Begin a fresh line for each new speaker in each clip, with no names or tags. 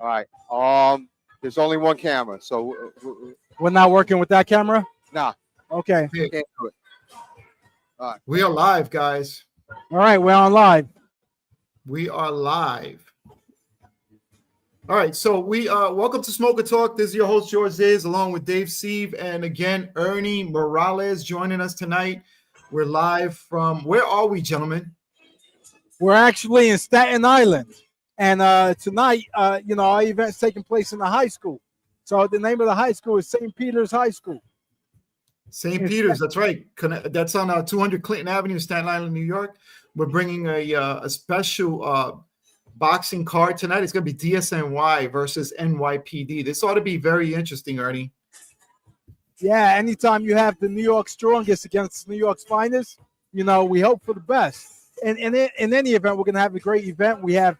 All right. There's only one camera, so
We're not working with that camera?
nah.
Okay.
Can't do it.
All right. We are live, guys.
All right, we're on live.
We are live. All right, so we welcome to Smoker Talk. This is your host, George Zayas, along with Dave Sieve, and again, Ernie Morales joining us tonight. We're live from, where are we, gentlemen?
We're actually in Staten Island. And tonight, our event's taking place in the high school. So the name of the high school is St. Peter's High School.
St. Peter's, that's right. That's on 200 Clinton Avenue, Staten Island, New York. We're bringing a special boxing card tonight. It's going to be DSNY versus NYPD. This ought to be very interesting, Ernie.
Yeah, anytime you have the New York strongest against New York's finest, we hope for the best. And in any event, we're going to have a great event. We have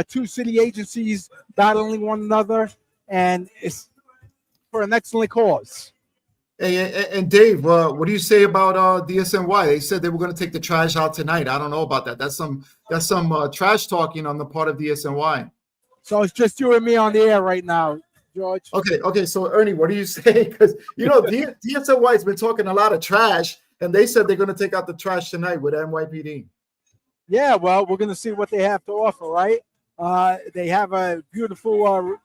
two city agencies battling one another, and it's for an excellent cause.
Hey, and Dave, what do you say about DSNY? They said they were going to take the trash out tonight. I don't know about that. That's some trash talking on the part of DSNY.
So it's just you and me on the air right now, George.
Okay. So Ernie, what do you say? Because DSNY has been talking a lot of trash, and they said they're going to take out the trash tonight with NYPD.
Yeah, well, we're going to see what they have to offer, right? They have a beautiful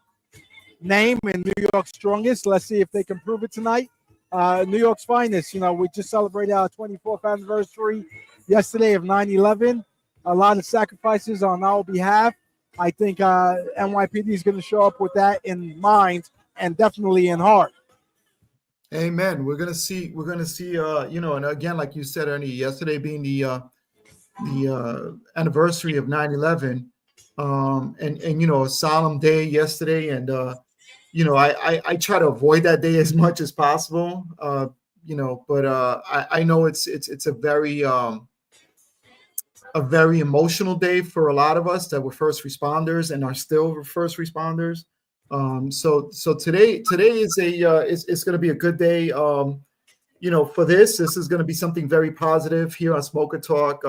name in New York's strongest. Let's see if they can prove it tonight. New York's finest. We just celebrated our 24th anniversary yesterday of 9/11. A lot of sacrifices on our behalf. I think NYPD is going to show up with that in mind and definitely in heart.
Amen. We're gonna see. And again, like you said, Ernie, yesterday being the anniversary of 9/11, and a solemn day yesterday, and I try to avoid that day as much as possible, but I know it's a very emotional day for a lot of us that were first responders and are still first responders. So today is it's going to be a good day. For this is going to be something very positive here on Smoker Talk.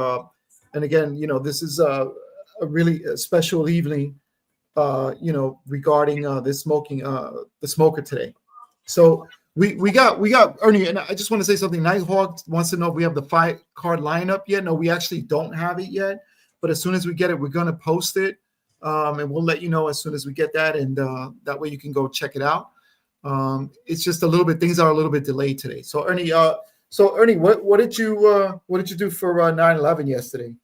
And again, this is a really special evening. Regarding the smoker today. So we got Ernie, and I just want to say something. Nighthawk wants to know if we have the fight card lineup yet. No, we actually don't have it yet, but as soon as we get it, we're going to post it, and we'll let you know as soon as we get that, and that way you can go check it out. It's just things are a little bit delayed today. So Ernie, what did you do for 9/11 yesterday?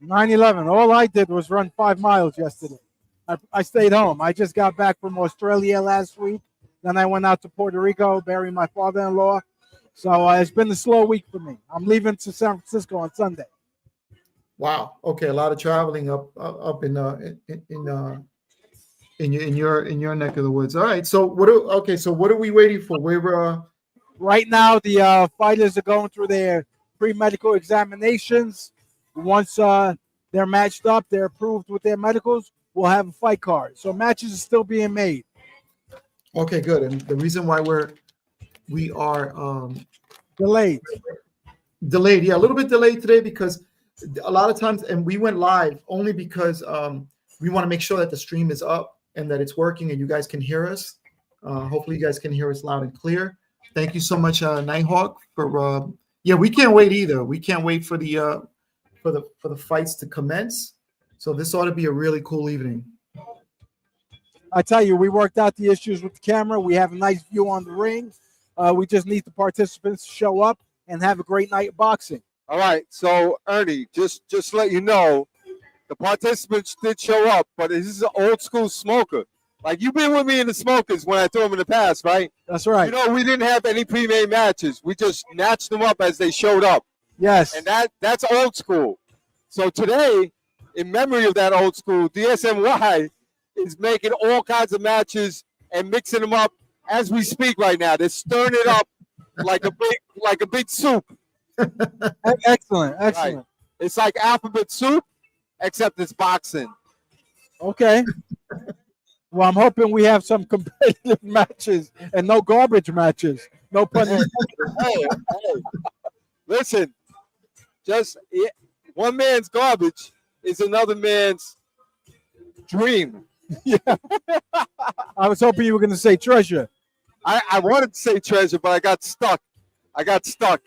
9/11. All I did was run 5 miles yesterday. I stayed home. I just got back from Australia last week. Then I went out to Puerto Rico, burying my father-in-law. So it's been a slow week for me. I'm leaving to San Francisco on Sunday.
Wow. Okay, a lot of traveling up in your neck of the woods. All right. So what are we waiting for? We're
right now the fighters are going through their pre-medical examinations. Once they're matched up, they're approved with their medicals, we'll have a fight card. So matches are still being made.
Okay, good. And the reason why we are
delayed,
yeah, a little bit delayed today because a lot of times, and we went live only because we want to make sure that the stream is up and that it's working and you guys can hear us. Hopefully, you guys can hear us loud and clear. Thank you so much, Nighthawk, for we can't wait either. We can't wait for the fights to commence. So this ought to be a really cool evening.
I tell you, we worked out the issues with the camera. We have a nice view on the ring. We just need the participants to show up and have a great night of boxing.
All right. So Ernie, just to let you know, the participants did show up, but this is an old school smoker. Like you've been with me in the smokers when I threw them in the past, right?
That's right.
We didn't have any pre-made matches. We just snatched them up as they showed up.
Yes.
And that's old school. So today, in memory of that old school, DSNY is making all kinds of matches and mixing them up as we speak right now. They're stirring it up like a big soup.
Excellent.
Right. It's like alphabet soup, except it's boxing.
Okay. Well, I'm hoping we have some competitive matches and no garbage matches. No pun intended.
Hey. Listen. One man's garbage is another man's dream.
Yeah. I was hoping you were going to say treasure.
I wanted to say treasure, but I got stuck.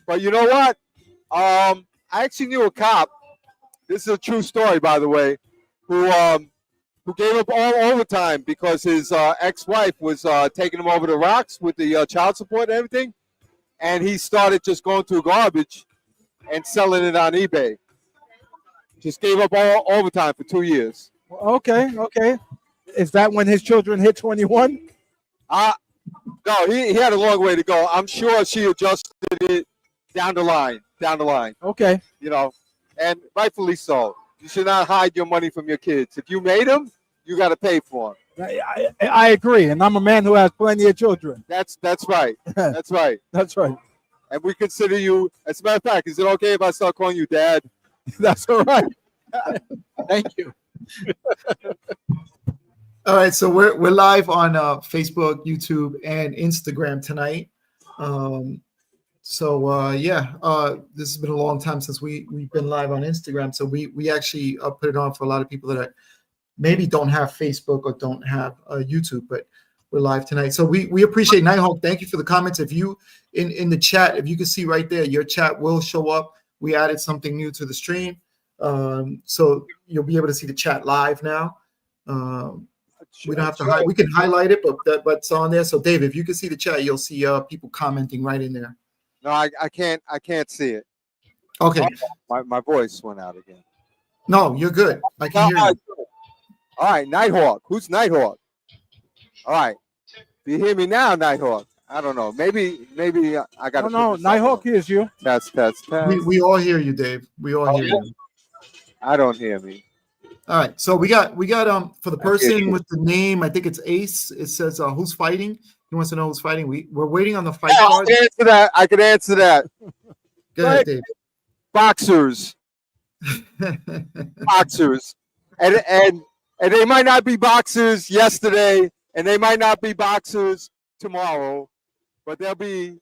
But you know what? I actually knew a cop. This is a true story, by the way, who gave up all overtime because his ex-wife was taking him over the rocks with the child support and everything, and he started just going through garbage and selling it on eBay. Just gave up all overtime for 2 years.
Okay. Is that when his children hit 21?
No, he had a long way to go. I'm sure she adjusted it down the line.
Okay.
You know, and rightfully so. You should not hide your money from your kids. If you made them, you got to pay for them.
I agree, and I'm a man who has plenty of children.
That's right. That's right.
That's right.
And we consider you. As a matter of fact, is it okay if I start calling you Dad?
That's all right. Thank you.
All right, so we're live on Facebook, YouTube, and Instagram tonight. This has been a long time since we've been live on Instagram. So we actually put it on for a lot of people that maybe don't have Facebook or don't have YouTube, but we're live tonight. So we appreciate Nighthawk. Thank you for the comments. If you in the chat, if you can see right there, your chat will show up. We added something new to the stream, so you'll be able to see the chat live now. We don't have to hide. We can highlight it, but it's on there. So Dave, if you can see the chat, you'll see people commenting right in there.
No, I can't see it.
Okay.
My voice went out again.
No, you're good. I can hear you.
All right, Nighthawk. Who's Nighthawk? All right. Do you hear me now, Nighthawk? I don't know. Maybe I got to.
No, Nighthawk hears you.
Test.
We all hear you, Dave. We all hear you.
I don't hear me.
All right. So we got for the person with the name, I think it's Ace. It says who's fighting. He wants to know who's fighting. We're waiting on the fight card.
I can answer that.
Go ahead, Dave.
Boxers. And they might not be boxers yesterday, and they might not be boxers tomorrow, but they'll be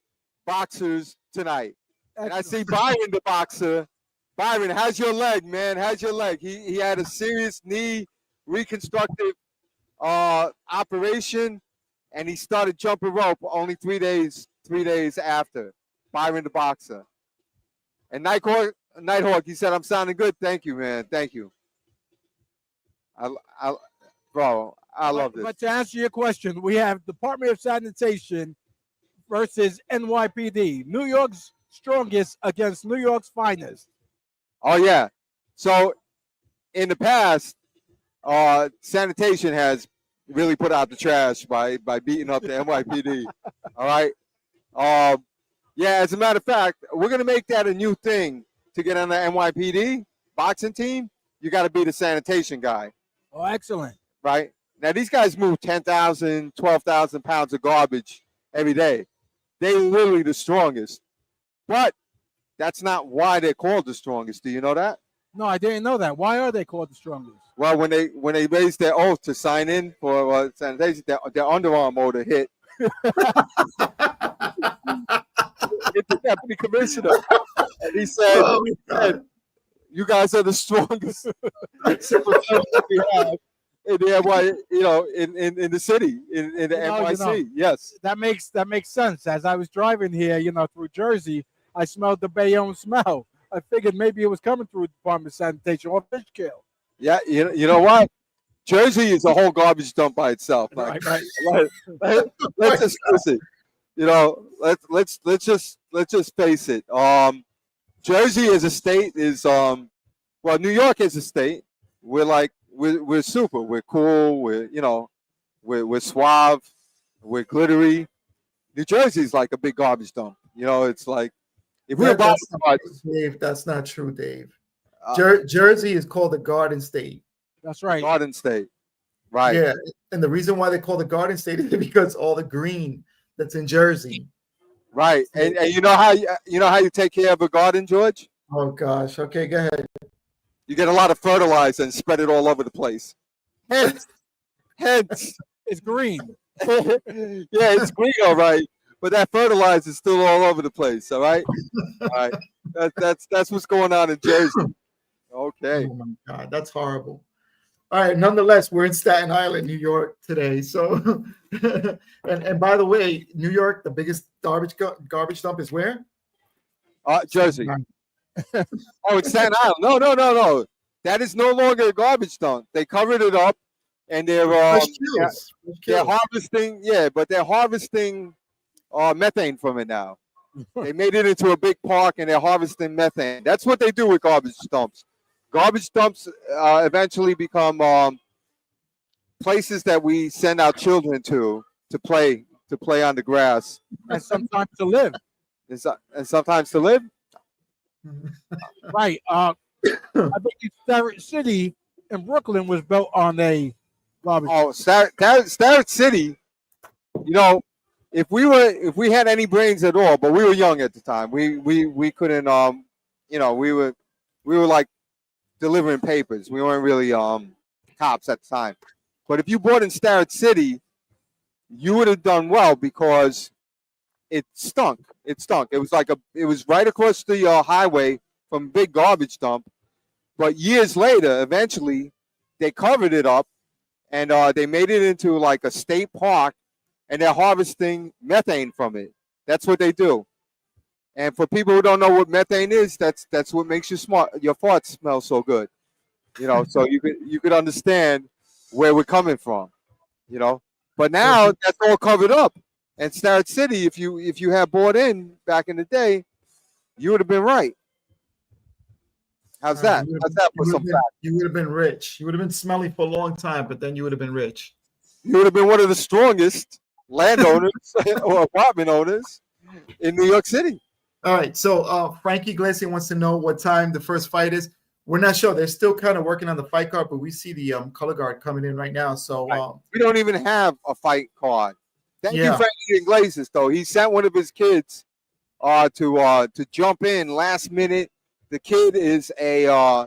boxers tonight. And I see Byron, the boxer. Byron, how's your leg, man? How's your leg? He had a serious knee reconstructive operation, and he started jumping rope only 3 days after. Byron, the boxer. And Nighthawk, he said, I'm sounding good. Thank you, man. Thank you. I love this.
But to answer your question, we have Department of Sanitation versus NYPD. New York's strongest against New York's finest.
Oh, yeah. So in the past, sanitation has really put out the trash by beating up the NYPD. All right. Yeah, as a matter of fact, we're going to make that a new thing to get on the NYPD boxing team. You got to be the sanitation guy.
Oh, excellent.
Right. Now, these guys move 10,000, 12,000 pounds of garbage every day. They're literally the strongest. But that's not why they're called the strongest. Do you know that?
No, I didn't know that. Why are they called the strongest?
Well, when they raised their oath to sign in for sanitation, their underarm motor hit. Hit the deputy commissioner, and he said, "You guys are the strongest we have in the NY, in the city, in the NYC." Yes,
that makes sense. As I was driving here, through Jersey, I smelled the Bayonne smell. I figured maybe it was coming through Department of Sanitation or fish kill.
Yeah, you know what? Jersey is a whole garbage dump by itself. Like,
right.
Let's just face it. Let's just face it. Jersey as a state is New York as a state. We're super. We're cool. We're suave. We're glittery. New Jersey is like a big garbage dump. It's like if we're about
Dave, that's not true, Dave. Jersey is called the Garden State.
That's right.
Garden State. Right.
Yeah. And the reason why they call the Garden State is because all the green that's in Jersey.
Right. And you know how you take care of a garden, George?
Oh gosh. Okay, go ahead.
You get a lot of fertilizer and spread it all over the place. Hence
it's green.
Yeah, it's green, all right. But that fertilizer is still all over the place, all right? All right. That's what's going on in Jersey. Okay.
Oh my God, that's horrible. All right. Nonetheless, we're in Staten Island, New York today. So, and by the way, New York, the biggest garbage dump is where?
Jersey. Oh, it's Staten Island. No, no, no, no. That is no longer a garbage dump. They covered it up, and they're harvesting. Yeah, but they're harvesting methane from it now. They made it into a big park, and they're harvesting methane. That's what they do with garbage dumps. Garbage dumps eventually become places that we send our children to play on the grass,
and sometimes to live.
and sometimes to live.
Right. I think Staten City in Brooklyn was built on a garbage.
Oh, Staten City. You know, if we had any brains at all, but we were young at the time. We couldn't we were like delivering papers. We weren't really cops at the time. But if you bought in Staten City, you would have done well because it stunk. It stunk. It was right across the highway from a big garbage dump. But years later, eventually, they covered it up and they made it into like a state park, and they're harvesting methane from it. That's what they do. And for people who don't know what methane is, that's what makes your farts smell so good. So you could understand where we're coming from. But now that's all covered up. And Staten City, if you had bought in back in the day, you would have been right. How's that? How's that for some fact?
You would have been rich. You would have been smelly for a long time, but then you would have been rich.
You would have been one of the strongest landowners or apartment owners in New York City.
All right. So Frankie Iglesias wants to know what time the first fight is. We're not sure. They're still kind of working on the fight card, but we see the color guard coming in right now. So
we don't even have a fight card. Thank you, Frankie Iglesias, though. He sent one of his kids to jump in last minute. The kid is a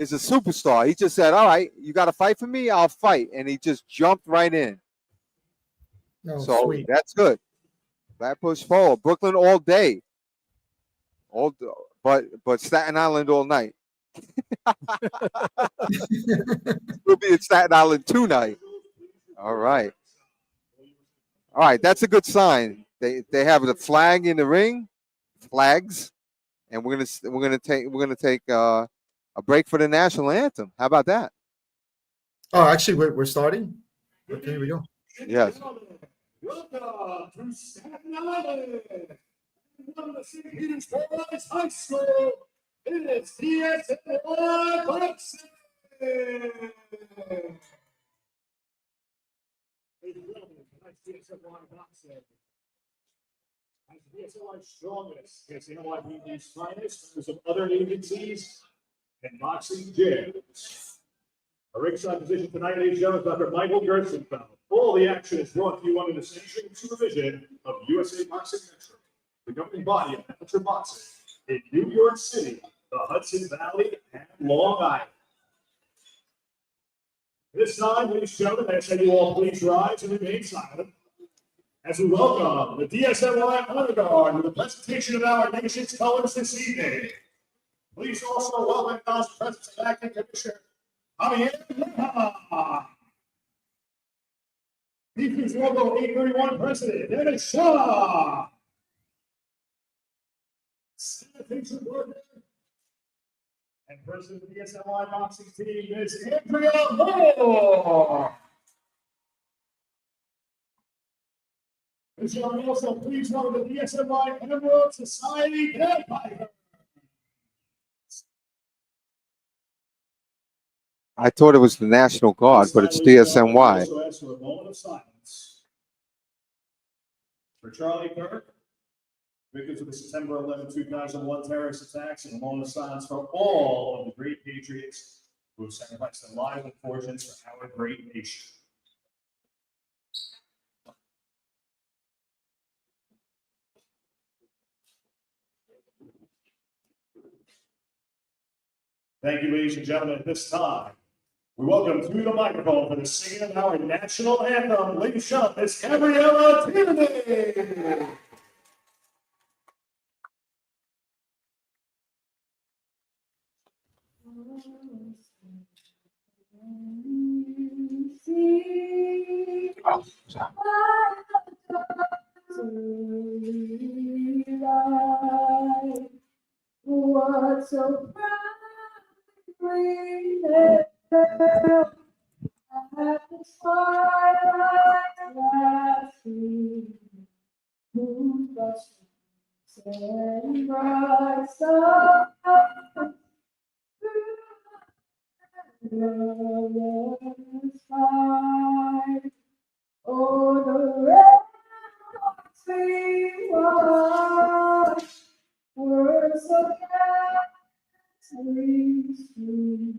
superstar. He just said, "All right, you got to fight for me. I'll fight," and he just jumped right in.
Oh,
so
sweet.
That's good. That push forward. Brooklyn all day. But Staten Island all night. We'll be in Staten Island tonight. All right. That's a good sign. They have the flag in the ring, flags, and we're gonna take a break for the national anthem. How about that?
Oh, actually, we're starting. Okay, here we go.
Yes.
Welcome to Staten Island. From the city's boys high school, it's DSNY boxing. DSNY boxing. As DSNY's strongest, it's NYPD's finest, and some other agencies and boxing gyms. Our ringside position tonight, ladies and gentlemen, is Dr. Michael Gerstenfeld. All the action is brought to you under the sanctioning supervision of USA Boxing Metro, the governing body of amateur boxing in New York City, the Hudson Valley, and Long Island. This time, ladies and gentlemen, I say you all please rise and remain silent as we welcome the DSNY Honor Guard with the presentation of our nation's colors this evening. Please also welcome the presence of Acting Commissioner Adeyemi. Defense Local 831 President Neves Shaw. Sanitation Worker and President of the DSNY boxing team is Andrea Moore. Ms. also please welcome the DSNY Emerald Society Vampire.
I thought it was the National Guard, but it's DSNY.
Also ask for a moment of silence for Charlie Kirk, victims of the September 11, 2001 terrorist attacks, and a moment of silence for all of the great patriots who have sacrificed their lives and fortunes for our great nation. Thank you, ladies and gentlemen. At this time, we welcome to the microphone for the singing of our national anthem, ladies and gentlemen, Miss Gabriella Tierney.
What so proudly hailed at the twilight rising, whose blessings and bright stars through the sky. Oh, the red we watch were so carefully sweet.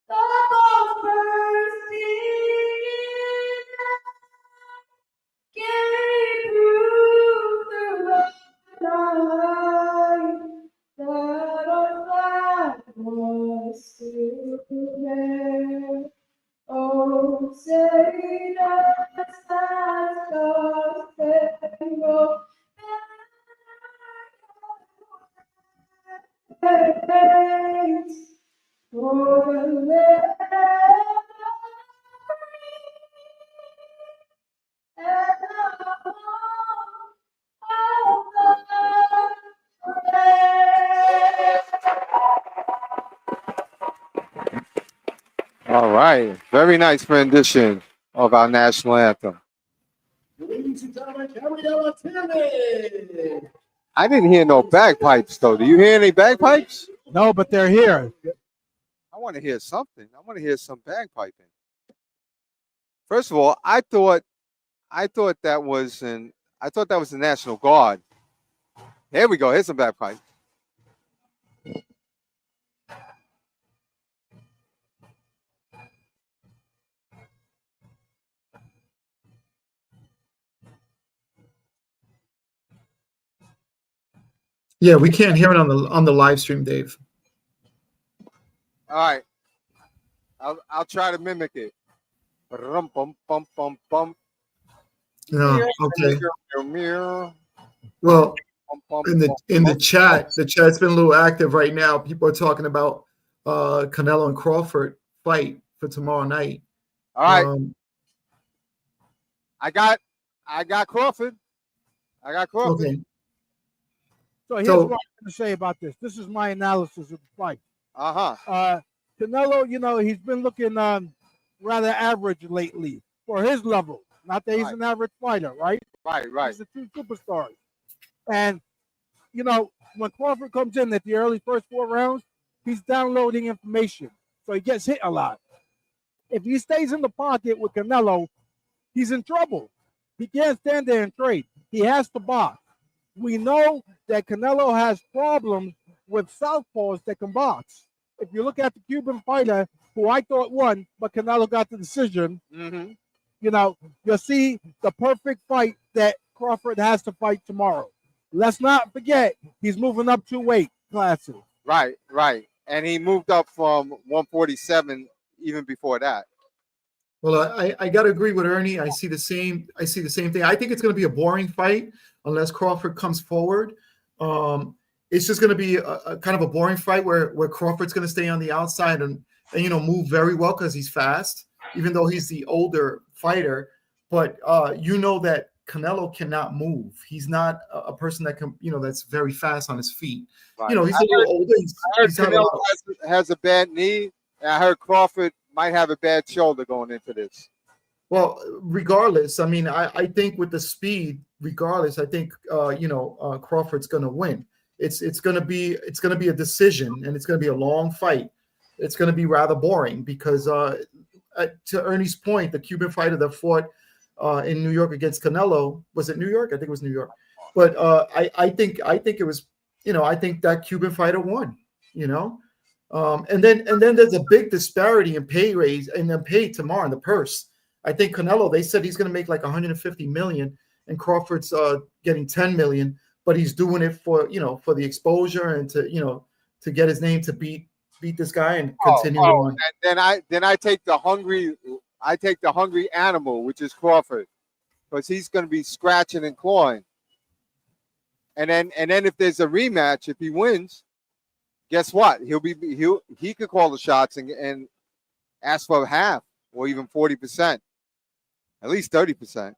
The bumpers came through the night, that our flag was still there. Oh, say does that star-spangled banner for the land and the home of the brave.
All right. Very nice rendition of our national anthem.
Ladies and gentlemen, Gabriella Timmy.
I didn't hear no bagpipes, though. Do you hear any bagpipes?
No, but they're here.
I want to hear something. I want to hear some bagpiping. First of all, I thought that was the National Guard. Here we go. Here's some bagpipes.
Yeah, we can't hear it on the live stream, Dave.
All right. I'll try to mimic it. Bum, bum, bum, bum, bum.
No, okay.
Meow.
Well,
Bum, bum,
in the
bum.
chat's been a little active right now. People are talking about Canelo and Crawford fight for tomorrow night.
All right. I got Crawford. I got Crawford.
Okay.
So here's
So-
what I'm going to say about this. This is my analysis of the fight.
Uh-huh.
Canelo, he's been looking rather average lately for his level. Not that he's an average fighter, right?
Right.
He's the two superstars. And, when Crawford comes in at the early first 4 rounds, he's downloading information. So he gets hit a lot. If he stays in the pocket with Canelo, he's in trouble. He can't stand there and trade. He has to box. We know that Canelo has problems with southpaws that can box. If you look at the Cuban fighter, who I thought won, but Canelo got the decision,
Mm-hmm.
you'll see the perfect fight that Crawford has to fight tomorrow. Let's not forget, he's moving up 2 weight classes.
Right. And he moved up from 147 even before that.
Well, I got to agree with Ernie. I see the same thing. I think it's going to be a boring fight unless Crawford comes forward. It's just going to be a kind of a boring fight where Crawford's going to stay on the outside and move very well because he's fast, even though he's the older fighter. But that Canelo cannot move. He's not a person that can, that's very fast on his feet.
Right.
He's a little older.
I heard Canelo has a bad knee, and I heard Crawford might have a bad shoulder going into this.
Well, regardless, I think with the speed, regardless, I think Crawford's going to win. It's going to be a decision, and it's going to be a long fight. It's going to be rather boring because, to Ernie's point, the Cuban fighter that fought in New York against Canelo, was it New York? I think it was New York. But I think it was, I think that Cuban fighter won. And then there's a big disparity in pay raise and then pay tomorrow in the purse. I think Canelo, they said he's going to make like 150 million, and Crawford's getting 10 million, but he's doing it for the exposure and to get his name to beat this guy and continue on.
And then I take the hungry animal, which is Crawford, because he's going to be scratching and clawing. And then if there's a rematch, if he wins, guess what? He could call the shots and ask for half or even 40%, at least 30%.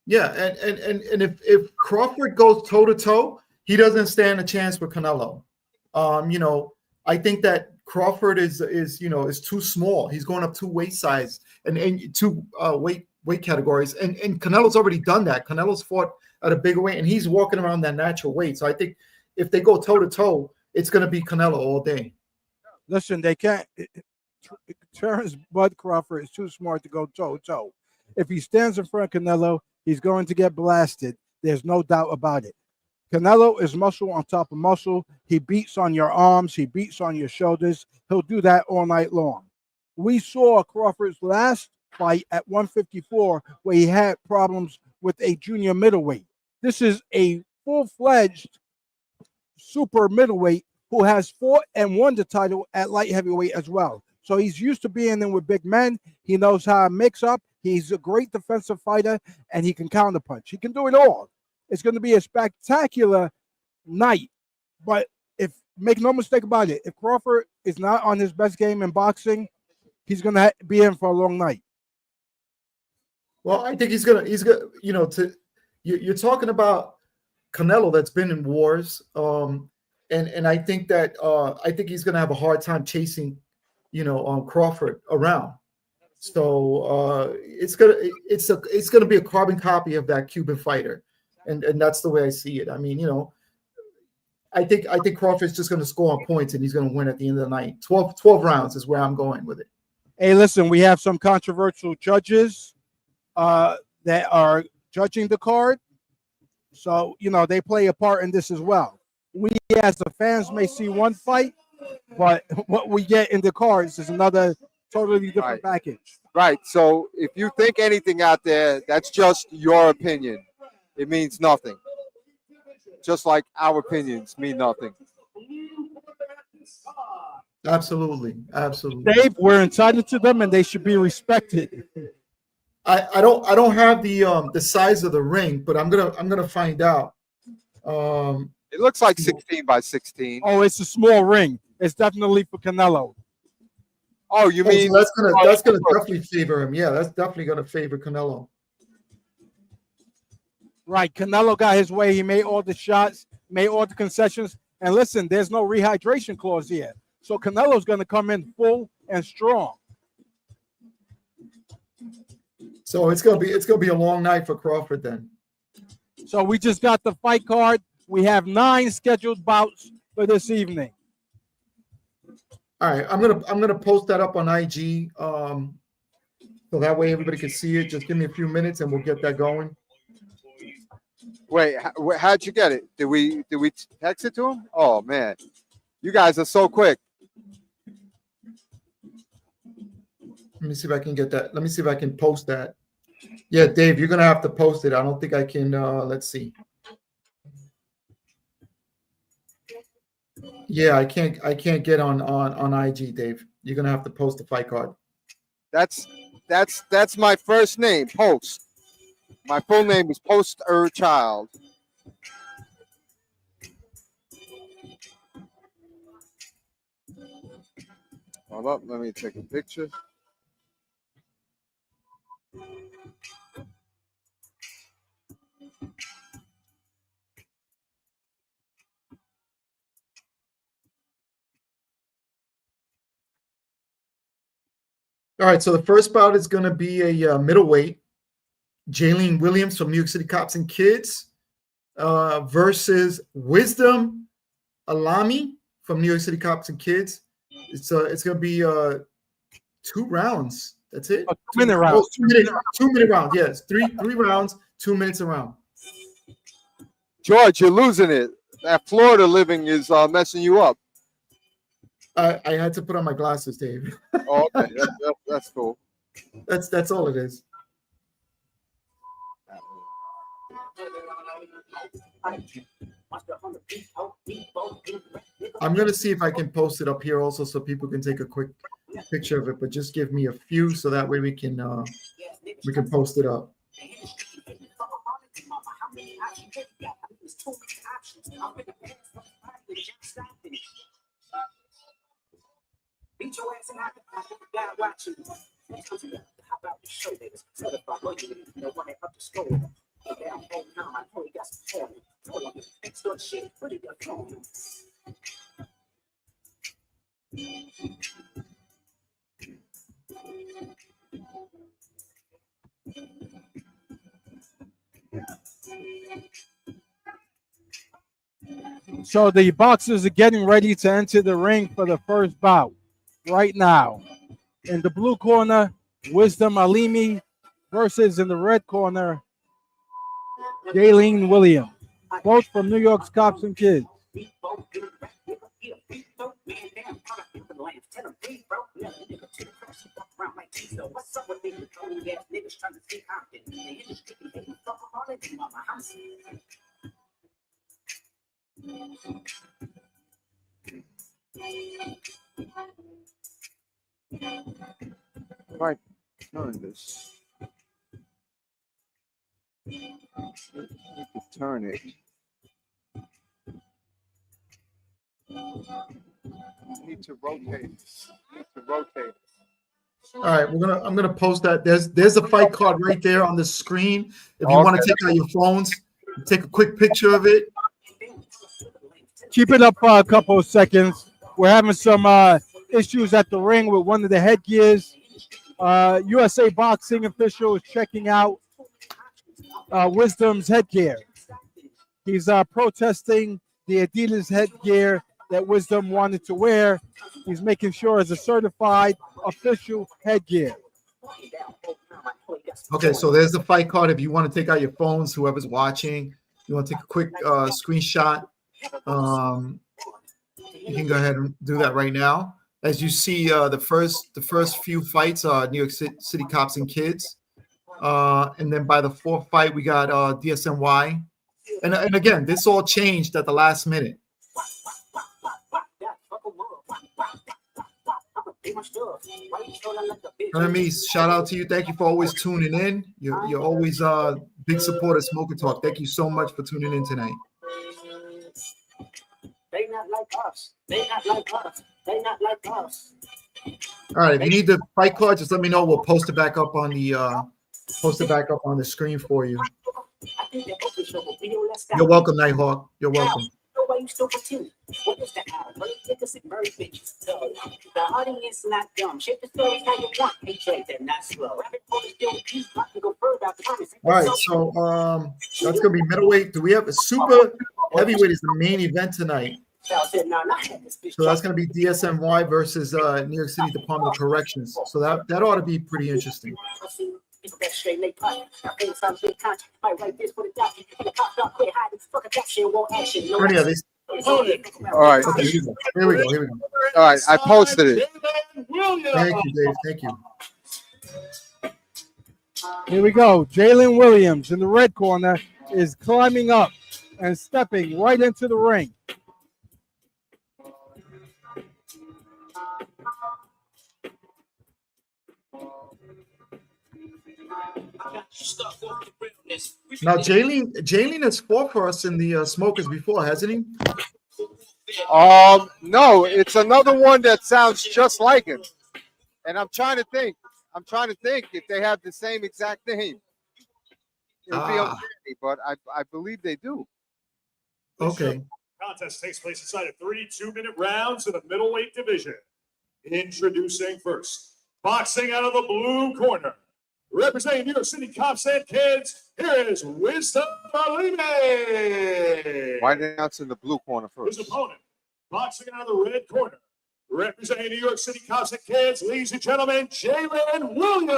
Yeah, and if Crawford goes toe to toe, he doesn't stand a chance with Canelo. I think that Crawford is too small. He's going up 2 weight size and 2 weight categories, and Canelo's already done that. Canelo's fought at a bigger weight, and he's walking around that natural weight. So I think if they go toe to toe, it's going to be Canelo all day.
Listen, they can't. Terrence Bud Crawford is too smart to go toe to toe. If he stands in front of Canelo, he's going to get blasted. There's no doubt about it. Canelo is muscle on top of muscle. He beats on your arms. He beats on your shoulders. He'll do that all night long. We saw Crawford's last fight at 154 where he had problems with a junior middleweight. This is a full-fledged super middleweight who has fought and won the title at light heavyweight as well. So he's used to being in with big men. He knows how to mix up. He's a great defensive fighter, and he can counterpunch. He can do it all. It's going to be a spectacular night. But make no mistake about it, if Crawford is not on his best game in boxing, he's going to be in for a long night.
Well, I think he's gonna you're talking about Canelo that's been in wars, and I think that he's gonna have a hard time chasing, Crawford around. So it's gonna be a carbon copy of that Cuban fighter, and that's the way I see it. I mean, I think Crawford's just gonna score on points, and he's gonna win at the end of the night. 12 rounds is where I'm going with it.
Hey, listen, we have some controversial judges that are judging the card. So, they play a part in this as well. We as the fans may see one fight, but what we get in the cards is another totally different package.
Right. So if you think anything out there, that's just your opinion. It means nothing. Just like our opinions mean nothing.
Absolutely.
Dave, we're entitled to them and they should be respected.
I don't have the size of the ring, but I'm gonna find out.
It looks like 16 by 16.
Oh, it's a small ring. It's definitely for Canelo.
Oh, you mean
so that's gonna definitely favor him? Yeah, that's definitely gonna favor Canelo.
Right, Canelo got his way. He made all the shots, made all the concessions, and listen, there's no rehydration clause here, so Canelo's gonna come in full and strong.
So it's gonna be a long night for Crawford then.
So we just got the fight card. We have 9 scheduled bouts for this evening.
All right, I'm gonna post that up on IG, so that way everybody can see it. Just give me a few minutes and we'll get that going.
Wait, how'd you get it? Did we text it to him? Oh man, you guys are so quick.
Let me see if I can get that. Let me see if I can post that. Yeah, Dave, you're gonna have to post it. I don't think I can. Let's see. Yeah, I can't get on IG, Dave. You're gonna have to post the fight card.
That's my first name, Post. My full name is Poster Child. Hold up, let me take a picture.
All right, so the first bout is going to be a middleweight. Jaylene Williams from New York City Cops and Kids versus Wisdom Alimi from New York City Cops and Kids. It's going to be 2 rounds. That's it.
2-minute round.
2-minute round. Yes, three rounds, 2 minutes a round.
George, you're losing it. That Florida living is messing you up.
I had to put on my glasses, Dave.
Oh, okay, that's cool.
That's all it is. I'm gonna see if I can post it up here also, so people can take a quick picture of it. But just give me a few, so that way we can post it up.
Beat your ass and I gotta watch you. How about the show niggas? Certified luxury, no one up to school. Down home now, I know he got some talent. Pull up this next door shit, put it up on him.
So the boxers are getting ready to enter the ring for the first bout right now. In the blue corner, Wisdom Alimi versus in the red corner, Gale Williams, both from New York's Cops and Kids.
Right. Turn this. Turn it. Need to rotate.
All right, I'm gonna post that. There's a fight card right there on the screen. If you want to take out your phones, take a quick picture of it.
Keep it up for a couple of seconds. We're having some issues at the ring with one of the headgears. USA Boxing official is checking out Wisdom's headgear. He's protesting the Adidas headgear that Wisdom wanted to wear. He's making sure it's a certified official headgear.
Okay, so there's the fight card. If you want to take out your phones, whoever's watching, you want to take a quick screenshot. You can go ahead and do that right now. As you see, the first few fights are New York City Cops and Kids, and then by the fourth fight we got DSNY, and again this all changed at the last minute. Hermes, shout out to you. Thank you for always tuning in. You're always big supporter of Smoker Talk. Thank you so much for tuning in tonight.
They not like us. They not like us. They not like us.
All right, if you need the fight card, just let me know. We'll post it back up on the screen for you. You're welcome, Nighthawk. You're welcome.
The audience not dumb. Shape the story how you want. Hey, they're not slow.
All right, so that's gonna be middleweight. Do we have a super heavyweight? Is the main event tonight? So that's gonna be DSNY versus New York City Department of Corrections. So that ought to be pretty interesting.
All right.
Okay, here we go.
All right. I posted it.
Thank you, Dave. Thank you.
Here we go. Jalen Williams in the red corner is climbing up and stepping right into the ring.
Now, Jalen has fought for us in the Smokers before, hasn't he?
No, it's another one that sounds just like him. And I'm trying to think if they have the same exact name. It'll be uncanny, but I believe they do.
Okay.
Contest takes place inside of 3 2-minute rounds in the middleweight division. Introducing first, boxing out of the blue corner, representing New York City Cops and Kids, here is Wisdom Alimi.
Why they announce in the blue corner first?
His opponent, boxing out of the red corner, representing New York City Cops and Kids, ladies and gentlemen, Jalen Williams.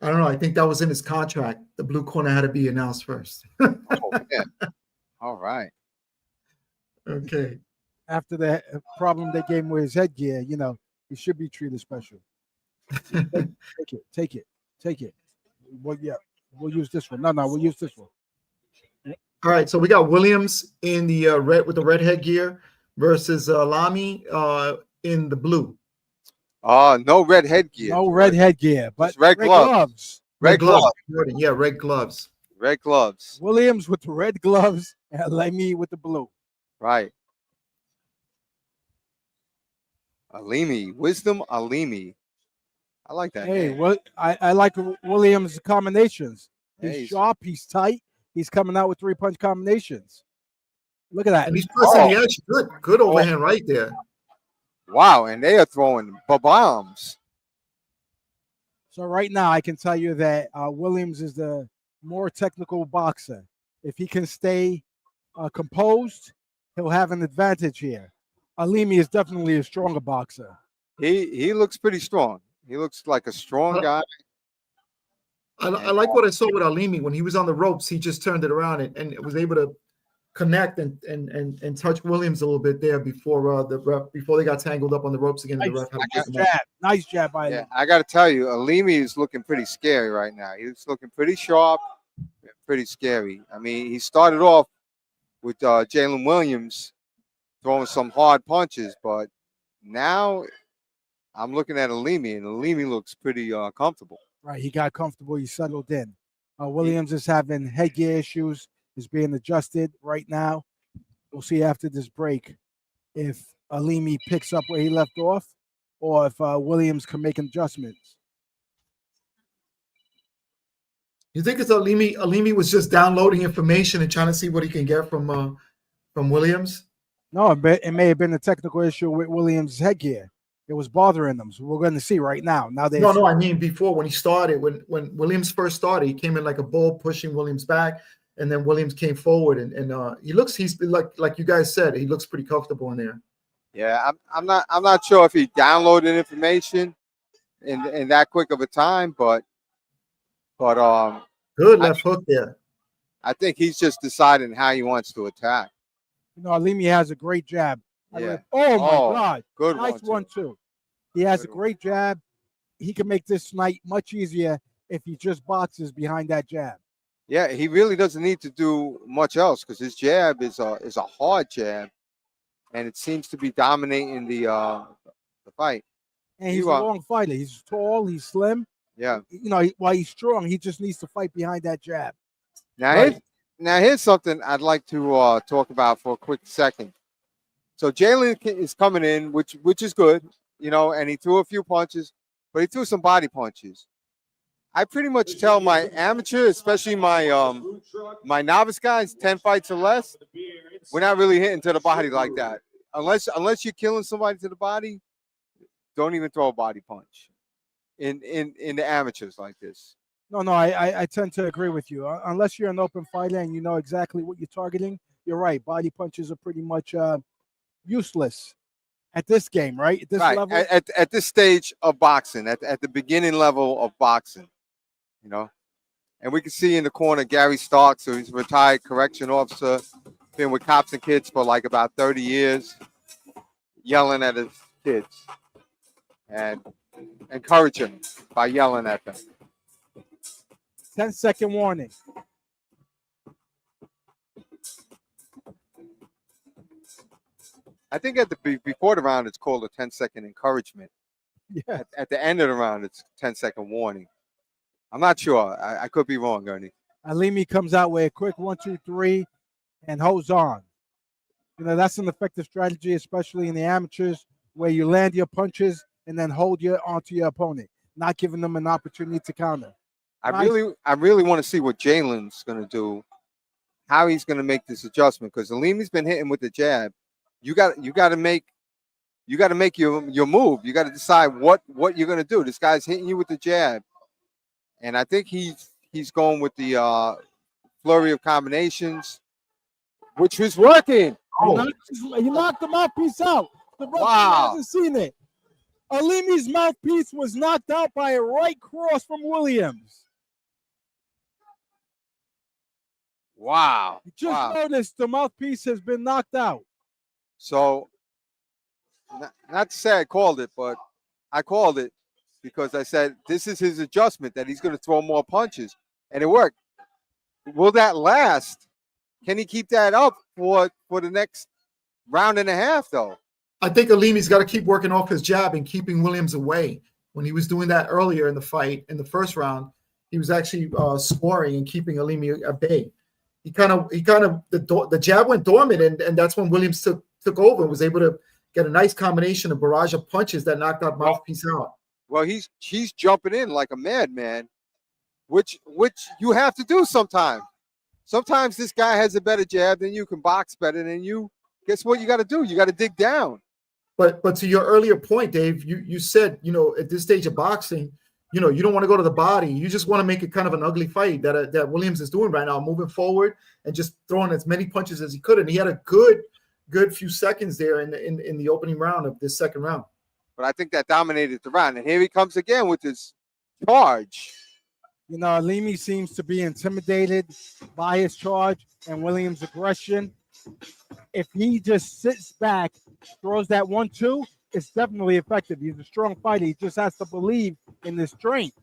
I don't know. I think that was in his contract. The blue corner had to be announced first.
Oh, yeah. All right.
Okay.
After the problem they gave him with his headgear, he should be treated special. Take it. Well, yeah, we'll use this one. No, we'll use this one.
All right, so we got Williams in the red with the red headgear versus Alimi in the blue.
No red headgear.
No red headgear, but
just red gloves. Red gloves.
Yeah, red gloves.
Red gloves.
Williams with the red gloves and Alimi with the blue.
Right. Alimi, Wisdom Alimi. I like that
Hey,
name.
what I like Williams' combinations. He's
Hey,
sharp, he's tight, he's coming out with 3-punch combinations. Look at that.
And he's pressing the
Oh.
edge. Good overhand right there.
wow, and they are throwing bombs.
So right now, I can tell you that Williams is the more technical boxer. If he can stay composed, he'll have an advantage here. Alimi is definitely a stronger boxer.
He looks pretty strong. He looks like a strong guy.
I like what I saw with Alimi when he was on the ropes. He just turned it around and was able to connect and touch Williams a little bit there before before they got tangled up on the ropes again. And the ref had to pick him up.
Nice jab by
Yeah,
him.
I got to tell you, Alimi is looking pretty scary right now. He's looking pretty sharp, pretty scary. I mean, he started off with Jalen Williams throwing some hard punches, but now I'm looking at Alimi, and Alimi looks pretty comfortable.
Right, he got comfortable. He settled in. Williams is having headgear issues. Is being adjusted right now. We'll see after this break if Alimi picks up where he left off, or if Williams can make adjustments.
You think it's Alimi? Alimi was just downloading information and trying to see what he can get from Williams.
No, it may have been a technical issue with Williams' headgear. It was bothering them. So we're going to see right now. Now they
No, I mean before when he started, when Williams first started, he came in like a bull pushing Williams back, and then Williams came forward and he's like you guys said, he looks pretty comfortable in there.
Yeah, I'm not sure if he downloaded information in that quick of a time, but
good left hook there.
I think he's just deciding how he wants to attack.
You know, Alimi has a great jab.
Yeah.
Oh my God.
Good
nice
one,
too. He has
Good
a great jab. He can make this night much easier if he just boxes behind that jab.
Yeah, he really doesn't need to do much else because his jab is a hard jab, and it seems to be dominating the fight.
And he's a long fighter. He's tall. He's slim.
Yeah.
You know, while he's strong, he just needs to fight behind that jab.
Now here's something I'd like to talk about for a quick second. So Jalen is coming in, which is good, you know, and he threw a few punches, but he threw some body punches. I pretty much tell my amateur, especially my novice guys, 10 fights or less, we're not really hitting to the body like that. Unless you're killing somebody to the body, don't even throw a body punch in the amateurs like this.
No, I tend to agree with you. Unless you're an open fighter and you know exactly what you're targeting, you're right. Body punches are pretty much useless at this game, right? At this level,
at this stage of boxing, at the beginning level of boxing, you know. And we can see in the corner Gary Starks, who's a retired correction officer, been with cops and kids for like about 30 years, yelling at his kids and encourage him by yelling at them.
10-second warning.
I think before the round, it's called a 10-second encouragement.
Yeah.
At the end of the round, it's 10-second warning. I'm not sure. I could be wrong, Ernie.
Alimi comes out with a quick 1, 2, 3 and holds on. You know, that's an effective strategy, especially in the amateurs, where you land your punches and then hold onto your opponent, not giving them an opportunity to counter.
I really want to see what Jalen's going to do, how he's going to make this adjustment, because Alimi's been hitting with the jab. You got to make your move. You got to decide what you're going to do. This guy's hitting you with the jab, and I think he's going with the flurry of combinations, which was working.
Oh. He knocked the mouthpiece out. The ref hasn't seen it. Alimi's mouthpiece was knocked out by a right cross from Williams.
Wow.
You just noticed the mouthpiece has been knocked out.
So, not to say I called it, but I called it because I said this is his adjustment, that he's going to throw more punches, and it worked. Will that last? Can he keep that up for the next round and a half, though?
I think Alimi's got to keep working off his jab and keeping Williams away. When he was doing that earlier in the fight, in the first round, he was actually scoring and keeping Alimi at bay. The jab went dormant, and that's when Williams took over and was able to get a nice combination of barrage of punches that knocked that mouthpiece out.
Well, he's jumping in like a madman, which you have to do sometimes. Sometimes this guy has a better jab than you, can box better than you. Guess what you got to do? You got to dig down.
But to your earlier point, Dave, you said, at this stage of boxing, you don't want to go to the body. You just want to make it kind of an ugly fight that Williams is doing right now, moving forward and just throwing as many punches as he could. And he had a good few seconds there in the opening round of this second round.
But I think that dominated the round. And here he comes again with his charge.
Alimi seems to be intimidated by his charge and Williams' aggression. If he just sits back, throws that 1-2, it's definitely effective. He's a strong fighter. He just has to believe in this strength.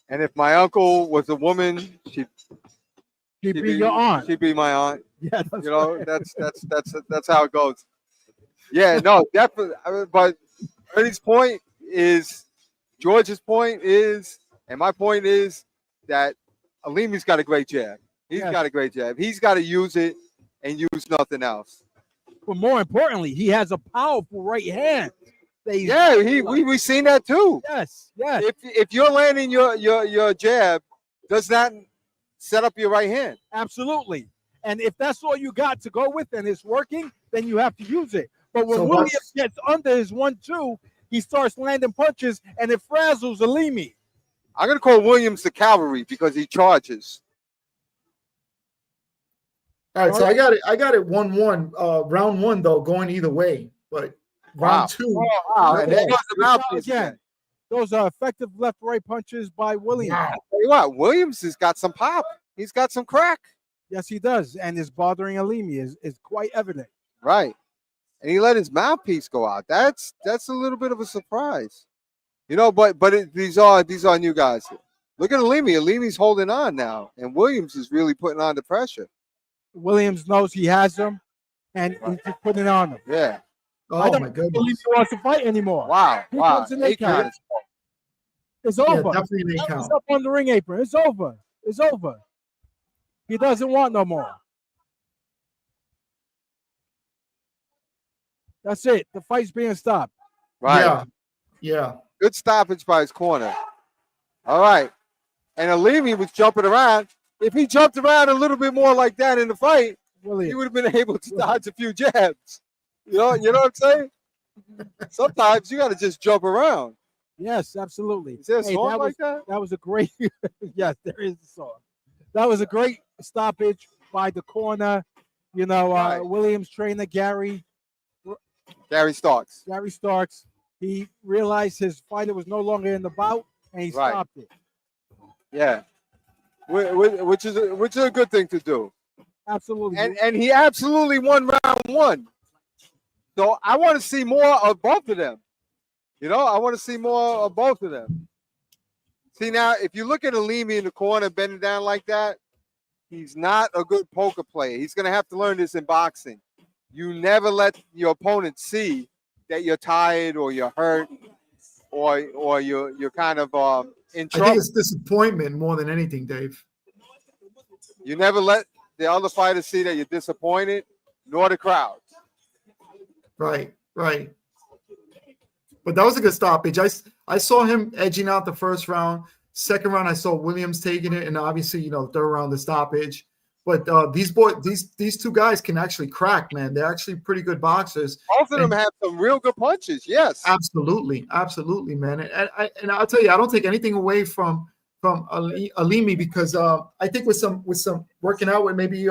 And if my uncle was a woman, she'd
be your aunt.
She'd be my aunt.
Yeah,
that's how it goes. Yeah, no, definitely. But Ernie's point is, George's point is, and my point is that Alimi's got a great jab. He's got a great jab. He's got to use it and use nothing else.
But more importantly, he has a powerful right hand.
We've seen that too.
Yes.
If you're landing your jab, does that set up your right hand?
Absolutely. And if that's all you got to go with and it's working, then you have to use it. But when Williams gets under his 1-2, he starts landing punches and it frazzles Alimi.
I'm gonna call Williams the cavalry because he charges.
All right, so I got it 1-1. Round one though, going either way, but round two.
And there goes the mouthpiece again.
Those are effective left-right punches by Williams.
Wow. Tell you what, Williams has got some pop. He's got some crack.
Yes, he does, and his bothering Alimi is quite evident.
Right, and he let his mouthpiece go out. That's a little bit of a surprise, But these are new guys. Look at Alimi. Alimi's holding on now, and Williams is really putting on the pressure.
Williams knows he has him, and he's just putting it on him.
Yeah.
Oh my goodness.
Alimi wants to fight anymore.
Wow.
Comes an 8 count. It's over.
Definitely an 8 count.
He's up on the ring apron. It's over. It's over. He doesn't want no more. That's it. The fight's being stopped.
Right.
Yeah.
Good stoppage by his corner. All right. And Alimi was jumping around. If he jumped around a little bit more like that in the fight, he would have been able to dodge a few jabs. You know what I'm saying? Sometimes you got to just jump around.
Yes, absolutely.
Is there a song like that?
That was a great. Yes, there is a song. That was a great stoppage by the corner.
Right.
Williams trainer Gary
Starks.
He realized his fighter was no longer in the bout, and he stopped it.
Yeah, which is a good thing to do.
Absolutely.
And he absolutely won round one. So I want to see more of both of them. I want to see more of both of them. See, now, if you look at Alimi in the corner bending down like that, he's not a good poker player. He's going to have to learn this in boxing. You never let your opponent see that you're tired or you're hurt or you're kind of in trouble.
I think it's disappointment more than anything, Dave.
You never let the other fighter see that you're disappointed, nor the crowd.
Right. But that was a good stoppage. I saw him edging out the first round. Second round, I saw Williams taking it, and obviously, third round the stoppage. But these two guys can actually crack, man. They're actually pretty good boxers.
Both of them have some real good punches. Yes,
absolutely, man. And I'll tell you, I don't take anything away from Alimi because I think with some working out with maybe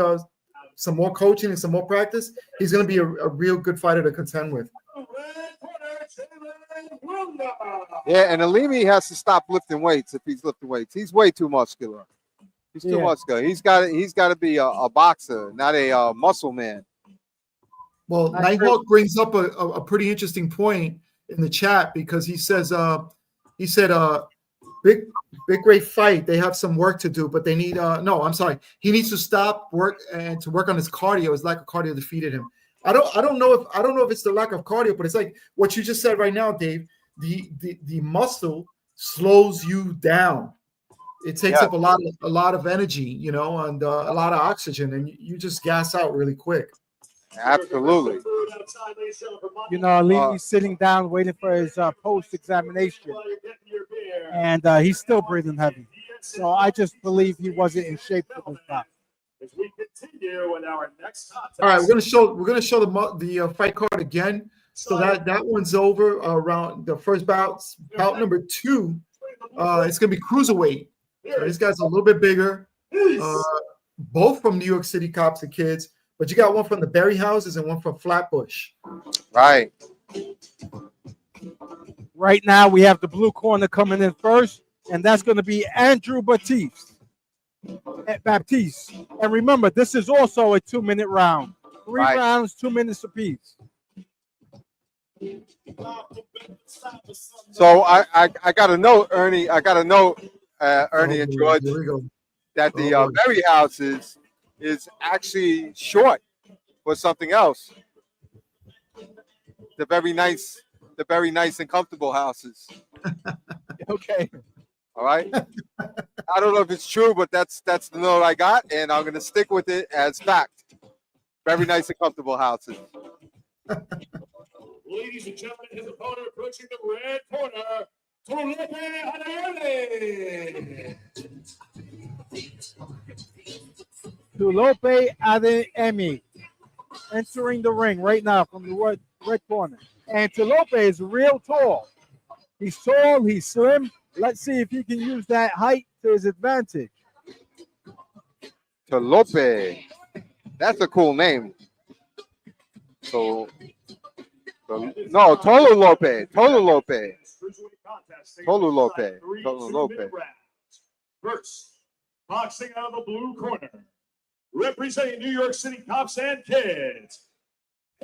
some more coaching and some more practice, he's going to be a real good fighter to contend with.
Yeah, and Alimi has to stop lifting weights if he's lifting weights. He's way too muscular. He's too muscular. He's got to be a boxer, not a muscle man.
Well, Nighthawk brings up a pretty interesting point in the chat because he said big great fight. They have some work to do, but they need he needs to stop work and to work on his cardio. His lack of cardio defeated him. I don't know if it's the lack of cardio, but it's like what you just said right now, Dave. The muscle slows you down. It takes up a lot of energy, and a lot of oxygen, and you just gas out really quick.
Absolutely.
You know, Alimi's sitting down waiting for his post-examination, and he's still breathing heavy. So I just believe he wasn't in shape for this bout.
As we continue with our next contest.
All right, we're gonna show the fight card again. So that one's over around the first bout. Bout number 2, it's gonna be cruiserweight. So this guy's a little bit bigger. Both from New York City Cops and Kids, but you got one from the Berry Houses and one from Flatbush.
Right.
Right now, we have the blue corner coming in first, and that's going to be Andrew Baptiste. And remember, this is also a 2-minute round. 3 rounds, 2 minutes apiece.
So I got a note, Ernie. I got a note, Ernie and George, that the Berry Houses is actually short for something else. The very nice and comfortable houses.
Okay.
All right. I don't know if it's true, but that's the note I got, and I'm gonna stick with it as fact. Very nice and comfortable houses.
Ladies and gentlemen, his opponent approaching the red corner,
Tulope
Adeyemi entering the ring right now from the red corner. And Tulope is real tall. He's tall, he's slim. Let's see if he can use that height to his advantage.
Tulope. That's a cool name. No, Tolulope.
First, boxing out of the blue corner, representing New York City Cops and Kids,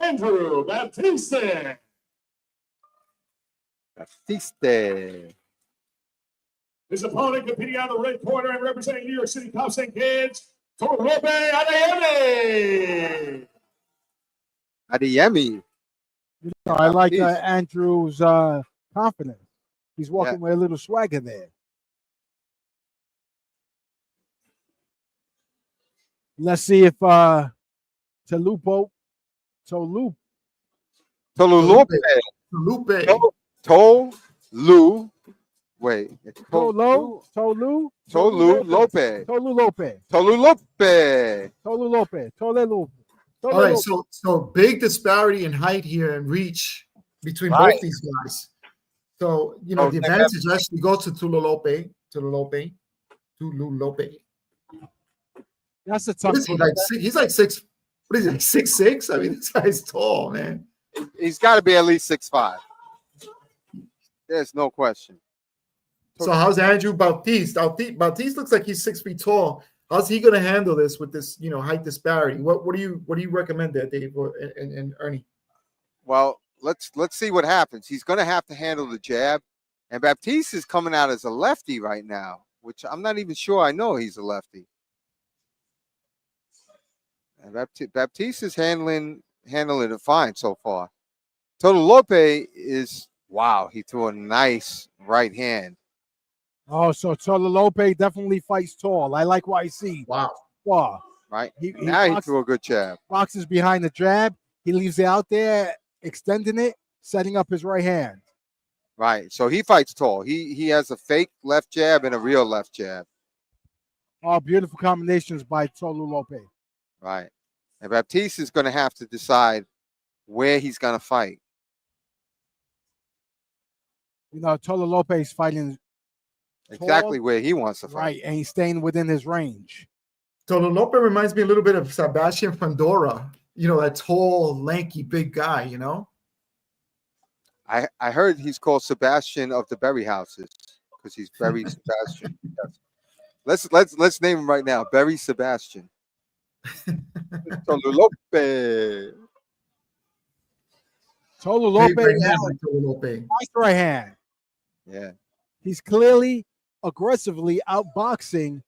Andrew Baptiste. His opponent competing out of the red corner and representing New York City Cops and Kids, Tulope Adeyemi.
Adeyemi.
I like Andrew's confidence. He's walking with a little swagger there. Let's see if Tolulope.
All right, so big disparity in height here and reach between both these guys. So the advantage actually goes to Tulope.
That's a tough.
He's like 6. What is it? 6'6"? I mean, this guy's tall, man.
He's got to be at least 6'5". There's no question.
So how's Andrew Baptiste? Baptiste looks like he's 6 feet tall. How's he going to handle this with this, height disparity? What do you recommend there, Dave and Ernie?
Well, let's see what happens. He's going to have to handle the jab, and Baptiste is coming out as a lefty right now, which I'm not even sure I know he's a lefty. And Baptiste is handling it fine so far. Tulope is he threw a nice right hand.
Oh, so Tulope definitely fights tall. I like what I see.
Wow.
Right. He threw a good jab.
Boxes behind the jab. He leaves it out there, extending it, setting up his right hand.
Right. So he fights tall. He has a fake left jab and a real left jab.
Oh, beautiful combinations by Tulope.
Right. And Baptiste is going to have to decide where he's going to fight.
Tulope is fighting
exactly where he wants to fight.
Right, and he's staying within his range.
Tulope reminds me a little bit of Sebastian Fundora. That tall, lanky, big guy,
I heard he's called Sebastian of the Berry Houses because he's Berry Sebastian. Yes. Let's name him right now. Berry Sebastian. Tulope.
Nice right hand.
Yeah.
He's clearly aggressively outboxing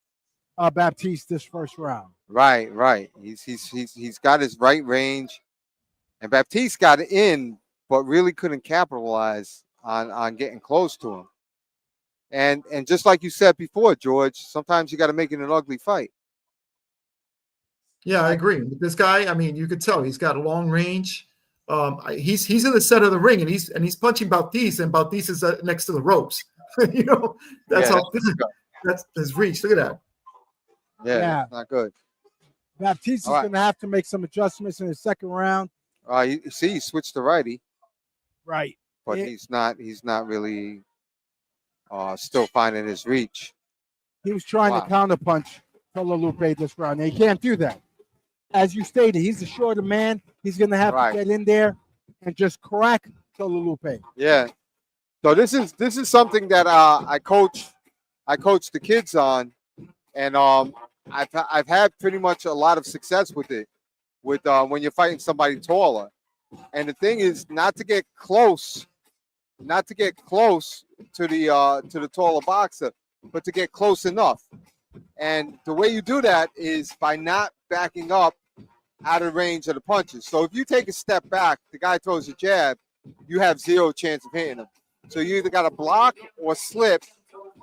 Baptiste this first round.
Right. He's got his right range, and Baptiste got in, but really couldn't capitalize on getting close to him. And just like you said before, George, sometimes you got to make it an ugly fight.
Yeah, I agree. This guy, I mean, you could tell he's got a long range. He's in the center of the ring, and he's punching Baptiste, and Baptiste is next to the ropes. You know, that's
Yeah,
how that's his reach. Look at that.
Yeah,
Yeah.
that's not good.
Baptiste is
All right.
going to have to make some adjustments in the second round.
You see, he switched to righty,
Right.
but
Yeah.
he's not really still finding his reach.
He was trying
Wow.
to counterpunch Tolalupe this round. And he can't do that. As you stated, he's a shorter man. He's going to have
Right.
to get in there and just crack Tolalupe.
Yeah. So this is something that I coach the kids on, and I've had pretty much a lot of success with it, with when you're fighting somebody taller. And the thing is not to get close to the taller boxer, but to get close enough. And the way you do that is by not backing up out of range of the punches. So if you take a step back, the guy throws a jab, you have zero chance of hitting him. So you either got to block or slip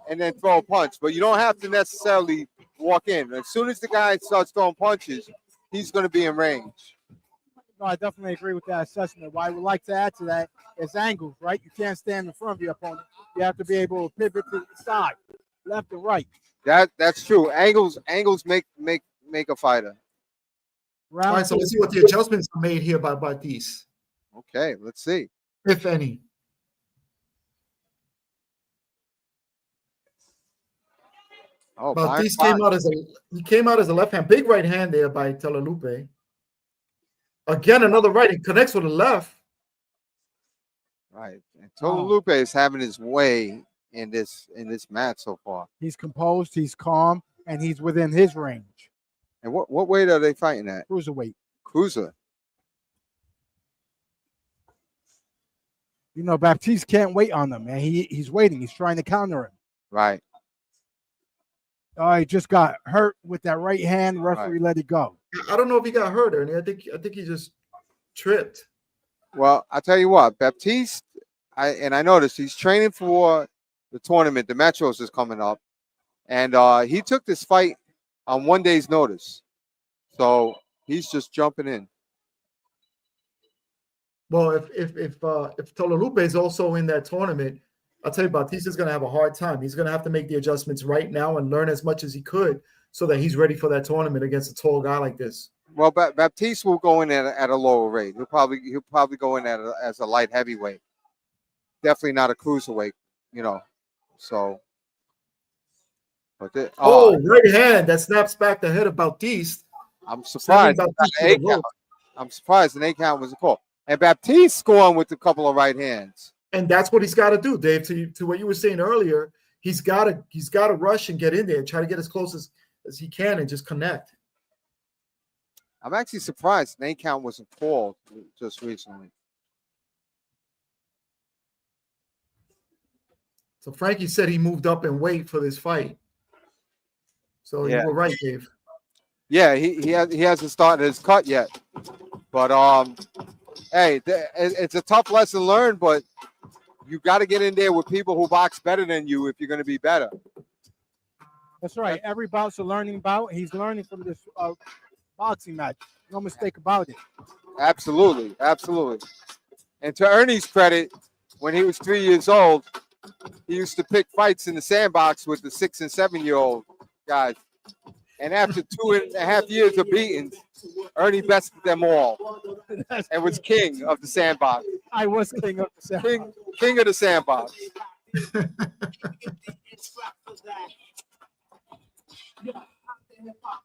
and then throw a punch. But you don't have to necessarily walk in. As soon as the guy starts throwing punches, he's going to be in range.
No, I definitely agree with that assessment. What I would like to add to that is angles, right? You can't stand in front of your opponent. You have to be able to pivot to the side, left and right.
That's true. Angles make a fighter.
Round
All right, so
two.
let's see what the adjustments are made here by Baptiste,
Okay, let's see.
if any.
Oh,
Baptiste
Byron
came out as a left hand, big right hand there by Tolalupe. Again, another right. He connects with the left.
right. And Tolalupe is having his way in this match so far.
He's composed, he's calm, and he's within his range.
And what weight are they fighting at?
Cruiserweight.
Cruiser.
You know, Baptiste can't wait on them, man. He's waiting. He's trying to counter him.
Right.
Oh, he just got hurt with that right hand. Referee let it go.
I don't know if he got hurt, Ernie. I think he just tripped.
Well, I tell you what, Baptiste, I noticed he's training for the tournament. The Metros is coming up, and he took this fight on 1 day's notice, so he's just jumping in.
Well, if Tolalupe is also in that tournament, I'll tell you, Baptiste is going to have a hard time. He's going to have to make the adjustments right now and learn as much as he could so that he's ready for that tournament against a tall guy like this.
Well, Baptiste will go in at a lower rate. He'll probably go in as a light heavyweight. Definitely not a cruiserweight, you know. So, but
right hand that snaps back the head of Baptiste.
I'm surprised. I'm surprised an 8 count was a call. And Baptiste scoring with a couple of right hands.
And that's what he's got to do, Dave. To what you were saying earlier, he's got to rush and get in there and try to get as close as he can and just connect.
I'm actually surprised an 8 count wasn't called just recently.
So Frankie said he moved up in weight for this fight. So you were right, Dave.
Yeah, he hasn't started his cut yet. But hey, it's a tough lesson learned, but you got to get in there with people who box better than you if you're going to be better.
That's right. Every bout's a learning bout. He's learning from this boxing match. No mistake about it.
Absolutely. And to Ernie's credit, when he was 3 years old, he used to pick fights in the sandbox with the 6 and 7-year-old guys. And after 2.5 years of beatings, Ernie bested them all and was king of the sandbox.
I was king of the sandbox.
King of the sandbox.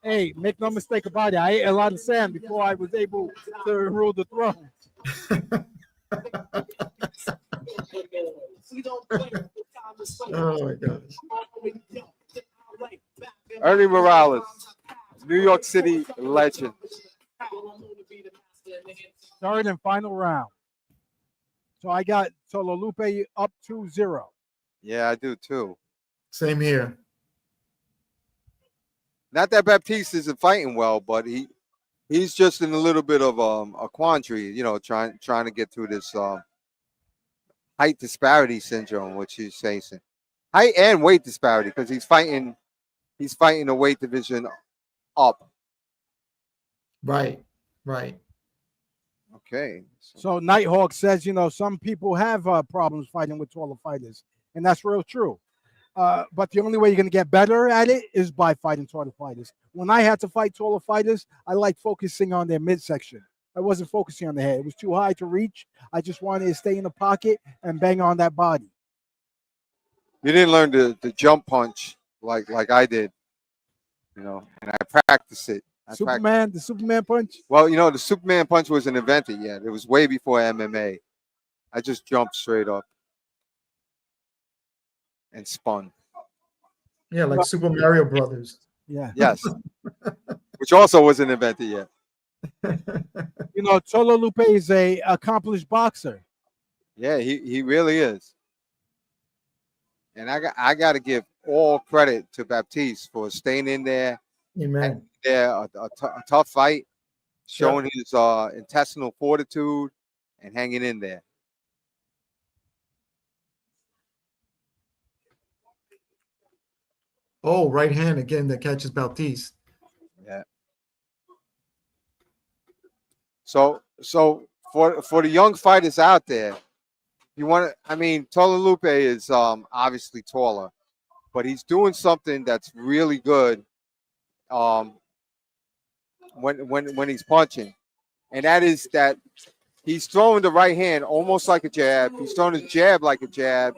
Hey, make no mistake about it. I ate a lot of sand before I was able to rule the throne.
Oh my gosh.
Ernie Morales, New York City legend.
Third and final round. So I got Tolalupe up 2-0.
Yeah, I do too.
Same here.
Not that Baptiste isn't fighting well, but he's just in a little bit of a quandary, you know, trying to get through this height disparity syndrome, which he's facing. Height and weight disparity, because he's fighting a weight division up.
Right. Right.
Okay.
So Nighthawk says, some people have problems fighting with taller fighters, and that's real true. But the only way you're going to get better at it is by fighting taller fighters. When I had to fight taller fighters, I liked focusing on their midsection. I wasn't focusing on the head. It was too high to reach. I just wanted to stay in the pocket and bang on that body.
You didn't learn the jump punch like I did, and I practiced it.
The Superman punch?
Well, the Superman punch wasn't invented yet. It was way before MMA. I just jumped straight up and spun.
Yeah, like Super Mario Brothers.
Yeah.
Yes. Which also wasn't invented yet.
Tolo Lupe is a accomplished boxer.
Yeah, he really is. And I got to give all credit to Baptiste for staying in there.
Amen.
A tough fight, showing his intestinal fortitude and hanging in there.
Oh, right hand again that catches Baptiste.
Yeah. So for the young fighters out there, Tolo Lupe is obviously taller, but he's doing something that's really good when he's punching. And that is that he's throwing the right hand almost like a jab. He's throwing his jab like a jab,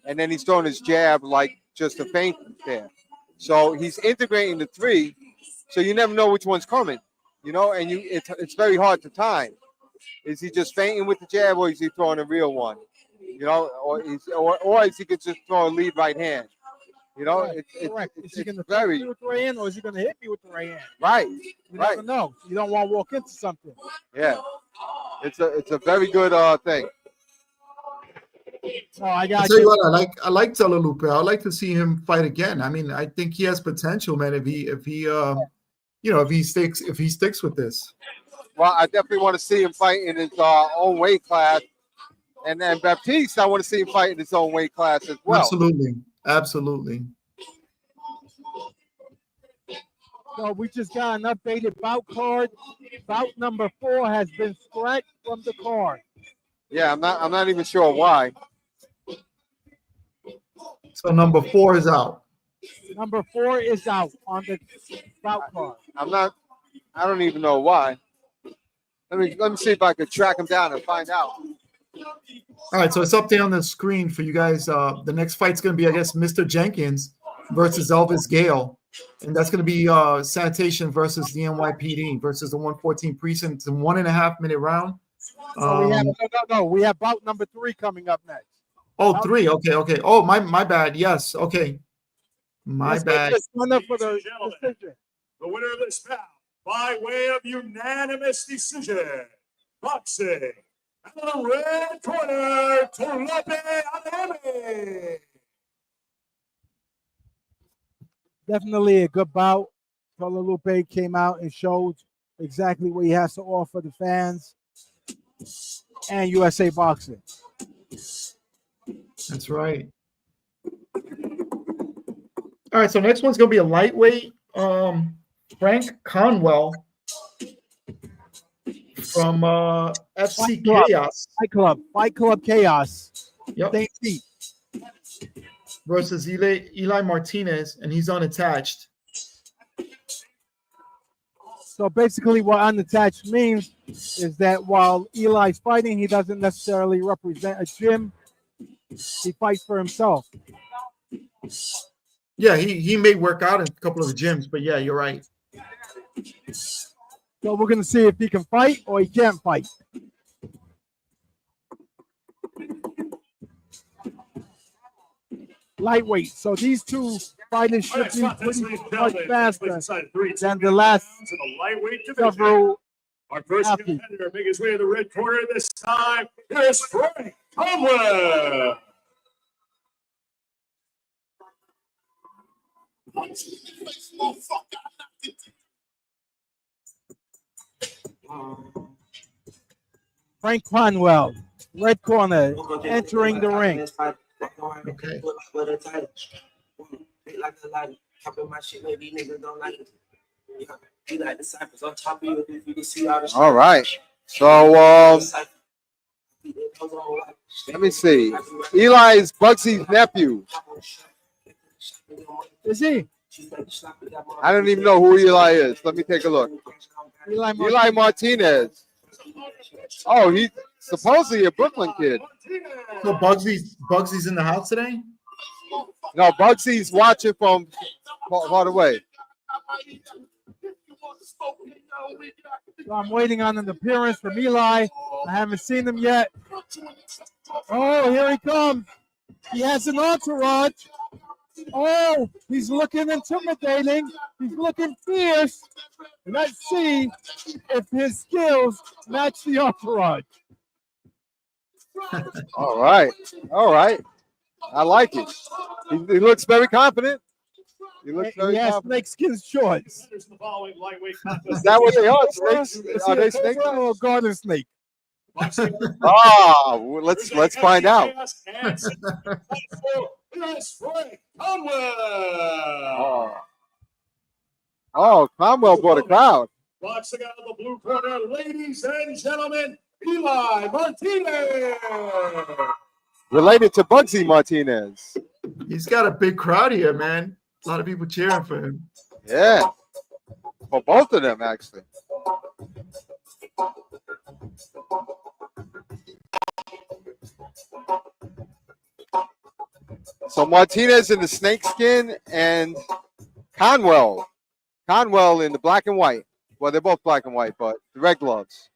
and then he's throwing his jab like just a feint there. So he's integrating the three, so you never know which one's coming, and it's very hard to time. Is he just feinting with the jab, or is he throwing a real one? Or is he could just throw a lead right hand?
Correct. Is he going to throw me with the right hand, or is he going to hit me with the right hand?
Right.
You never know. You don't want to walk into something.
Yeah. It's a very good thing.
Oh, I
tell you what, I like Tolo Lupe. I'd like to see him fight again. I think he has potential, man. If he sticks with this.
Well, I definitely want to see him fight in his own weight class, and then Baptiste, I want to see him fight in his own weight class as well.
Absolutely.
So we just got an updated bout card. Bout number 4 has been scratched from the card.
Yeah, I'm not even sure why.
So number 4 is out.
Number 4 is out on the bout card.
I don't even know why. Let me see if I could track him down and find out.
All right, so it's up there on the screen for you guys. The next fight's going to be, I guess, Mr. Jenkins versus Elvis Gale. And that's going to be Sanitation versus the NYPD versus the 114 precinct. It's a 1.5-minute round.
We have bout number 3 coming up next.
Oh, 3. Okay. Oh, my bad. Yes. Okay. My bad.
One up for the decision.
The winner of this bout, by way of unanimous decision, boxing, out of the red corner, Adeyemi.
Definitely a good bout. Tolo Lupe came out and showed exactly what he has to offer the fans and USA Boxing.
That's right. All right, so next one's going to be a lightweight. Frank Conwell from FC Chaos.
Fight Club Chaos.
Yep. Versus Eli Martinez, and he's unattached.
So basically what unattached means is that while Eli's fighting, he doesn't necessarily represent a gym. He fights for himself.
Yeah, he may work out in a couple of the gyms, but yeah, you're right.
So we're going to see if he can fight or he can't fight. Lightweight. So these two fighters should be pretty much faster than the last several.
Our first competitor making his way to the red corner this time. Here's Frank Conwell.
Frank Conwell, red corner, entering the ring.
Okay.
Eli disciples on top of you. If you can see all the
All right. So let me see. Eli is Bugsy's nephew.
Is he?
I don't even know who Eli is. Let me take a look. Eli Martinez. Oh, he's supposedly a Brooklyn kid.
So Bugsy's in the house today?
No, Bugsy's watching from far away.
So I'm waiting on an appearance from Eli. I haven't seen him yet. Oh, here he comes. He has an entourage. Oh, he's looking intimidating. He's looking fierce. Let's see if his skills match the entourage.
All right. All right. I like it. He looks very confident. He looks very
He has
confident.
snakeskin shorts.
Winners of the following lightweight
Is that what they are? Snakes?
Is
Are
he
they
a
snakes?
cobra or a garden snake?
contest.
Well, let's find out.
Conwell.
Oh, Conwell brought a crowd.
Boxing out of the blue corner, ladies and gentlemen, Eli Martinez.
Related to Bugsy Martinez.
He's got a big crowd here, man. A lot of people cheering for him.
Yeah. For both of them, actually. So Martinez in the snakeskin and Conwell in the black and white. Well, they're both black and white, but the red gloves.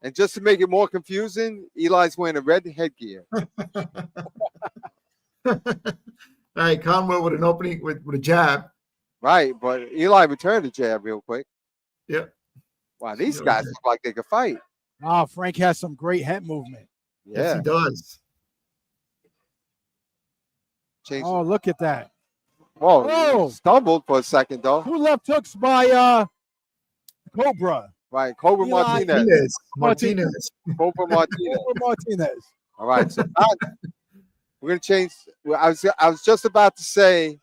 And just to make it more confusing, Eli's wearing a red headgear.
All right, Conwell with an opening with a jab.
Right, but Eli returned the jab real quick.
Yep.
Wow, these guys look like they could fight.
Oh, Frank has some great head movement.
Yes,
Yeah.
he does.
Change.
Oh, look at that.
Whoa,
Oh.
stumbled for a second though.
Two left hooks by Cobra.
Right, Cobra
Eli-
Martinez.
Martinez.
Cobra Martinez.
Cobra Martinez.
All right, so we're gonna change. I was just about to say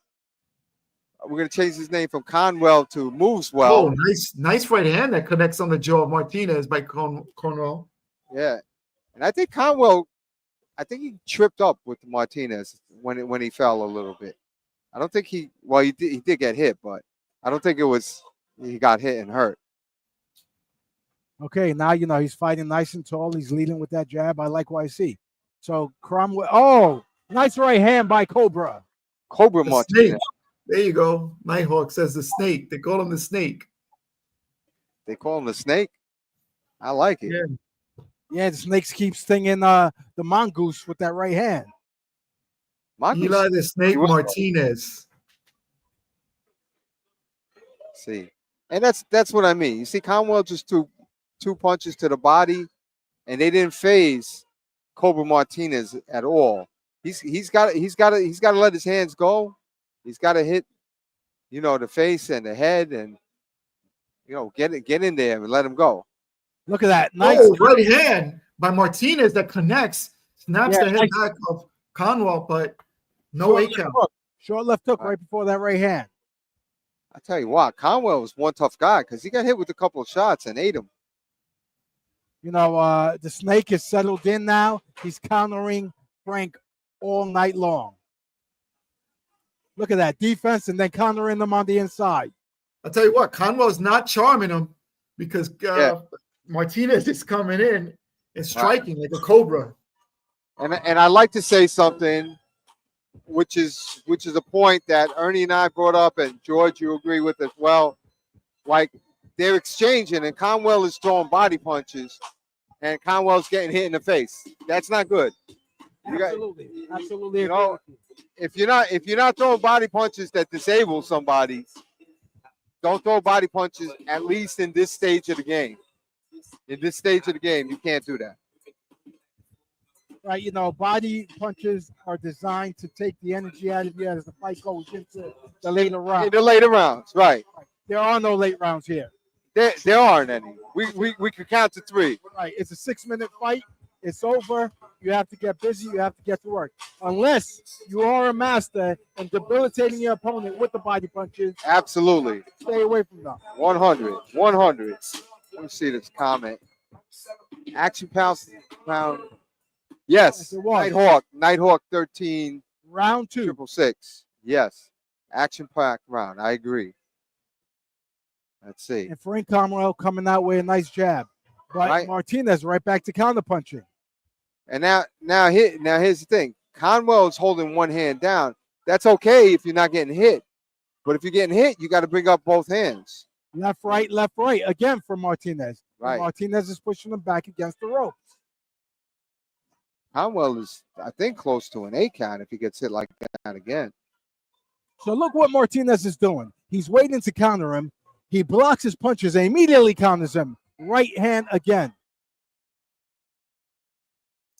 we're gonna change his name from Conwell to Moveswell.
Oh, nice right hand that connects on the jaw of Martinez by Conwell.
Yeah, and I think Conwell, he tripped up with Martinez when he fell a little bit. I don't think he did get hit, but I don't think he got hit and hurt.
Okay, now you know he's fighting nice and tall. He's leading with that jab. I like what I see. So Cromwell. Oh, nice right hand by Cobra.
Cobra
The
Martinez.
snake. There you go. Nighthawk says the snake. They call him the snake.
They call him the snake. I like it.
Yeah.
Yeah, the snakes keep stinging the mongoose with that right hand.
Mongoose-
Eli the snake
He was-
Martinez.
See, and that's what I mean. You see, Conwell just threw two punches to the body, and they didn't phase Cobra Martinez at all. He's got to let his hands go. He's got to hit, the face and the head, and get in there and let him go.
Look at that. Nice.
Oh, right hand by Martinez that connects, snaps the head
nice.
back of Conwell, but no A count.
Short left hook right before that right hand.
I tell you what, Conwell was one tough guy because he got hit with a couple of shots and ate him.
The snake is settled in now. He's countering Frank all night long. Look at that defense and then countering them on the inside.
I'll tell you what, Conwell's not charming him because Martinez is coming in and striking like a cobra.
And I like to say something, which is a point that Ernie and I brought up, and George, you agree with as well. Like, they're exchanging, and Conwell is throwing body punches, and Conwell's getting hit in the face. That's not good.
Absolutely. Absolutely.
If you're not throwing body punches that disable somebody, don't throw body punches, at least in this stage of the game. In this stage of the game, you can't do that.
Right, body punches are designed to take the energy out of you as the fight goes into the later rounds.
In the later rounds, right.
There are no late rounds here.
There aren't any. We could count to three.
Right, it's a 6-minute fight. It's over. You have to get busy. You have to get to work. Unless you are a master in debilitating your opponent with the body punches,
Absolutely.
stay away from them.
100. 100. Let me see this comment. Action pound. Yes.
Yes, it was.
Nighthawk 13.
Round 2.
666. Yes. Action packed round. I agree. Let's see.
And Frank Conwell coming out with a nice jab. But
Right.
Martinez right back to counterpunching.
And now here's the thing. Conwell is holding one hand down. That's okay if you're not getting hit. But if you're getting hit, you got to bring up both hands.
Left, right, again for Martinez.
Right.
And Martinez is pushing him back against the ropes.
Conwell is, I think, close to an 8 count if he gets hit like that again.
So look what Martinez is doing. He's waiting to counter him. He blocks his punches and immediately counters him. Right hand again.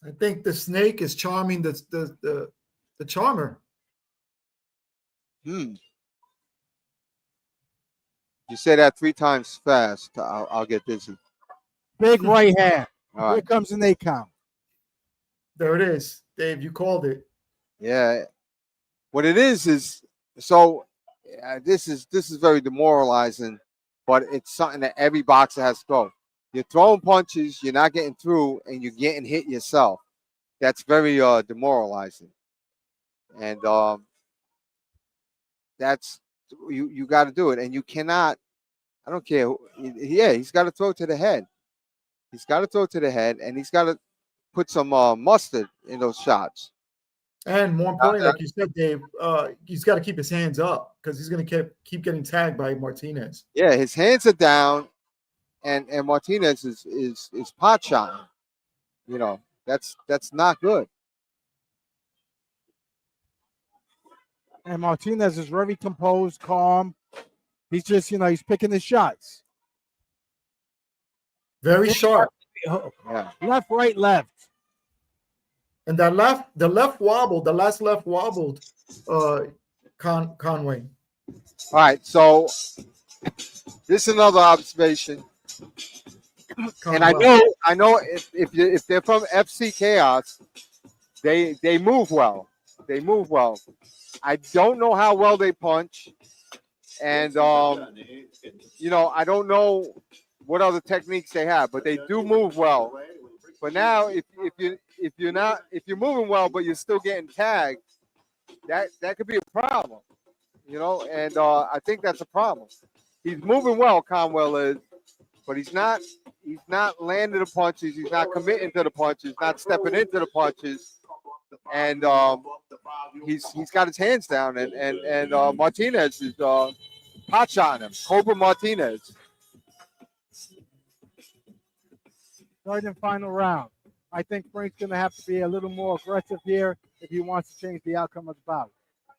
I think the snake is charming the charmer.
You say that 3 times fast. I'll get dizzy.
Big right hand.
All
Here
right.
comes an 8 count.
There it is, Dave. You called it.
Yeah. What it is so this is very demoralizing, but it's something that every boxer has to go. You're throwing punches, you're not getting through, and you're getting hit yourself. That's very demoralizing. And that's you got to do it, and you cannot. I don't care. Yeah, he's got to throw to the head. He's got to throw to the head, and he's got to put some mustard in those shots.
And more importantly, like you said, Dave, he's got to keep his hands up because he's going to keep getting tagged by Martinez.
Yeah, his hands are down, and Martinez is pot shotting. You know, that's not good.
And Martinez is very composed, calm. He's just, he's picking his shots.
Very sharp.
Yeah.
Left, right, left.
And the left wobbled. The last left wobbled. Conway.
All right, so this is another observation, and I know if they're from FC Chaos, they move well. They move well. I don't know how well they punch, and I don't know what other techniques they have, but they do move well. But now, if you're moving well, but you're still getting tagged, that could be a problem, and I think that's a problem. He's moving well, Conwell is, but he's not landing the punches. He's not committing to the punches, not stepping into the punches, and he's got his hands down, and Martinez is pot shotting him. Cobra Martinez.
Third and final round. I think Frank's going to have to be a little more aggressive here if he wants to change the outcome of the bout.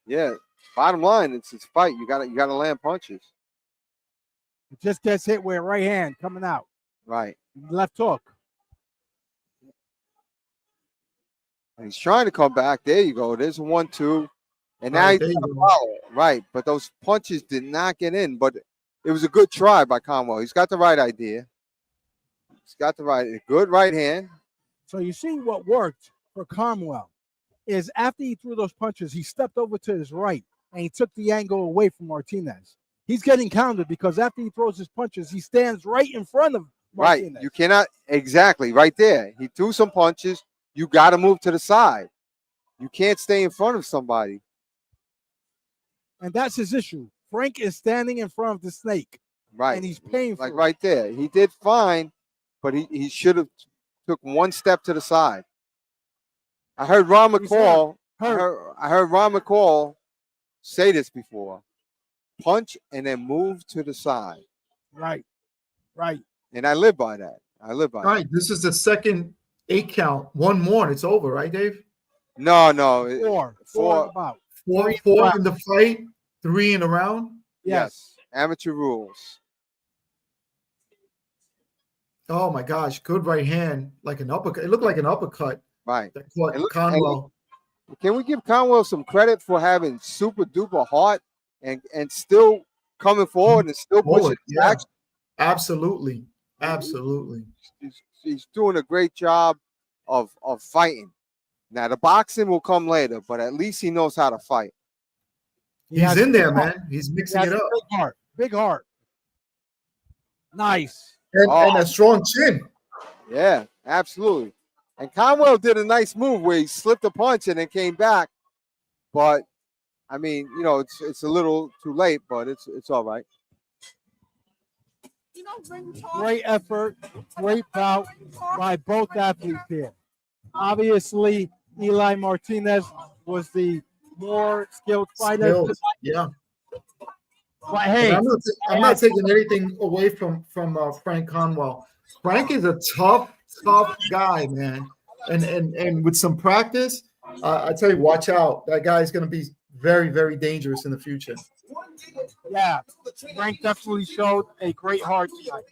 Yeah. Bottom line, it's his fight. You gotta land punches.
It just gets hit with a right hand coming out.
Right.
Left hook.
And he's trying to come back. There you go. There's a 1-2. And now he's gonna follow it. Right. But those punches did not get in. But it was a good try by Conwell. He's got the right idea. He's got the good right hand.
So you see what worked for Conwell is after he threw those punches, he stepped over to his right and he took the angle away from Martinez. He's getting countered because after he throws his punches, he stands right in front of Martinez.
Right. You cannot, exactly, right there. He threw some punches. You got to move to the side. You can't stay in front of somebody.
And that's his issue. Frank is standing in front of the snake.
Right.
And he's paying for
like
it.
right there. He did fine, but he should have took one step to the side. I heard Ron McCall. I heard Ron McCall say this before. Punch and then move to the side.
Right. Right.
And I live by that.
All right. This is the second 8 count. One more and it's over, right, Dave?
No.
Four about.
Four in the fight, 3 in the round.
Yes. Amateur rules.
Oh my gosh, good right hand, like an uppercut. It looked like an uppercut.
Right.
That caught Conwell.
Can we give Conwell some credit for having super duper heart and still coming forward and still pushing
back? Absolutely. Absolutely.
He's doing a great job. of fighting. Now the boxing will come later, but at least he knows how to fight.
He's in there, man. He's
He
mixing
has
it
a
up.
big heart. Big heart. Nice.
And a strong chin.
Yeah, absolutely. And Conwell did a nice move where he slipped a punch and then came back. But I mean, you know, it's a little too late, but it's all right.
Great effort. Great bout by both athletes here. Obviously, Eli Martinez was the more skilled fighter.
Skills. Yeah.
But hey,
I'm not taking anything away from Frank Conwell. Frank is a tough guy, man. And with some practice, I tell you, watch out. That guy is going to be very, very dangerous in the future.
yeah, Frank definitely showed a great heart tonight.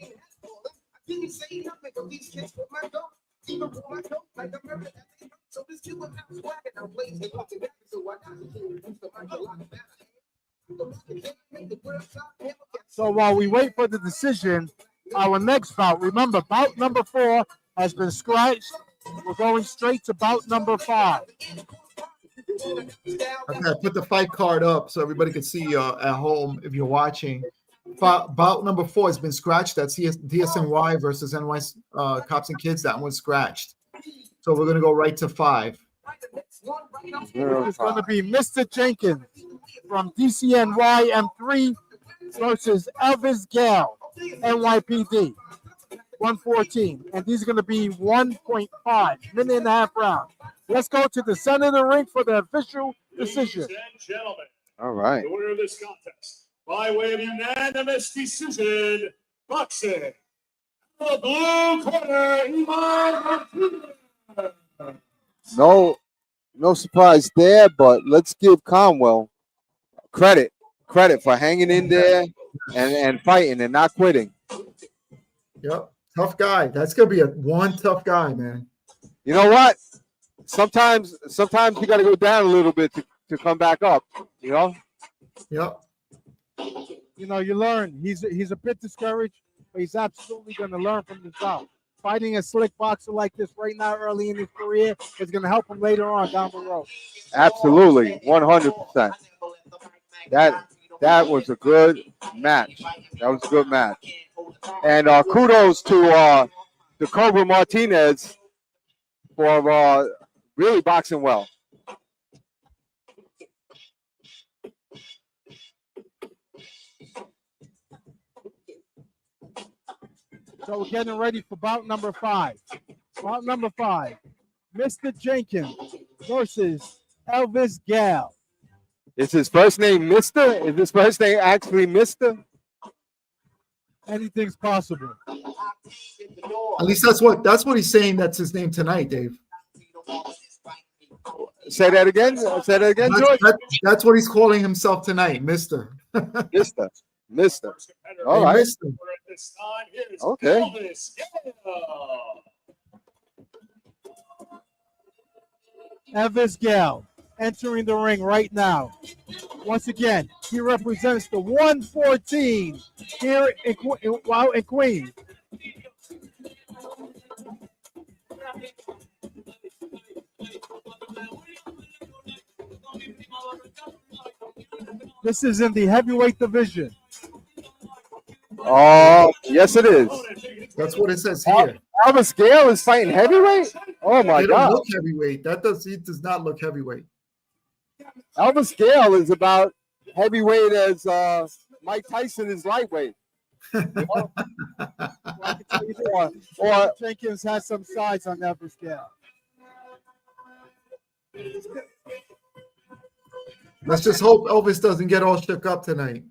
So while we wait for the decision, our next bout, remember, bout number 4 has been scratched. We're going straight to bout number 5.
Okay, I put the fight card up so everybody can see at home if you're watching. Bout number 4 has been scratched. That's DSNY versus NY Cops and Kids. That one's scratched. So we're going to go right to 5.
It's going to be Mr. Jenkins from DSNY M3 versus Elvis Gale, NYPD, 114. And these are going to be 1.5 minute and a half round. Let's go to the center of the ring for the official decision.
Ladies and gentlemen,
All right.
the winner of this contest, by way of unanimous decision, boxing, the blue corner, Eli Martinez.
No surprise there, but let's give Conwell credit for hanging in there and fighting and not quitting.
Yep, tough guy. That's gonna be one tough guy, man.
You know what? Sometimes you got to go down a little bit to come back up. You know.
Yep.
You know, you learn. He's a bit discouraged, but he's absolutely going to learn from this bout. Fighting a slick boxer like this right now, early in his career, is going to help him later on down the road.
Absolutely, 100%. That was a good match. That was a good match. And kudos to Cobra Martinez for really boxing well.
So we're getting ready for bout number 5. Bout number 5, Mr. Jenkins versus Elvis Gale.
Is his first name Mr.? Is his first name actually Mr.?
Anything's possible.
At least that's what he's saying. That's his name tonight, Dave.
Say that again. Say that again, George.
That's what he's calling himself tonight, Mister.
Mister. All right.
Mister.
Okay.
Elvis Gale entering the ring right now. Once again, he represents the 114 here in Queens. This is in the heavyweight division.
Oh, yes, it is.
That's what it says here.
Elvis Gale is fighting heavyweight? Oh, my
They don't
God.
look heavyweight. He does not look heavyweight.
Elvis Gale is about heavyweight as Mike Tyson is lightweight. You know?
or Jenkins has some size on Elvis Gale.
Let's just hope Elvis doesn't get all shook up tonight.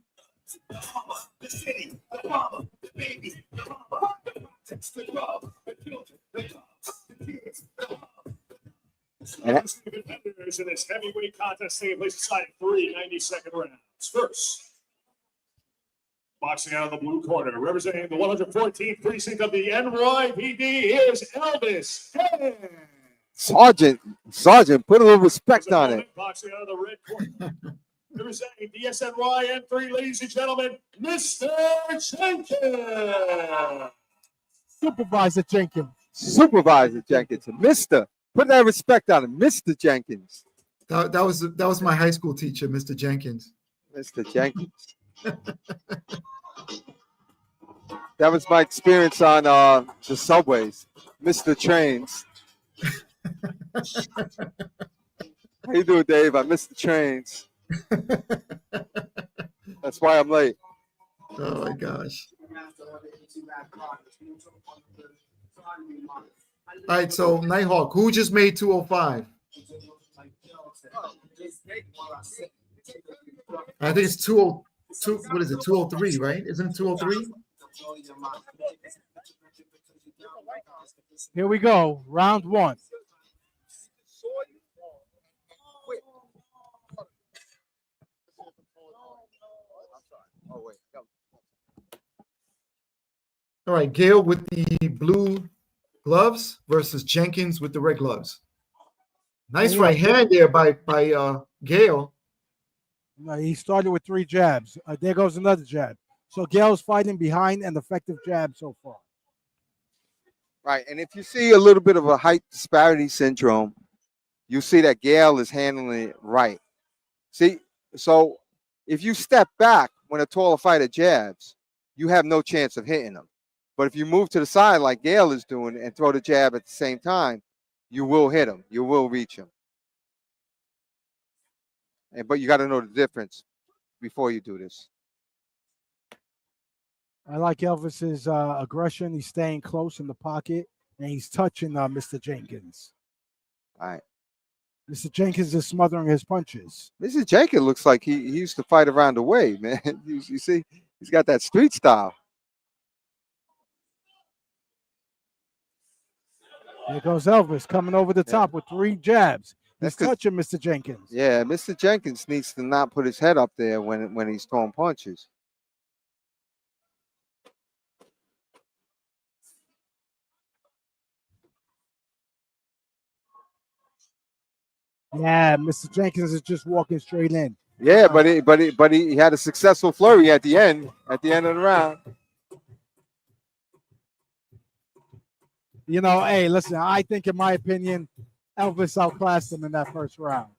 Competitors in this heavyweight contest taking place inside 3 90-second rounds. First, boxing out of the blue corner, representing the 114th precinct of the NYPD is Elvis Gale.
Sergeant, put a little respect on it.
Boxing out of the red corner, representing DSNY M3, ladies and gentlemen, Mr. Jenkins.
Supervisor Jenkins.
Supervisor Jenkins, Mr. Put that respect on him, Mr. Jenkins.
That was my high school teacher, Mr. Jenkins.
Mr. Jenkins. That was my experience on the subways, Mr. Trains. How you doing, Dave? I missed the trains. That's why I'm late.
Oh my gosh. All right, so Nighthawk, who just made 205? I think it's 202. What is it? 203, right? Isn't it 203?
Here we go. Round one.
All right, Gale with the blue gloves versus Jenkins with the red gloves. Nice right hand there by Gale.
He started with 3 jabs. There goes another jab. So Gale's fighting behind an effective jab so far.
Right, and if you see a little bit of a height disparity syndrome, you see that Gale is handling it right. See, so if you step back when a taller fighter jabs, you have no chance of hitting him. But if you move to the side like Gale is doing and throw the jab at the same time, you will hit him. You will reach him. But you got to know the difference before you do this.
I like Elvis's aggression. He's staying close in the pocket, and he's touching Mr. Jenkins.
All right.
Mr. Jenkins is smothering his punches.
Mr. Jenkins looks like he used to fight around the way, man. You see, he's got that street style.
Here goes Elvis coming over the top with 3 jabs. He's touching Mr. Jenkins.
Yeah, Mr. Jenkins needs to not put his head up there when he's throwing punches.
Yeah, Mr. Jenkins is just walking straight in.
Yeah, but he had a successful flurry at the end of the round.
You know, hey, listen, I think, in my opinion, Elvis outclassed him in that first round.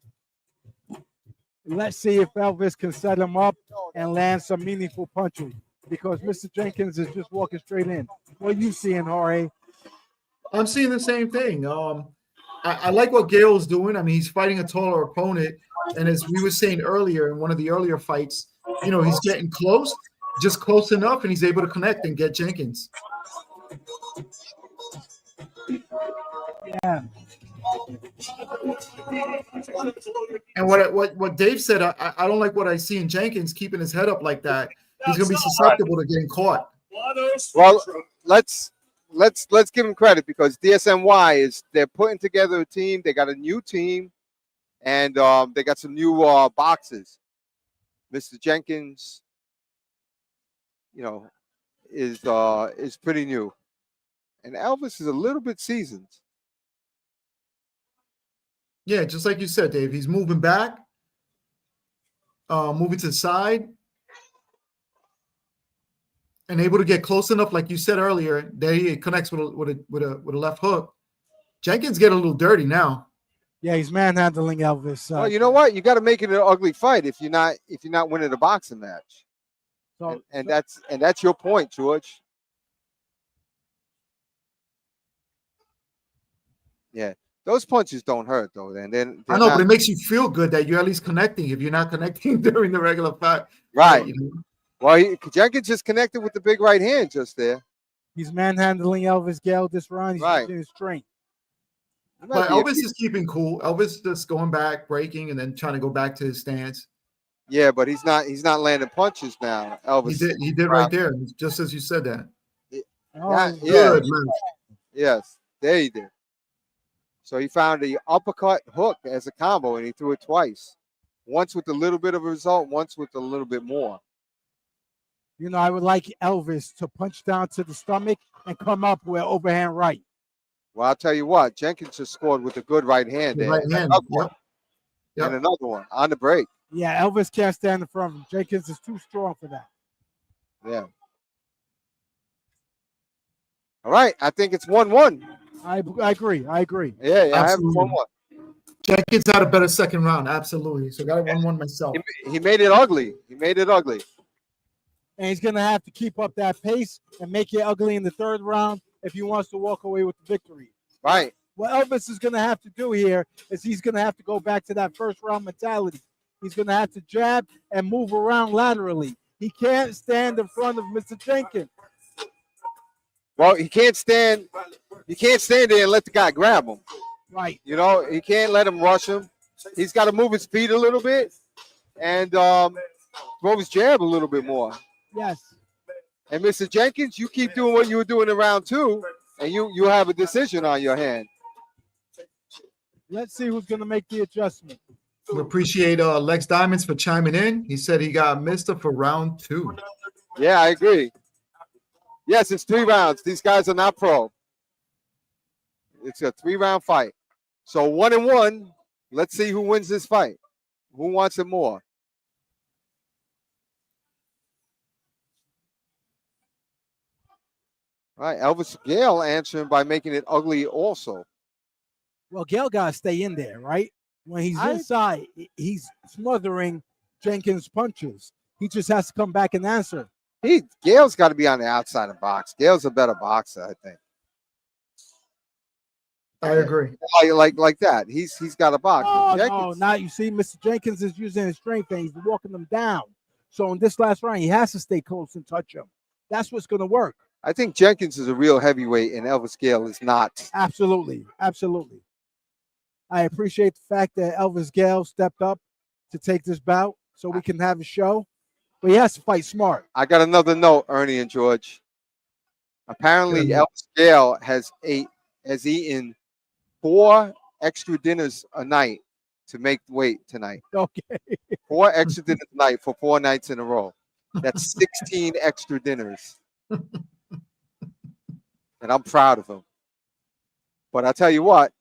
Let's see if Elvis can set him up and land some meaningful punches, because Mr. Jenkins is just walking straight in. What are you seeing, Jorge?
I'm seeing the same thing. I like what Gale's doing. I mean, he's fighting a taller opponent. And as we were saying earlier in one of the earlier fights, you know, he's getting close, just close enough, and he's able to connect and get Jenkins.
Yeah.
And what Dave said, I don't like what I see in Jenkins keeping his head up like that. He's going to be susceptible to getting caught.
Well, let's give him credit, because DSNY they're putting together a team. They got a new team, and they got some new boxes. Mr. Jenkins, you know, is pretty new, and Elvis is a little bit seasoned.
Yeah, just like you said, Dave. He's moving back, moving to the side, and able to get close enough, like you said earlier. There he connects with a left hook. Jenkins get a little dirty now.
Yeah, he's manhandling Elvis.
Well, you know what? You got to make it an ugly fight if you're not winning a boxing match.
So,
and that's your point, George. Yeah, those punches don't hurt though. And then
I know, but it makes you feel good that you're at least connecting. If you're not connecting during the regular fight,
right?
You know?
Well, Jenkins just connected with the big right hand just there.
He's manhandling Elvis Gale this round. He's using his strength.
But Elvis is keeping cool. Elvis just going back, breaking, and then trying to go back to his stance.
Yeah, but he's not landing punches now. Elvis.
He did right there, just as you said that.
Good. Yes, there he did. So he found the uppercut hook as a combo, and he threw it twice. Once with a little bit of a result, once with a little bit more.
You know, I would like Elvis to punch down to the stomach and come up with overhand right.
Well, I'll tell you what, Jenkins just scored with a good right hand.
Right hand.
And another one on the break.
Yeah, Elvis can't stand in front of him. Jenkins is too strong for that.
Yeah. All right, I think it's 1-1.
I agree. I agree.
Yeah, I have
Absolutely.
1-1.
Jenkins had a better second round, absolutely. So got it 1-1 myself.
He made it ugly. He made it ugly.
And he's going to have to keep up that pace and make it ugly in the third round if he wants to walk away with the victory.
Right.
What Elvis is going to have to do here is he's going to have to go back to that first round mentality. He's going to have to jab and move around laterally. He can't stand in front of Mr. Jenkins.
Well, he can't stand there and let the guy grab him.
Right.
You know, he can't let him rush him. He's got to move his feet a little bit and throw his jab a little bit more.
Yes.
And Mr. Jenkins, you keep doing what you were doing in round 2, and you have a decision on your hand.
Let's see who's going to make the adjustment.
We appreciate Lex Diamonds for chiming in. He said he got Mr. for round 2.
Yeah, I agree. Yes, it's 3 rounds. These guys are not pro. It's a 3-round fight. So 1-1. Let's see who wins this fight. Who wants it more? All right, Elvis Gale answering by making it ugly also.
Well, Gale got to stay in there, right? When he's inside, he's smothering Jenkins' punches. He just has to come back and answer.
Gale's got to be on the outside of the box. Gale's a better boxer, I think.
I agree.
Like that. He's got a box.
No, not you see, Mr. Jenkins is using his strength and he's walking them down. So in this last round, he has to stay close and touch him. That's what's going to work.
I think Jenkins is a real heavyweight and Elvis Gale is not.
Absolutely. Absolutely. I appreciate the fact that Elvis Gale stepped up to take this bout so we can have a show. But he has to fight smart.
I got another note, Ernie and George. Apparently, Elvis Gale has eaten 4 extra dinners a night to make weight tonight.
Okay.
4 extra dinners a night for 4 nights in a row. That's 16 extra dinners. And I'm proud of him. But I'll tell you what,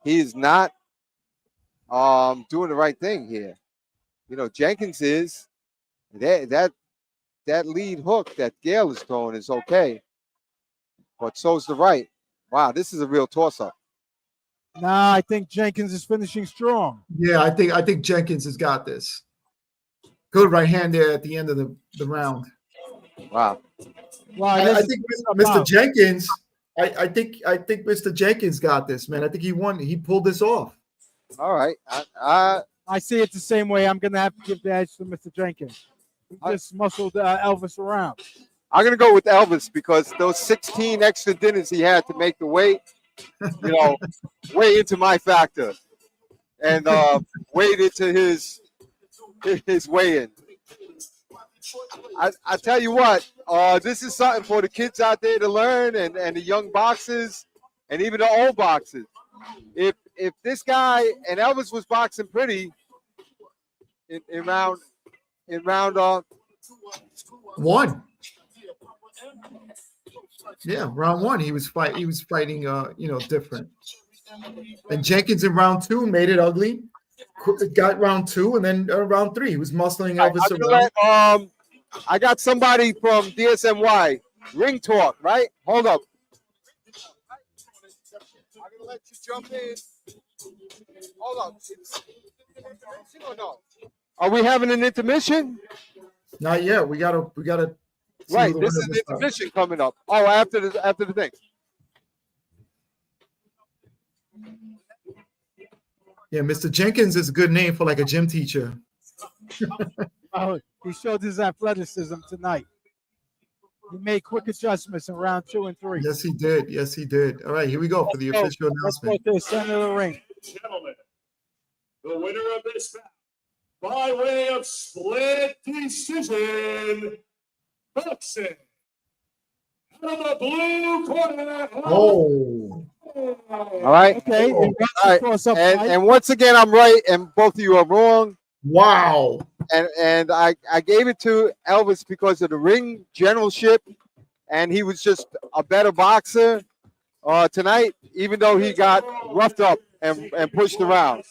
he is not doing the right thing here. You know, Jenkins is. That lead hook that Gale is throwing is okay. But so's the right. Wow, this is a real toss-up.
Nah, I think Jenkins is finishing strong.
Yeah, I think Jenkins has got this. Good right hand there at the end of the round.
Wow.
I think Mr. Jenkins. I think Mr. Jenkins got this, man. I think he won. He pulled this off.
All right.
I see it the same way. I'm going to have to give the edge to Mr. Jenkins. He just muscled Elvis around.
I'm going to go with Elvis because those 16 extra dinners he had to make the weight, you know, way into my factor and weighed into his weigh-in. I tell you what, this is something for the kids out there to learn and the young boxers and even the old boxers. If this guy and Elvis was boxing pretty in round
1. Yeah, round 1 he was fighting different. And Jenkins in round 2 made it ugly. Got round 2 and then round 3 he was muscling Elvis around.
I got somebody from DSNY. Ring talk, right? Hold up. I'm gonna let you jump in. Hold up. No. Are we having an intermission?
Not yet. We gotta.
Right. This is an intermission coming up. Oh, after the thing.
Yeah, Mr. Jenkins is a good name for like a gym teacher.
Oh, he showed his athleticism tonight. He made quick adjustments in round 2 and 3.
Yes, he did. Yes, he did. All right, here we go for the official announcement.
Let's go to the center of the ring.
Gentlemen, the winner of this bout, by way of split decision, boxing out of the blue corner.
Oh.
All right.
Okay.
All right. And once again, I'm right, and both of you are wrong.
Wow.
And I gave it to Elvis because of the ring generalship, and he was just a better boxer tonight, even though he got roughed up and pushed around.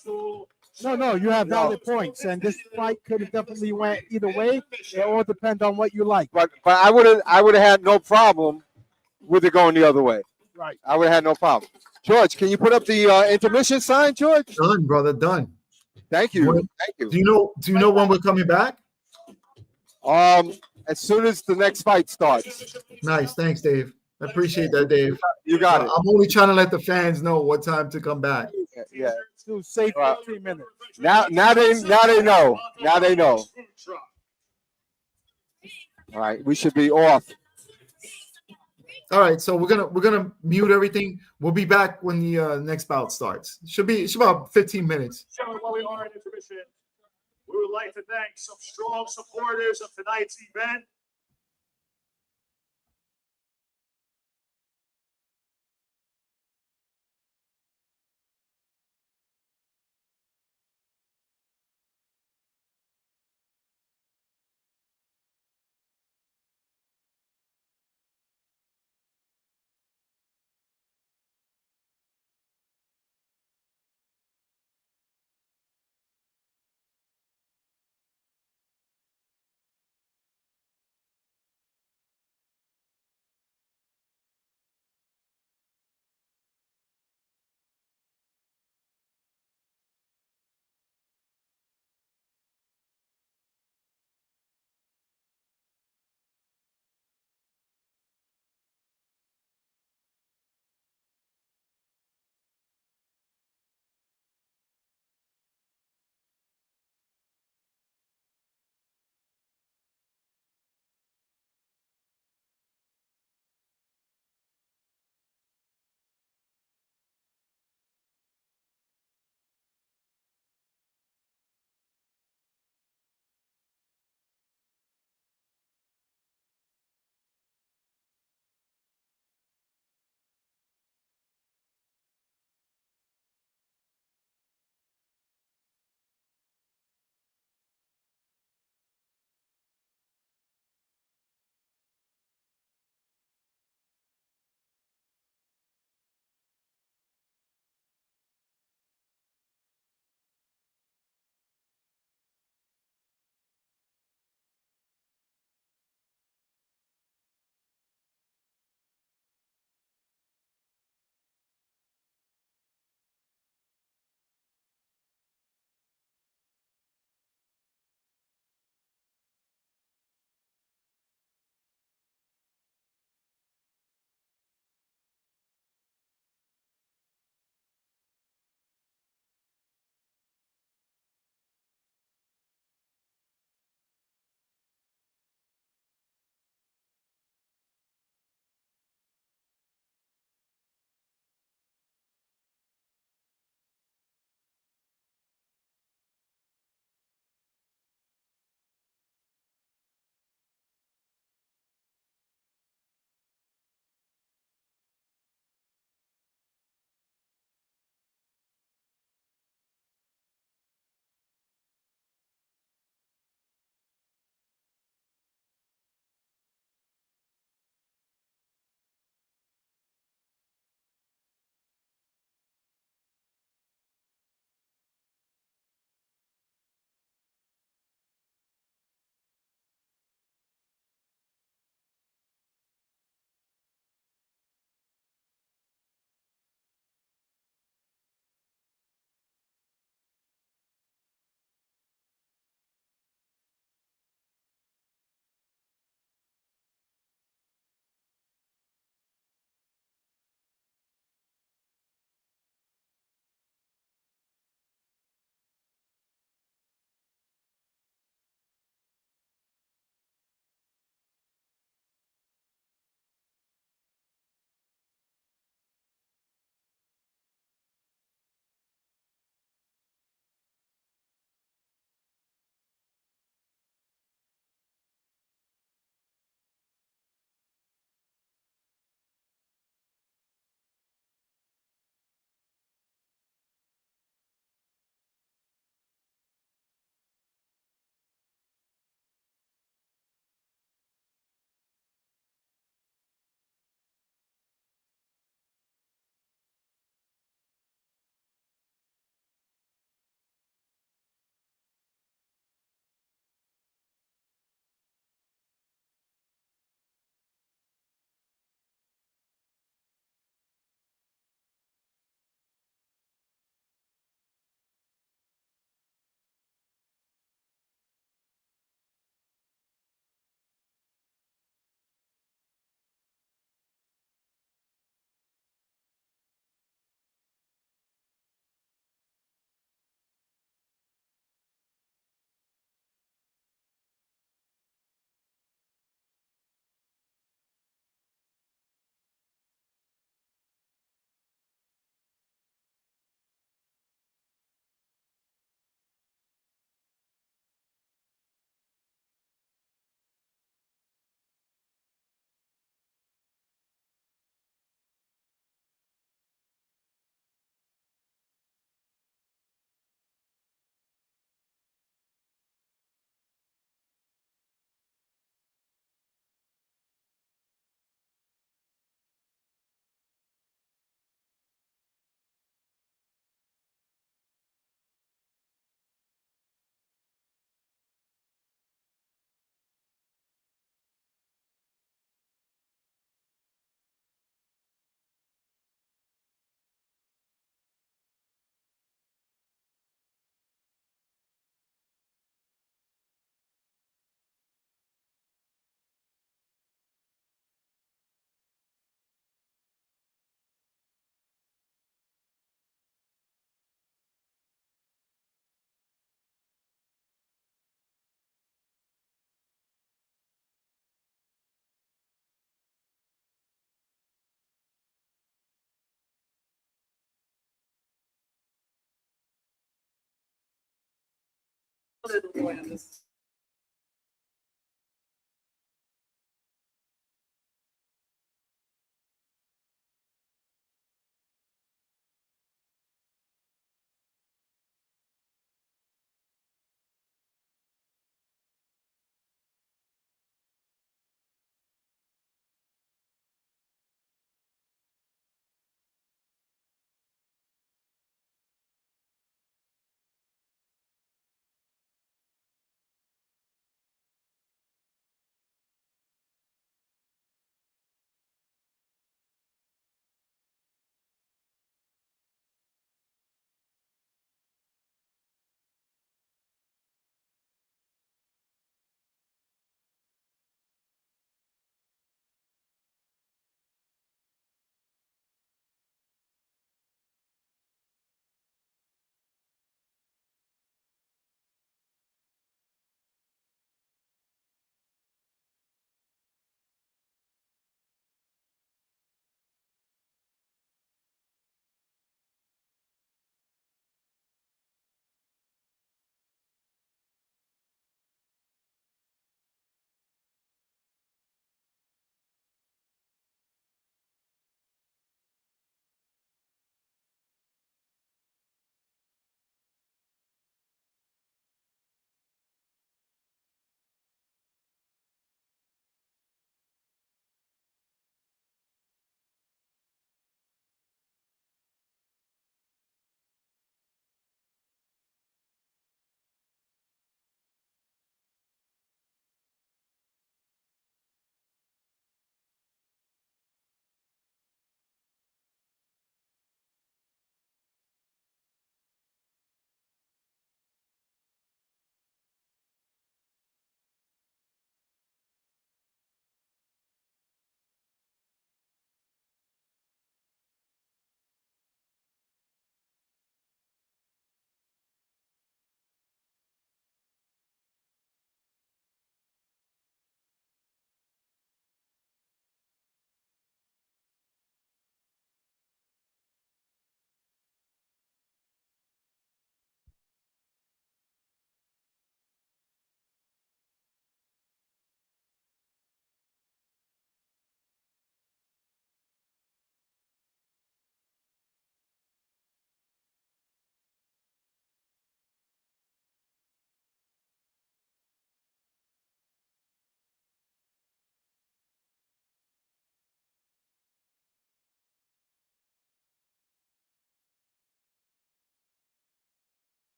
No, you have valid points, and this fight could have definitely went either way. It all depends on what you like.
But I would have had no problem with it going the other way.
Right.
I would have had no problem. George, can you put up the intermission sign, George?
Done, brother. Done.
Thank you.
When-
Thank you.
Do you know when we're coming back?
As soon as the next fight starts.
Nice. Thanks, Dave. I appreciate that, Dave.
You got it.
I'm only trying to let the fans know what time to come back.
Yeah.
Let's do say 15 minutes.
Now they know. Now they know. All right, we should be off.
All right, so we're gonna mute everything. We'll be back when the next bout starts. It's about 15 minutes.
Gentlemen, while we are in intermission, we would like to thank some strong supporters of tonight's event.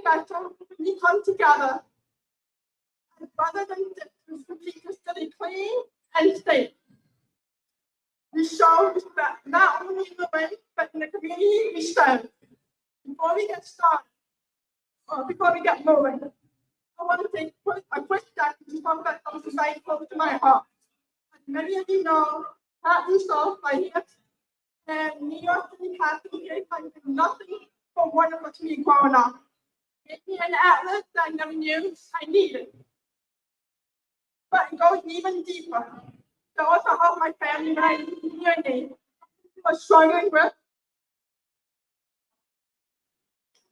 better when we come together. And brothers and sisters to keep the city clean and safe. We show respect not only in the way, but in the community we serve. Before we get started, or before we get moving, I want to take a quick second to talk about something very close to my heart. As many of you know, Pat Russo, right here, and New York City Catholic has been nothing but wonderful to me growing up. It gave me an outlet that I never knew I needed. But it goes even deeper. To also help my family when I community was struggling with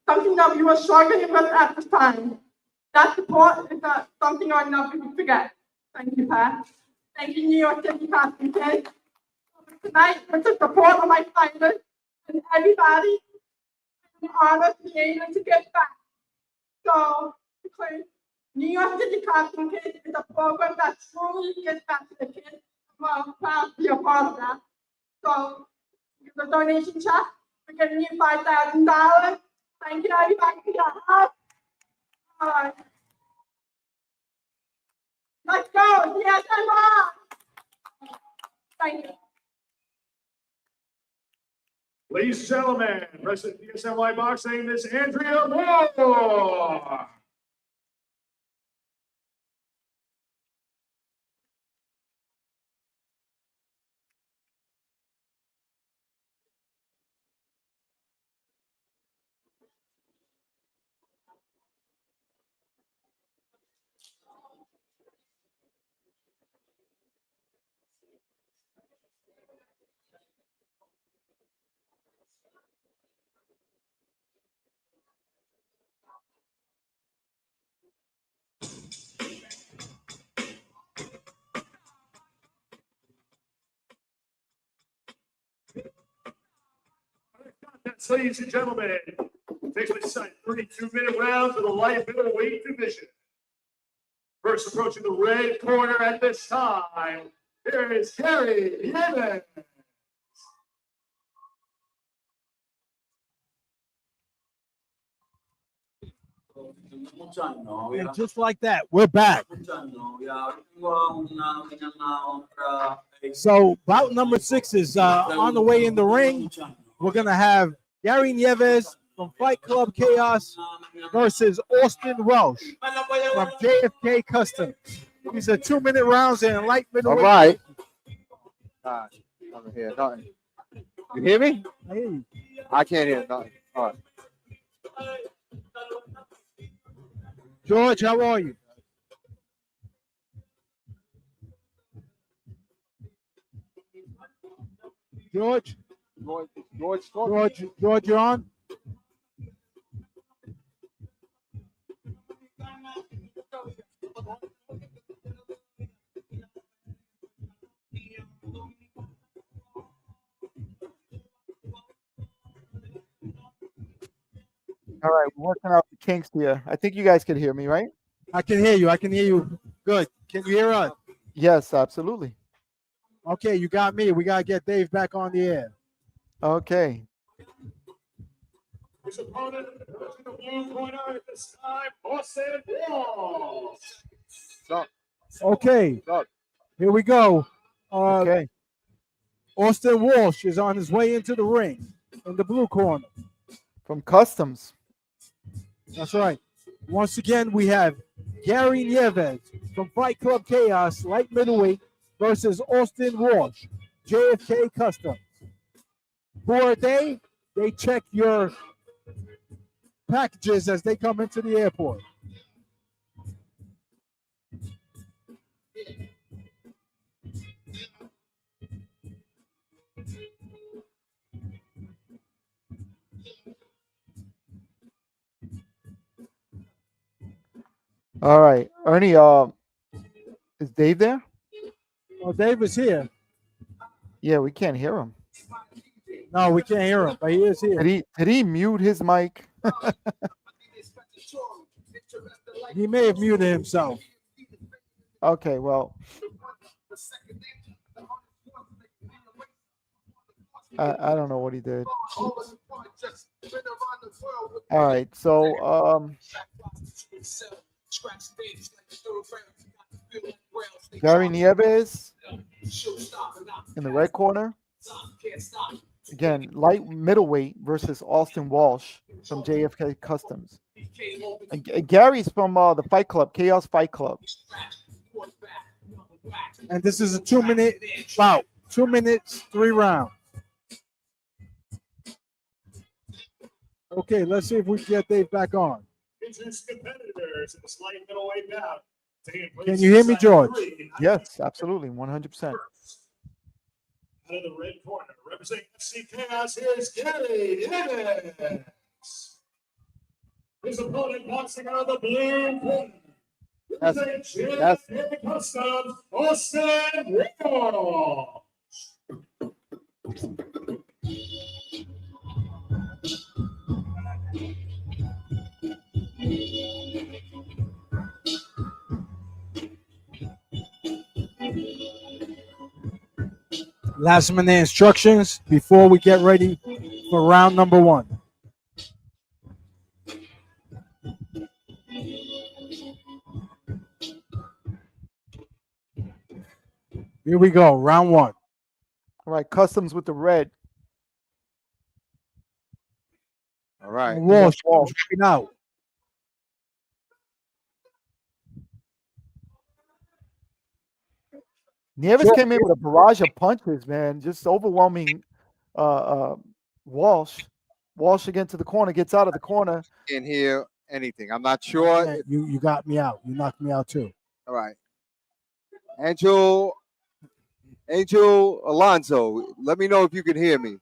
something that we were struggling with at the time. That support is something I'll never forget. Thank you, Pat. Thank you, New York City Catholic Kids. Tonight, with the support of my fighters and everybody, I'm honored to be able to get back. So, because New York City Catholic Kids is a program that truly gets back to the kids. I'm proud to be a part of that. So, the donation check, we're giving you $5,000. Thank you, everybody, for your help. All right. Let's go, DSNY. Thank you.
Ladies and gentlemen, President of DSNY Boxing, Miss Andrea Moore. That's, ladies and gentlemen, takes place in 32-minute rounds of the light middleweight division. First approaching the red corner at this time, here is Gary Neves.
And just like that, we're back. So bout number 6 is on the way in the ring. We're gonna have Gary Neves from Fight Club Chaos versus Austin Walsh from JFK Customs. These are 2-minute rounds in light middleweight.
All right. I'm here. Nothing. You hear me?
I hear you.
I can't hear nothing. All right.
George, how are you? George, George, you're on.
All right, we're working out the kinks here. I think you guys can hear me, right?
I can hear you. I can hear you. Good. Can you hear us?
Yes, absolutely.
Okay, you got me. We gotta get Dave back on the air.
Okay.
His opponent in the blue corner at this time, Austin Walsh.
Okay, here we go.
Okay.
Austin Walsh is on his way into the ring in the blue corner.
From Customs.
That's right. Once again, we have Gary Neves from Fight Club Chaos, light middleweight, versus Austin Walsh, JFK Customs. Who are they? They check your packages as they come into the airport.
All right. Ernie, is Dave there?
Well, Dave is here.
Yeah, we can't hear him.
No, we can't hear him, but he is here.
Did he mute his mic?
He may have muted himself.
Okay, well. I don't know what he did. All right, so Gary Neves in the red corner. Again, light middleweight versus Austin Walsh from JFK Customs. And Gary's from the Fight Club, Chaos Fight Club.
And this is a 2-minute bout. 2 minutes, 3 rounds. Okay, let's see if we can get Dave back on.
Introduce competitors in the slight middleweight bout.
Can you hear me, George?
Yes, absolutely, 100%.
Out of the red corner, representing FC Chaos, here's Gale. His opponent boxing out of the blue corner.
That's
Customs, Austin Walsh.
Last minute instructions before we get ready for round number 1. Here we go, round 1.
all right. Customs with the red.
All right.
Walsh out.
Neves came in with a barrage of punches, man. Just overwhelming Walsh. Walsh again to the corner, gets out of the corner.
Can't hear anything. I'm not sure.
Yeah, you got me out. You knocked me out too.
All right. Angel Alonso, let me know if you can hear me.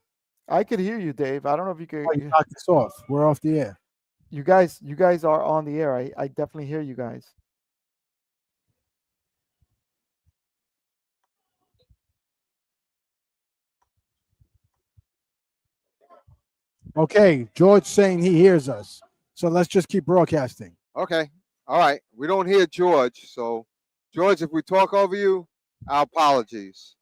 I could hear you, Dave. I don't know if you could.
Oh, you knocked us off. We're off the air.
You guys are on the air. I definitely hear you guys.
Okay, George saying he hears us. So let's just keep broadcasting.
Okay. All right. We don't hear George. So, George, if we talk over you, our apologies.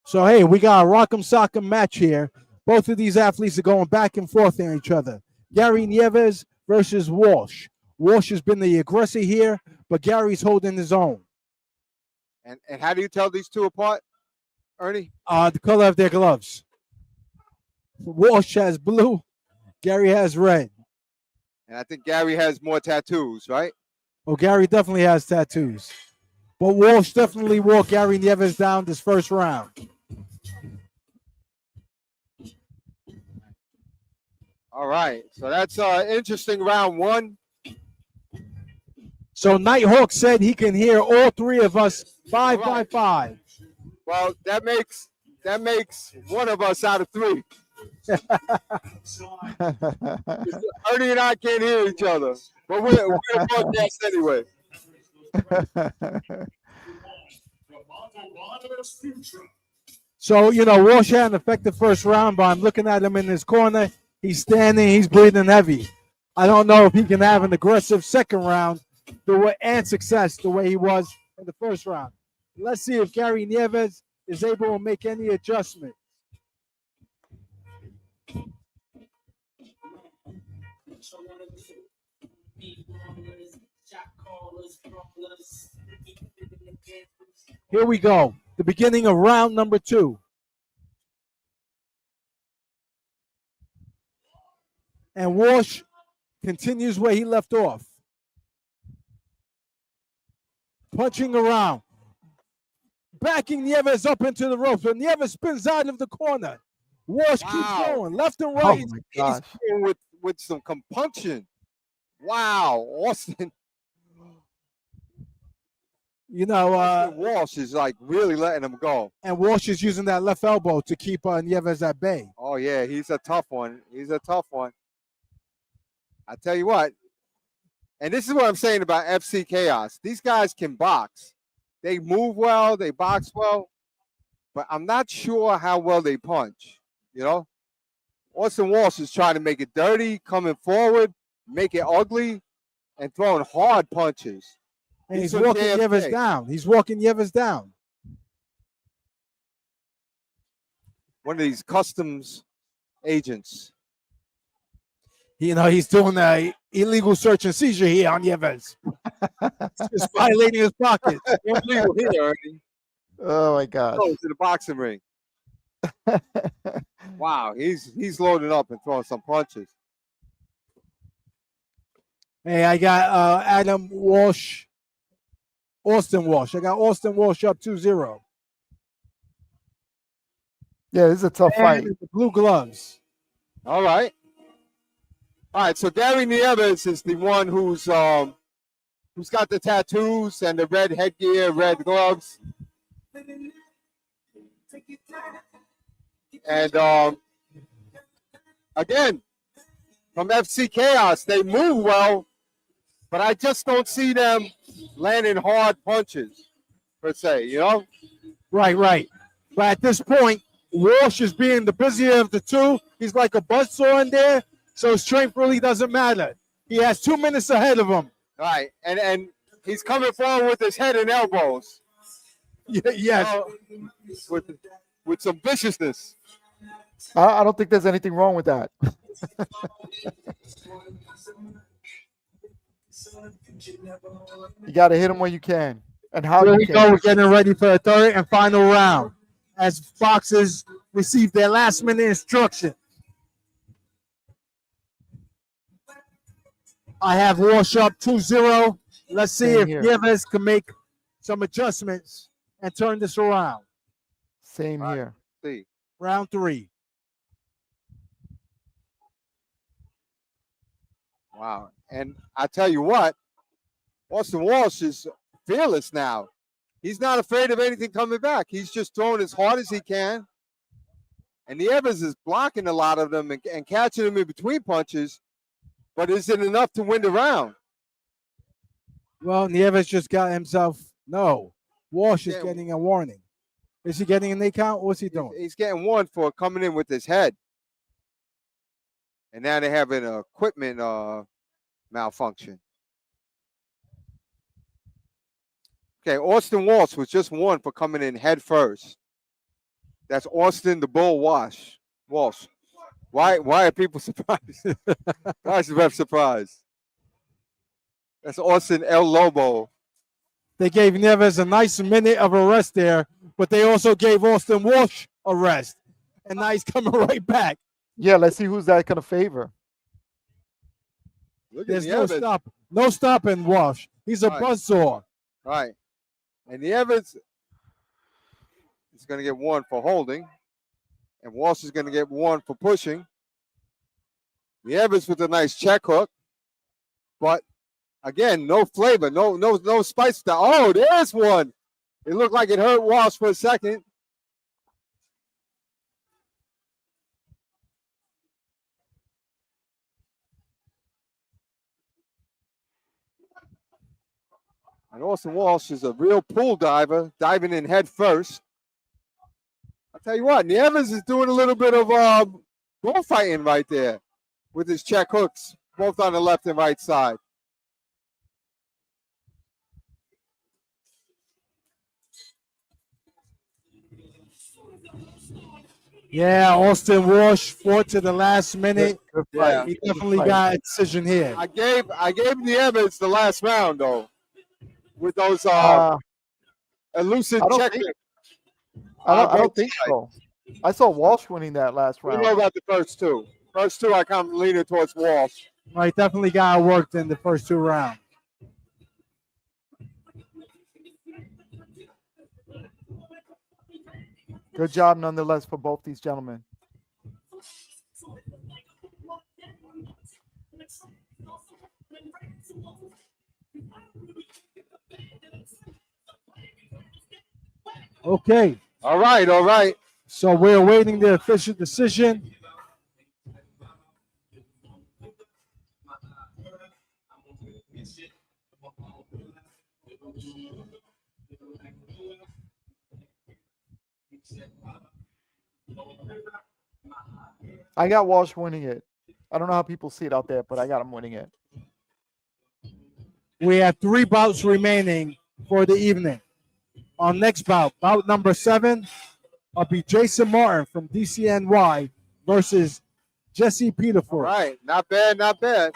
So, hey, we got a rock'em sock'em match here. Both of these athletes are going back and forth on each other. Gary Neves versus Walsh. Walsh has been the aggressor here, but Gary's holding his own.
And how do you tell these two apart, Ernie?
The color of their gloves. Walsh has blue. Gary has red.
And I think Gary has more tattoos, right?
Oh, Gary definitely has tattoos. But Walsh definitely wore Gary Neves down this first round.
All right. So that's interesting round 1.
So Nighthawk said he can hear all 3 of us 5 by 5.
Well, that makes one of us out of 3. Ernie and I can't hear each other, but we're a broadcast anyway.
So, Walsh had an effective first round, but I'm looking at him in his corner. He's standing, he's breathing heavy. I don't know if he can have an aggressive second round and success the way he was in the first round. Let's see if Gary Neves is able to make any adjustment. Here we go. The beginning of round number 2. And Walsh continues where he left off. Punching around. Backing Neves up into the ropes. But Neves spins out of the corner. Walsh keeps going left and right.
Oh my gosh.
He's going with some compunction. Wow, Austin. Walsh is like really letting him go.
And Walsh is using that left elbow to keep Neves at bay.
Oh, yeah, he's a tough one. I tell you what, and this is what I'm saying about FC Chaos. These guys can box. They move well, they box well, but I'm not sure how well they punch, Austin Walsh is trying to make it dirty, coming forward, make it ugly, and throwing hard punches.
And he's walking Neves down.
one of these customs agents.
He's doing a illegal search and seizure here on Neves. Just violating his pockets.
Illegal here, Ernie.
Oh my gosh.
Oh, to the boxing ring. Wow, he's loading up and throwing some punches.
Hey, I got Adam Walsh, Austin Walsh. I got Austin Walsh up 2-0.
Yeah, this is a tough fight.
And the blue gloves.
All right. So Gary Neves is the one who's got the tattoos and the red headgear, red gloves. And again, from FC Chaos, they move well, but I just don't see them landing hard punches, per se, you know?
Right. But at this point, Walsh is being the busier of the two. He's like a buzzsaw in there, so strength really doesn't matter. He has 2 minutes ahead of him.
Right, and he's coming forward with his head and elbows.
Yes.
With some viciousness.
I don't think there's anything wrong with that. You got to hit him when you can. And how
Here
you
we
can.
go. We're getting ready for the third and final round as boxers receive their last-minute instruction. I have Walsh up 2-0. Let's see if Neves can make some adjustments and turn this around.
Same here.
See.
Round 3.
Wow. And I tell you what, Austin Walsh is fearless now. He's not afraid of anything coming back. He's just throwing as hard as he can. And Neves is blocking a lot of them and catching them in between punches. But is it enough to win the round?
Well, Neves just got himself. No. Walsh is getting a warning. Is he getting an 8 count? What's he doing?
He's getting one for coming in with his head. And now they have an equipment malfunction. Okay, Austin Walsh was just one for coming in head first. That's Austin the Bull Walsh. Why are people surprised? Why is the ref surprised? That's Austin El Lobo.
They gave Neves a nice minute of a rest there, but they also gave Austin Walsh a rest. And now he's coming right back.
Yeah, let's see who's that going to favor.
There's no stopping Walsh. He's a buzzsaw.
Right. And Neves is going to get one for holding. And Walsh is going to get one for pushing. Neves with a nice check hook. But again, no flavor, no spice. Oh, there's one. It looked like it hurt Walsh for a second. And Austin Walsh is a real pool diver, diving in head first. I'll tell you what, Neves is doing a little bit of bullfighting right there with his check hooks, both on the left and right side.
Yeah, Austin Walsh fought to the last minute.
Good
fight.
He definitely got a decision here.
I gave Neves the last round though, with those elusive check.
I don't think so. I saw Walsh winning that last round.
We know about the first two. First two, I come leaning towards Walsh.
Right, definitely got worked in the first 2 rounds.
Good job, nonetheless, for both these gentlemen.
Okay.
All right.
So we're awaiting the official decision.
I got Walsh winning it. I don't know how people see it out there, but I got him winning it.
We have 3 bouts remaining for the evening. Our next bout number 7, will be Jason Martin from DCNY versus Jesse
All
Peterford.
right, not bad, not bad.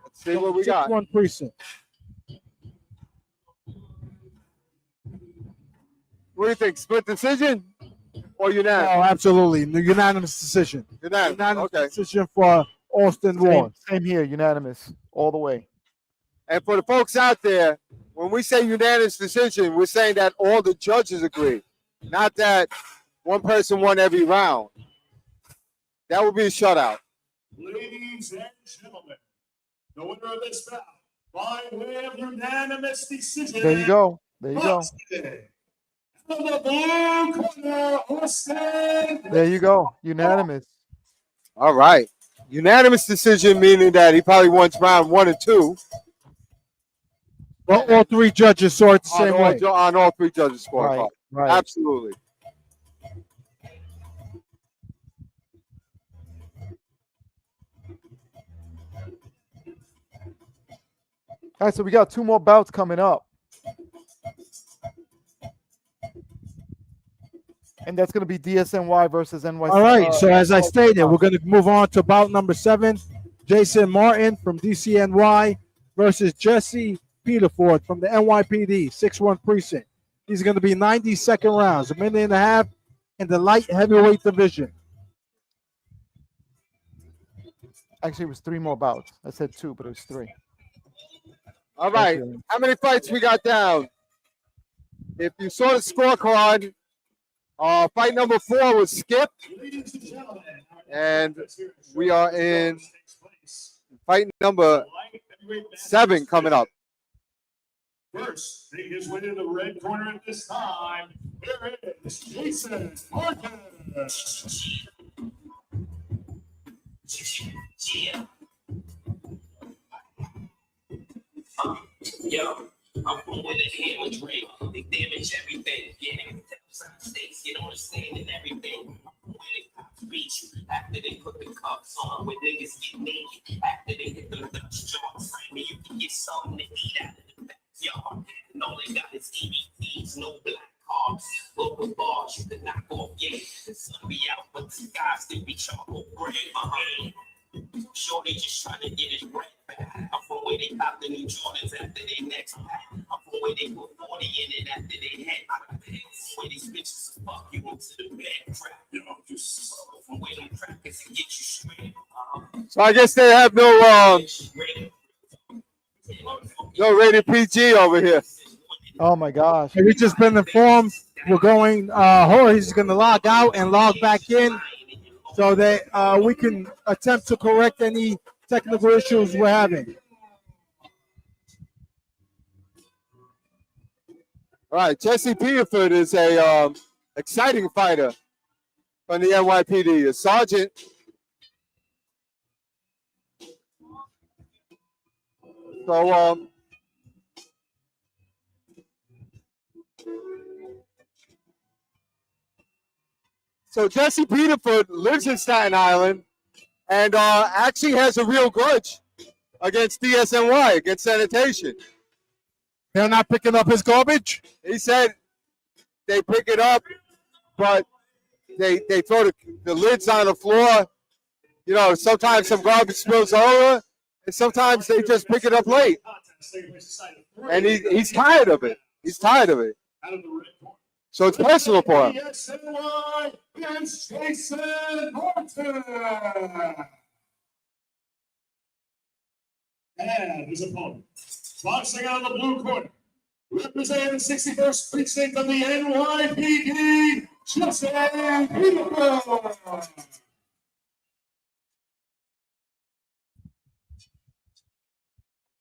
Let's see what we got.
6-1 precinct.
What do you think? Split decision or
No,
unanimous?
absolutely. The unanimous decision.
Unanimous. Okay.
Decision for Austin Ward.
Same here, unanimous, all the way.
And for the folks out there, when we say unanimous decision, we're saying that all the judges agree, not that one person won every round. That would be a shutout.
Ladies and gentlemen, the winner of this bout, by way of unanimous decision.
There you go. There you go.
From the blue corner, Austin.
There you go. Unanimous.
All right. Unanimous decision, meaning that he probably wants round 1 and 2.
Well, all three judges saw it the same way.
On all three judges' scorecard.
Right, right.
Absolutely.
All right, so we got 2 more bouts coming up. And that's going to be DSNY versus NYC.
All right, so as I stated, we're going to move on to bout number 7. Jason Martin from DCNY versus Jesse Peterford from the NYPD, 6-1 precinct. These are going to be 90-second rounds, a minute and a half in the light heavyweight division.
Actually, it was 3 more bouts. I said 2, but it was 3.
All right. How many fights we got down? If you saw the scorecard, fight number 4 was skipped. And we are in fight number 7 coming up.
First, taking his way to the red corner at this time, there is Jason Martin.
Yo, I'm from where the hammer drink. They damage everything. Getting states, get on the stand and everything. Where they cops beat you after they put the cuffs on. Where niggas get naked after they hit the Dutch joints. Maybe you can get something to eat out of the backyard. And all they got is EBTs, no black carbs. Local bars you can knock off, yeah. The sun be out, but the sky still be charcoal gray. Shorty just trying to get his breath back. I'm from where they pop the new Jordans after they next pack. I'm from where they put 40 in it after they head. I'm from where these bitches fuck you into the bed trap. You know, just from where them crackers can get you straight.
So I guess they have no rated PG over here.
Oh my gosh.
We just been informed we're going, he's going to log out and log back in so that we can attempt to correct any technical issues we're having.
All right, Jesse Peterford is a exciting fighter from the NYPD, a sergeant. So Jesse Peterford lives in Staten Island and actually has a real grudge against DSNY, against sanitation.
They're not picking up his garbage?
He said they pick it up, but they throw the lids on the floor. You know, sometimes some garbage spills over, and sometimes they just pick it up late. And he's tired of it. He's tired of it. So it's personal for him.
DSNY against Jason Martin. And his opponent, boxing out of the blue corner, representing the 61st precinct of the NYPD, Jason Peterford.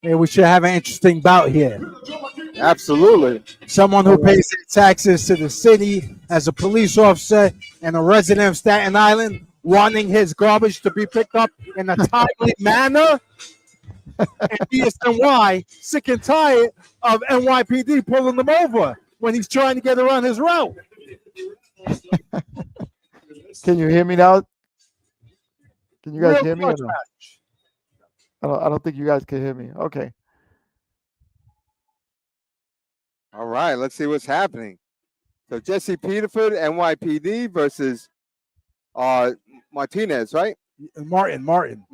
Yeah, we should have an interesting bout here.
Absolutely.
Someone who pays their taxes to the city as a police officer and a resident of Staten Island wanting his garbage to be picked up in a timely manner. And DSNY sick and tired of NYPD pulling them over when he's trying to get around his route.
Can you hear me now? Can you guys
Real
hear me? Or
clutch
no?
match.
I don't think you guys can hear me. Okay.
All right, let's see what's happening. So Jesse Peterford, NYPD versus Martinez, right?
Martin.
Martin.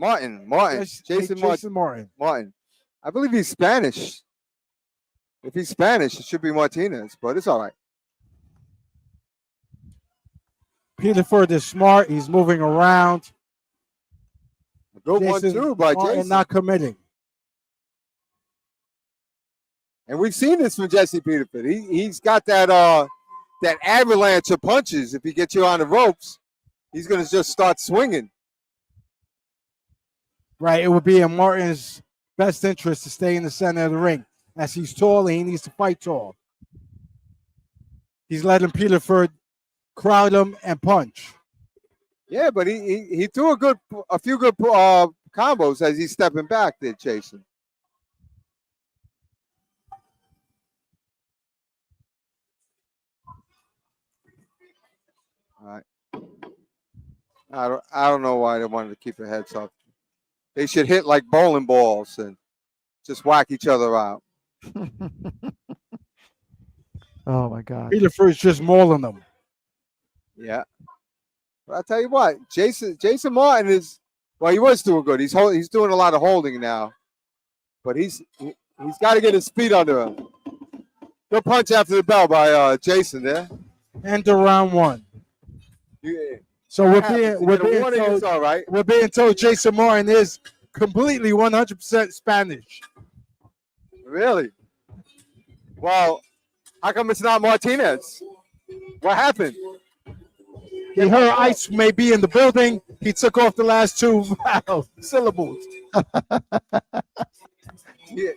Jason
Martin.
Martin. I believe he's Spanish. If he's Spanish, it should be Martinez, but it's all right.
Peterford is smart. He's moving around.
A good
Jason
1-2 by
Martin
Jason.
not committing.
And we've seen this from Jesse Peterford. He's got that avalanche of punches. If he gets you on the ropes, he's going to just start swinging.
Right. It would be in Martin's best interest to stay in the center of the ring, as he's tall and he needs to fight tall. He's letting Peterford crowd him and punch.
Yeah, but he threw a few good combos as he's stepping back there, Jason. All right. I don't know why they wanted to keep their heads up. They should hit like bowling balls and just whack each other out.
Oh my God.
Peterford's just mauling them.
Yeah. But I'll tell you what, Jason Martin is, well, he was doing good. He's doing a lot of holding now. But he's got to get his feet under him. Good punch after the bell by Jason there.
End of round one.
Yeah.
So we're being told Jason Martin is completely 100% Spanish.
Really? Well, how come it's not Martinez? What happened?
He heard ice may be in the building. He took off the last two syllables.
Yeah.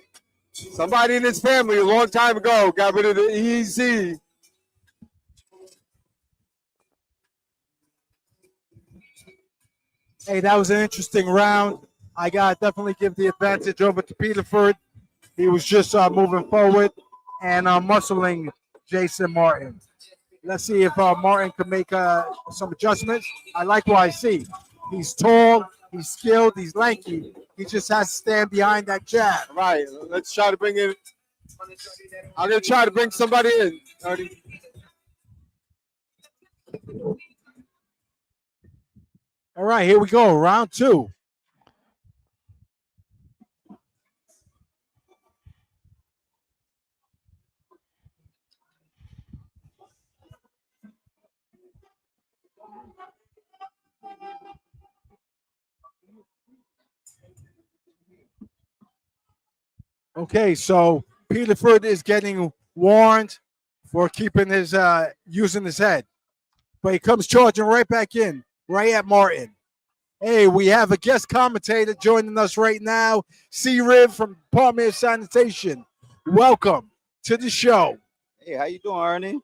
Somebody in his family a long time ago got rid of the easy.
Hey, that was an interesting round. I got to definitely give the advantage over to Peterford. He was just moving forward and muscling Jason Martin. Let's see if Martin can make some adjustments. I like what I see. He's tall, he's skilled, he's lanky. He just has to stand behind that jab.
Right. Let's try to bring in. I'm going to try to bring somebody in.
All right, here we go. Round two. Okay, so Peterford is getting warned for keeping his using his head, but he comes charging right back in, right at Martin. Hey, we have a guest commentator joining us right now, C-Rib from Department of Sanitation. Welcome to the show.
Hey, how you doing, Ernie?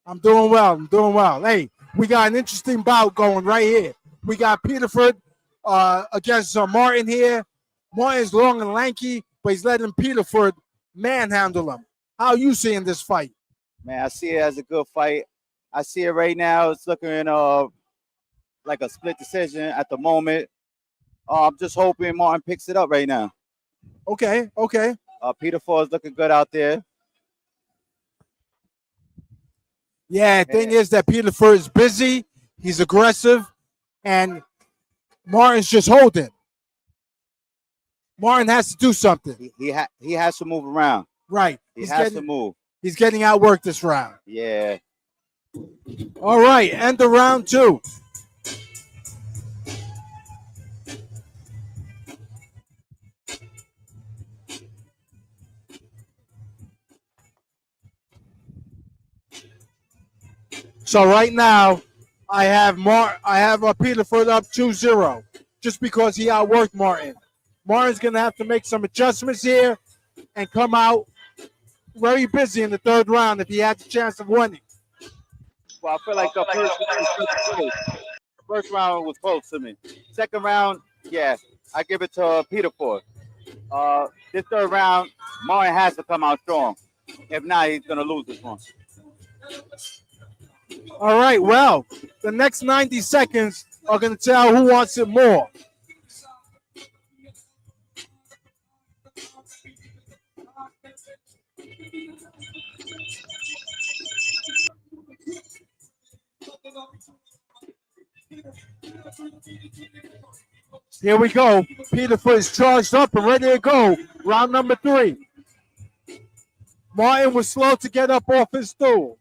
I'm doing well. Hey, we got an interesting bout going right here. We got Peterford against Martin here. Martin's long and lanky, but he's letting Peterford manhandle him. How are you seeing this fight?
Man, I see it as a good fight. I see it right now. It's looking like a split decision at the moment. I'm just hoping Martin picks it up right now.
Okay.
Peterford is looking good out there.
Yeah, thing is that Peterford is busy. He's aggressive, and Martin's just holding. Martin has to do something.
He has to move around.
Right.
He has to move.
He's getting outworked this round.
Yeah.
All right, end of round two. So right now, I have Peterford up 2-0 just because he outworked Martin. Martin's going to have to make some adjustments here and come out very busy in the third round if he has a chance of winning.
Well, I feel like the first round was close to me. Second round, yeah, I give it to Peterford. This third round, Martin has to come out strong. If not, he's going to lose this one.
All right, well, the next 90 seconds are going to tell who wants it more. Here we go. Peterford is charged up and ready to go. Round number 3. Martin was slow to get up off his stool.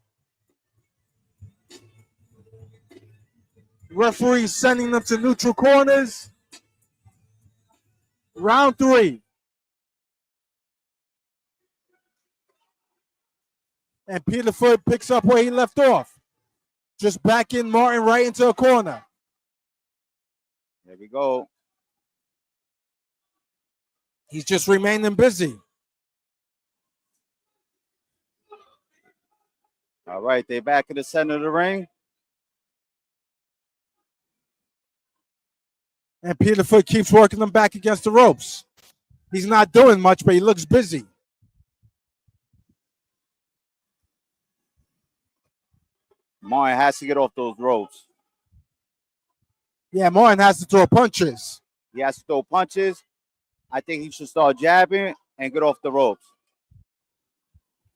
Referee sending them to neutral corners. Round 3. And Peterford picks up where he left off. Just backing Martin right into a corner.
There we go.
He's just remaining busy.
All right, they back in the center of the ring.
And Peterford keeps working them back against the ropes. He's not doing much, but he looks busy.
Martin has to get off those ropes.
Yeah, Martin has to throw punches.
He has to throw punches. I think he should start jabbing and get off the ropes.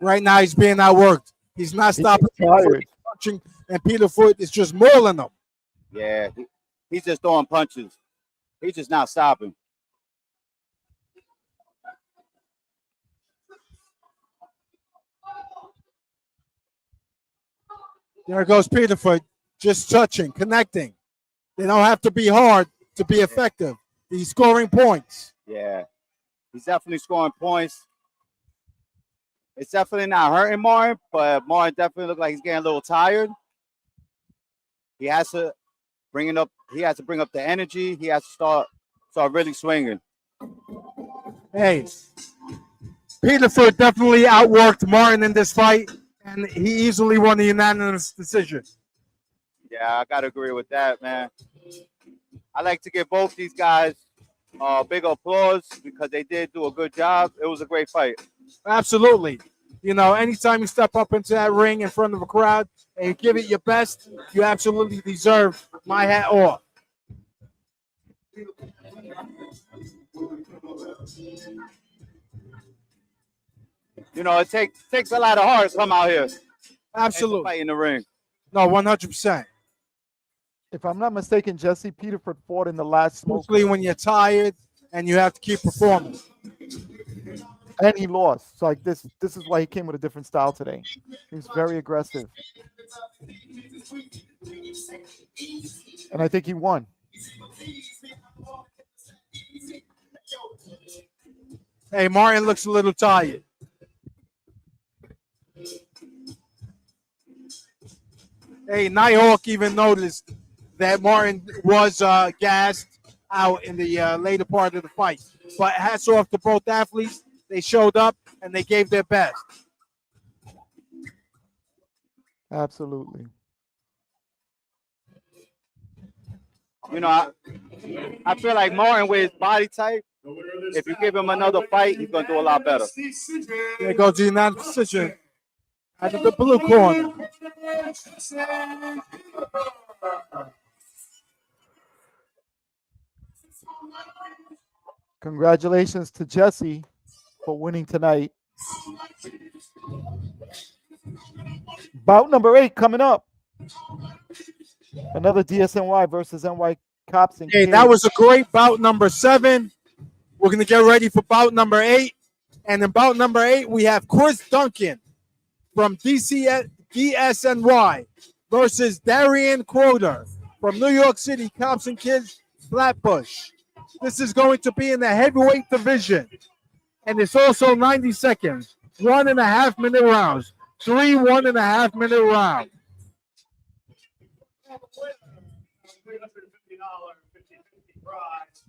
Right now, he's being outworked. He's not stopping. He's punching, and Peterford is just mauling him.
Yeah, he's just throwing punches. He's just not stopping.
There goes Peterford, just touching, connecting. They don't have to be hard to be effective. He's scoring points.
Yeah, he's definitely scoring points. It's definitely not hurting Martin, but Martin definitely looks like he's getting a little tired. He has to bring up the energy. He has to start really swinging.
Hey, Peterford definitely outworked Martin in this fight, and he easily won the unanimous decision.
Yeah, I gotta agree with that, man. I like to give both these guys big applause because they did do a good job. It was a great fight.
Absolutely. You know, anytime you step up into that ring in front of a crowd and you give it your best, you absolutely deserve my hat off.
You know, it takes a lot of heart to come out here.
Absolutely.
Fight in the ring.
No, 100%.
If I'm not mistaken, Jesse Peterford fought in the last smoke.
Mostly when you're tired and you have to keep performing.
And he lost. So like this is why he came with a different style today. He was very aggressive. And I think he won.
Hey, Martin looks a little tired. Hey, Nighthawk even noticed that Martin was gassed out in the later part of the fight. But hats off to both athletes. They showed up and they gave their best.
Absolutely.
You know, I feel like Martin with his body type, if you give him another fight, he's going to do a lot better.
There goes the unanimous decision out of the blue corner.
Congratulations to Jesse for winning tonight. Bout number 8 coming up. Another DSNY versus NY Cops.
Hey, that was a great bout number 7. We're going to get ready for bout number 8. And in bout number 8, we have Chris Duncan from DSNY versus Darian Quoter from New York City Cops and Kids Flatbush. This is going to be in the heavyweight division. And it's also 90 seconds, 1.5 minute rounds, 3 1.5 minute rounds.
$350 prize,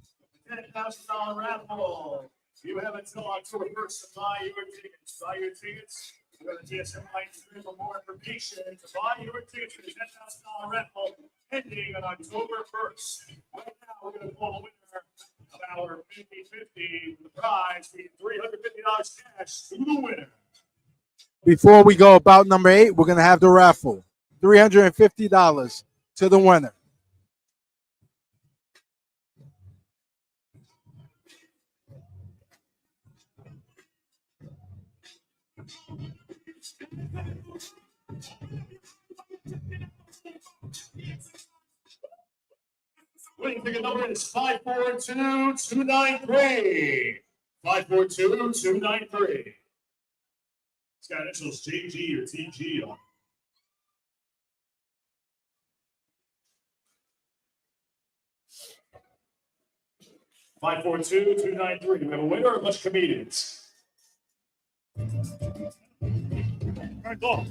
$10,000 raffle. You have until October 1st to buy your tickets. Buy your tickets. Go to DSNY for more information. To buy your tickets for the $10,000 raffle ending on October 1st. Right now, we're going to call the winner of our 50-50 for the prize, the $350 cash to the winner.
Before we go about number 8, we're going to have the raffle. $350 to the winner.
winning ticket number is 542293. 542293. It's got initials JG or TG on it. Five, 4, 2, 2, 9, 3. Do we have a winner or a bunch of comedians? All right, go.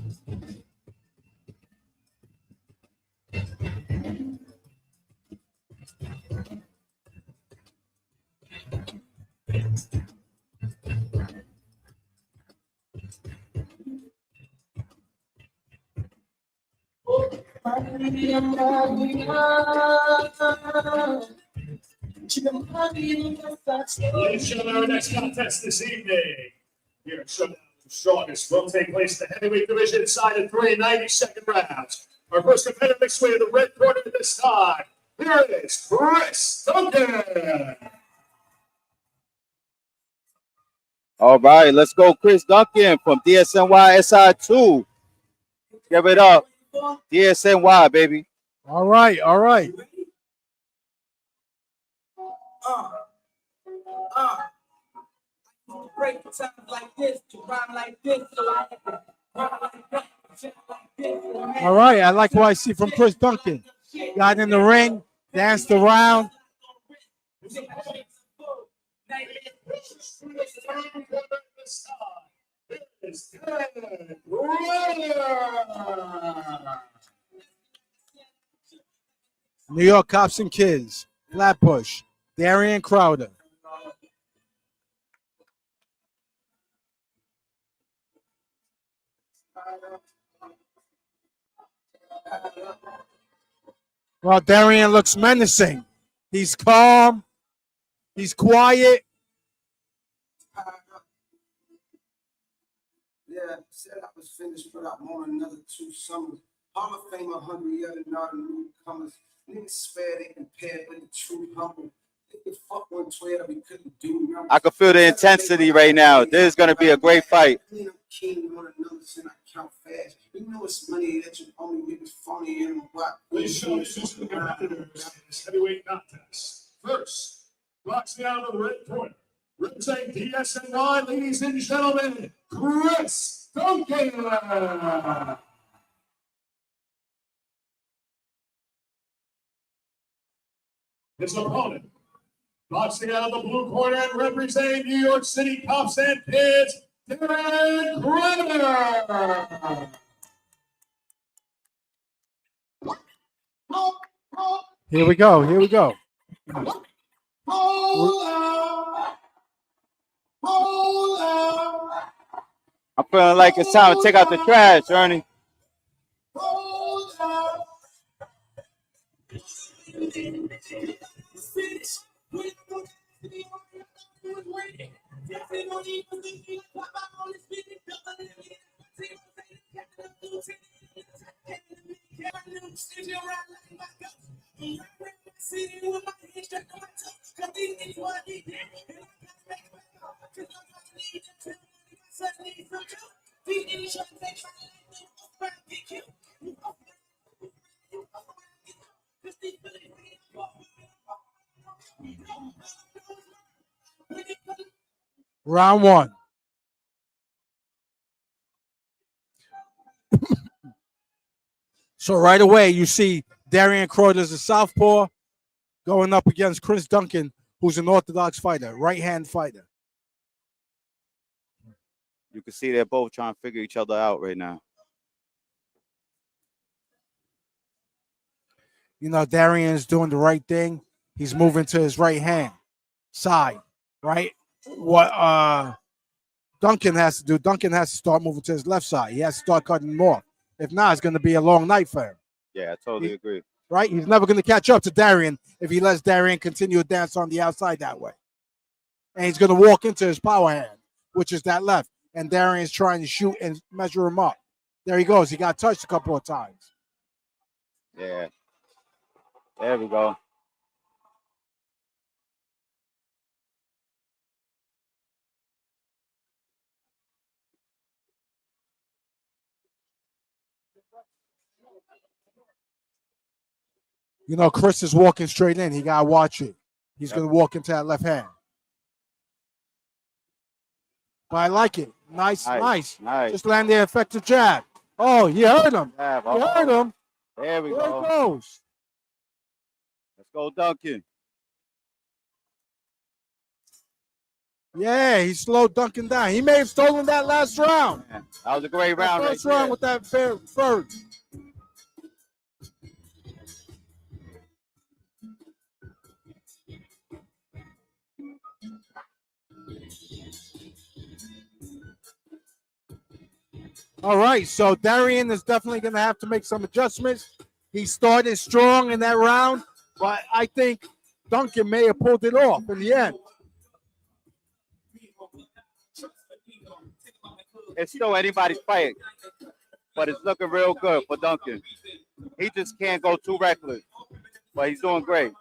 Ladies and gentlemen, our next contest this evening here at Showdown Strongest will take place in the heavyweight division inside of 3 90-second rounds. Our first competitor mixed weight in the red corner at this time. Here is Chris Duncan.
All right, let's go, Chris Duncan from DSNY SI2. Give it up. DSNY, baby.
All right, all right.
Break times like this, to rhyme like this, so I have to rhyme like that, shit like this.
All right, I like what I see from Chris Duncan. Got in the ring, danced around. New York Cops and Kids, Flatbush, Darian Crowder. Well, Darian looks menacing. He's calm. He's quiet.
Yeah, said I was finished, but I want another 2 summers. Hall of Famer hungry, other not newcomers. Niggas spare they compared with the true humble. Niggas fuck 112, we couldn't do numbers.
I can feel the intensity right now. This is going to be a great fight.
I'm king on the numbers and I count fast. You know it's money that you only niggas phony and what.
Ladies and gentlemen, the competitors in this heavyweight contest. First, boxing out of the red corner, representing DSNY, ladies and gentlemen, Chris Duncan. His opponent, boxing out of the blue corner and representing New York City Cops and Kids, Darren Crowder.
Here we go. Here we go.
I'm feeling like it's time to take out the trash, Ernie.
Round one. So right away, you see Darian Crowder's a southpaw going up against Chris Duncan, who's an orthodox fighter, right-hand fighter.
You can see they're both trying to figure each other out right now.
You know, Darian's doing the right thing. He's moving to his right hand side, right? What Duncan has to do, Duncan has to start moving to his left side. He has to start cutting him off. If not, it's going to be a long night for him.
Yeah, I totally agree.
Right? He's never going to catch up to Darian if he lets Darian continue to dance on the outside that way. And he's going to walk into his power hand, which is that left. And Darian's trying to shoot and measure him up. There he goes. He got touched a couple of times.
Yeah. There we go.
You know, Chris is walking straight in. He got to watch it. He's
Yep.
going to walk into that left hand. But I like it. Nice.
Nice.
Just land the effective jab. Oh, you heard him.
Jab.
You heard him.
There we
There
go.
it goes.
Let's go, Duncan.
Yeah, he slowed Duncan down. He may have stolen that last round.
Man, that was a great
That
round
first
right
round
there.
with that first. All right, so Darian is definitely going to have to make some adjustments. He started strong in that round, but I think Duncan may have pulled it off in the end.
It's still anybody's fight, but it's looking real good for Duncan. He just can't go too reckless, but he's doing great.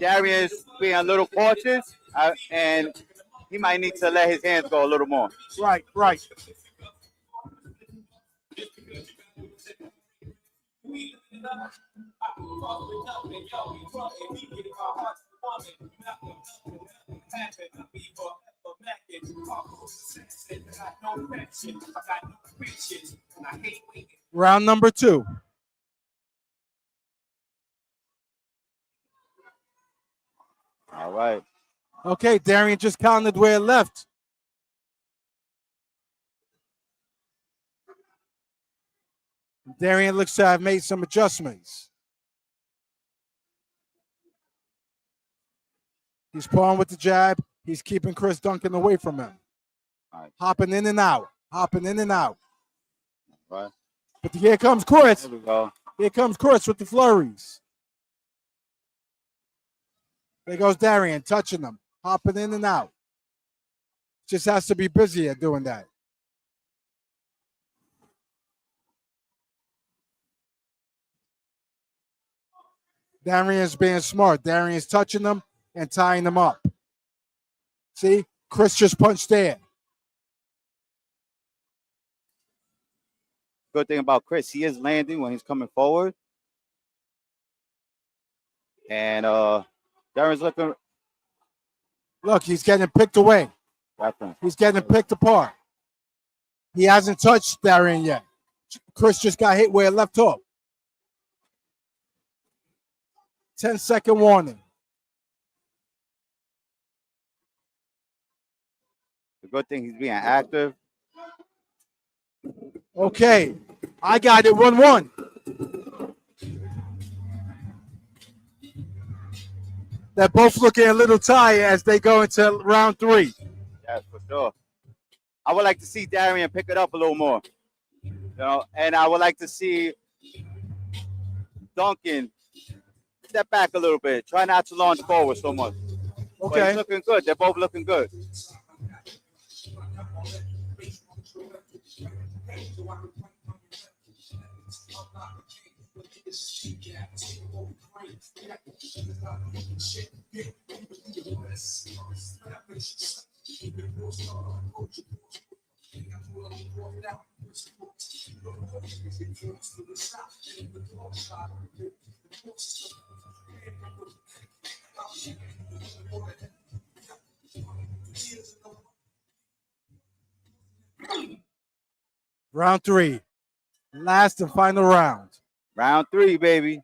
Darian's being a little cautious, and he might need to let his hands go a little more.
Right. Round number 2.
All right.
Okay, Darian just counted where it left. Darian looks to have made some adjustments. He's pulling with the jab. He's keeping Chris Duncan away from him.
Right.
Hopping in and out.
Right.
But here comes Chris.
There we go.
Here comes Chris with the flurries. There goes Darian, touching them, hopping in and out. Just has to be busy at doing that. Darian's being smart. Darian's touching them and tying them up. See, Chris just punched there.
Good thing about Chris, he is landing when he's coming forward. And Darian's looking.
Look, he's getting picked away.
Definitely.
He's getting picked apart. He hasn't touched Darian yet. Chris just got hit where it left hook. 10-second warning.
The good thing he's being active.
Okay, I got it 1-1. They're both looking a little tired as they go into round 3.
Yeah, for sure. I would like to see Darian pick it up a little more. You know, and I would like to see Duncan step back a little bit. Try not to launch forward so much. But
Okay.
he's looking good. They're both looking good.
Round 3. Last and final round.
Round 3, baby.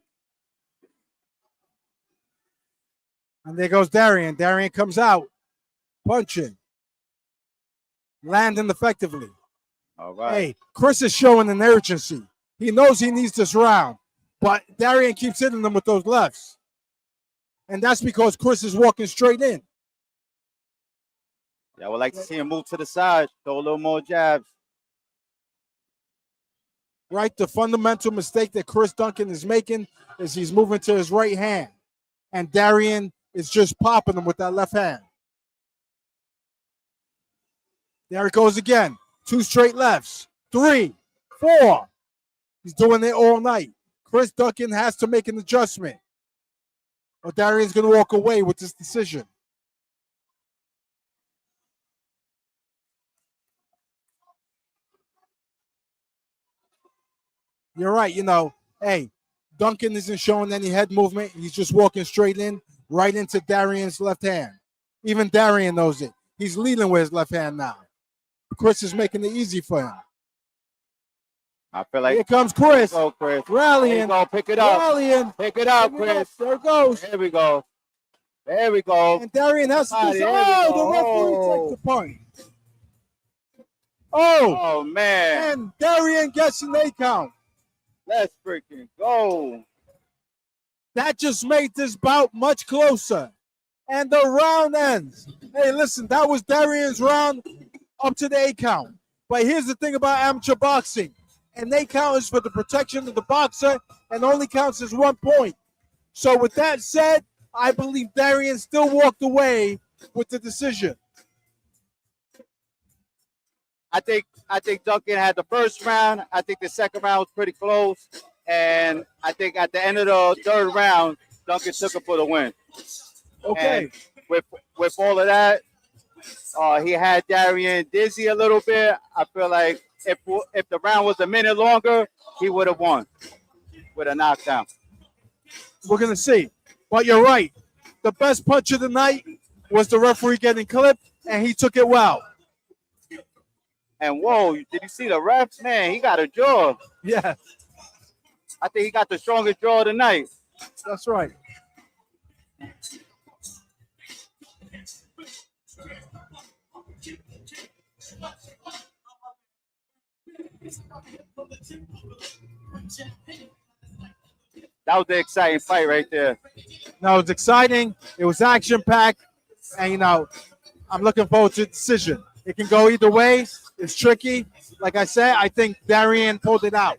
And there goes Darian. Darian comes out, punching, landing effectively.
All right.
Hey, Chris is showing an urgency. He knows he needs this round, but Darian keeps hitting them with those lefts. And that's because Chris is walking straight in.
Yeah, I would like to see him move to the side, throw a little more jabs.
Right? The fundamental mistake that Chris Duncan is making is he's moving to his right hand. And Darian is just popping him with that left hand. There it goes again. 2 straight lefts. 3, 4. He's doing it all night. Chris Duncan has to make an adjustment, or Darian's going to walk away with this decision. You're right. You know, Hey, Duncan isn't showing any head movement. He's just walking straight in, right into Darian's left hand. Even Darian knows it. He's leading with his left hand now. Chris is making it easy for him.
I feel like
Here comes Chris.
go, Chris.
Rallying.
Go, pick it up.
Rallying.
Pick it up, Chris.
There it goes.
There we go. There we go.
And Darian has to do the referee takes the point.
Oh, man.
And Darian gets an 8 count.
Let's freaking go.
That just made this bout much closer. And the round ends. Hey, listen, that was Darian's round up to the 8 count. But here's the thing about amateur boxing. An 8 count is for the protection of the boxer and only counts as 1 point. So with that said, I believe Darian still walked away with the decision.
I think Duncan had the first round. I think the second round was pretty close. And I think at the end of the third round, Duncan took it for the win.
Okay.
And with all of that, he had Darian dizzy a little bit. I feel like if the round was a minute longer, he would have won with a knockdown.
We're going to see. But you're right. The best punch of the night was the referee getting clipped, and he took it well.
And whoa, did you see the ref? Man, he got a jaw.
Yeah.
I think he got the strongest jaw of the night.
That's right.
That was the exciting fight right there.
No, it was exciting. It was action-packed. And, you know, I'm looking forward to the decision. It can go either way. It's tricky. Like I said, I think Darian pulled it out.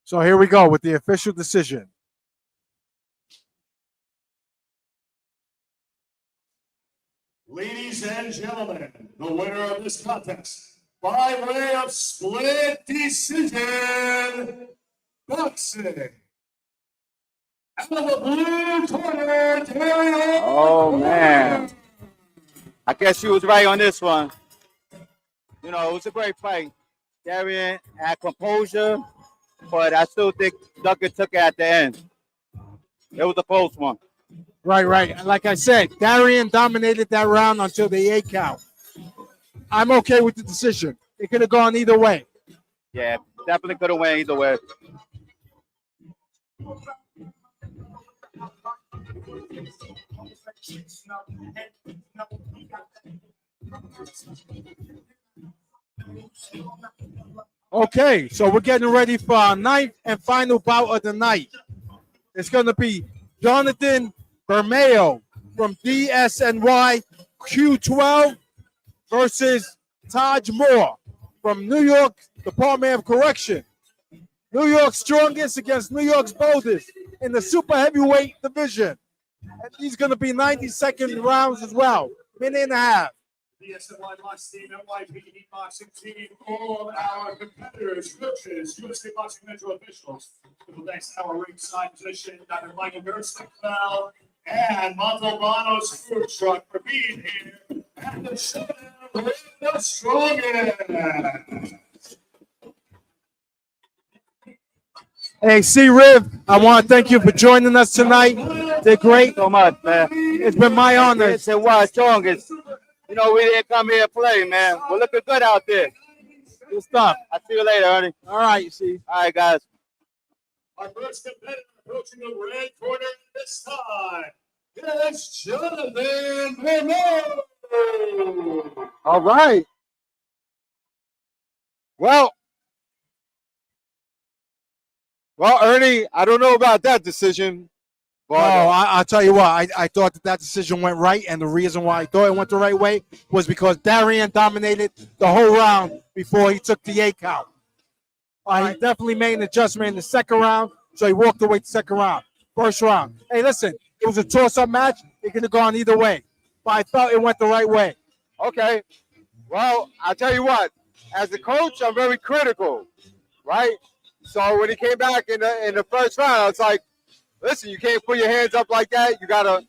So here we go with the official decision.
Ladies and gentlemen, the winner of this contest, by way of split decision, boxing. Out of the blue corner, Terry.
Oh, man. I guess you was right on this one. You know, it was a great fight. Darian had composure, but I still think Duncan took it at the end. It was a close one.
Right. And like I said, Darian dominated that round until the 8 count. I'm okay with the decision. It could have gone either way.
Yeah, definitely could have went either way.
Okay, so we're getting ready for our 9th and final bout of the night. It's going to be Jonathan Bermeo from DSNY Q12 versus Taj Moore from New York Department of Correction. New York's strongest against New York's boldest in the super heavyweight division. And these going to be 90-second rounds as well, minute and a half.
DSNY boxing team, NYPD boxing team, all of our competitors, coaches, USA Boxing Metro officials. For the next hour, ringside position, Dr. Michael Gerstenfeld and Montalbano's food truck for being here at the Showdown with the strongest.
Hey, C-Riv, I want to thank you for joining us tonight. Did great.
So much, man.
It's been my honor.
It's a wild strongest. You know, we didn't come here to play, man. We're looking good out there.
Good stuff.
I'll see you later, Ernie.
All right, see.
All right, guys.
Our first competitor approaching the red corner this time. It's Jonathan Bermeo.
All right. Well, Ernie, I don't know about that decision.
No,
But
I'll tell you what. I thought that decision went right, and the reason why I thought it went the right way was because Darian dominated the whole round before he took the 8 count. He definitely made an adjustment in the second round, so he walked away the second round. First round. Hey, listen, it was a toss-up match. It could have gone either way, but I thought it went the right way.
okay. Well, I'll tell you what. As a coach, I'm very critical, right? So when he came back in the first round, I was like, listen, you can't put your hands up like that. You gotta,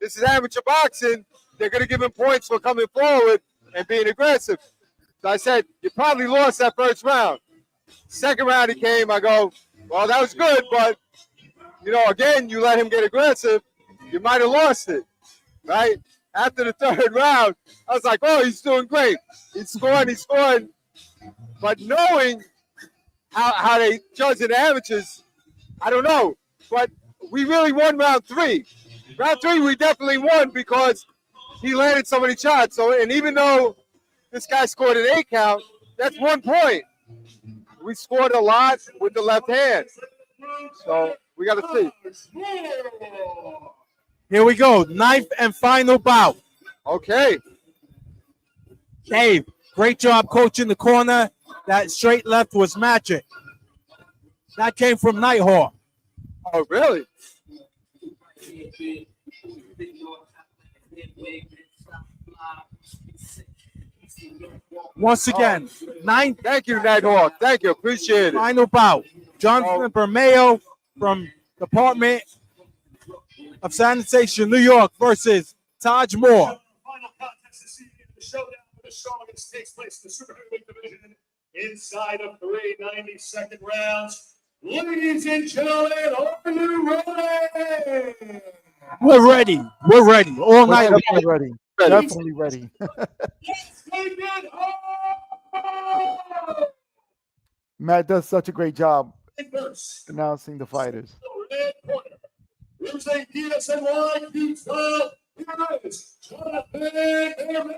this is amateur boxing. They're gonna give him points for coming forward and being aggressive. So I said, you probably lost that first round. Second round he came, I go, well, that was good, but again, you let him get aggressive, you might have lost it, right? After the third round, I was like, oh, he's doing great. He's scoring. But knowing how they judge in the amateurs, I don't know. But we really won round 3. Round 3, we definitely won because he landed so many shots. So, and even though this guy scored an 8 count, that's 1 point. We scored a lot with the left hand. So we got to see.
Here we go. 9th and final bout.
Okay.
Dave, great job coaching the corner. That straight left was magic. That came from Nighthawk.
Oh, really?
Once again, 9th.
Thank you, Nighthawk. Thank you. Appreciate it.
Final bout. Jonathan Bermeo from Department of Sanitation, New York versus Taj Moore.
Final contest this evening, the showdown for the strongest takes place in the super heavyweight division inside of 3 90-second rounds. Ladies and gentlemen, are you ready?
We're ready. We're ready. All night.
Definitely ready. Definitely ready.
Let's take it home!
Matt does such a great job
First,
announcing the fighters.
red corner, representing DSNY, Peterford, here is Jonathan Bermeo.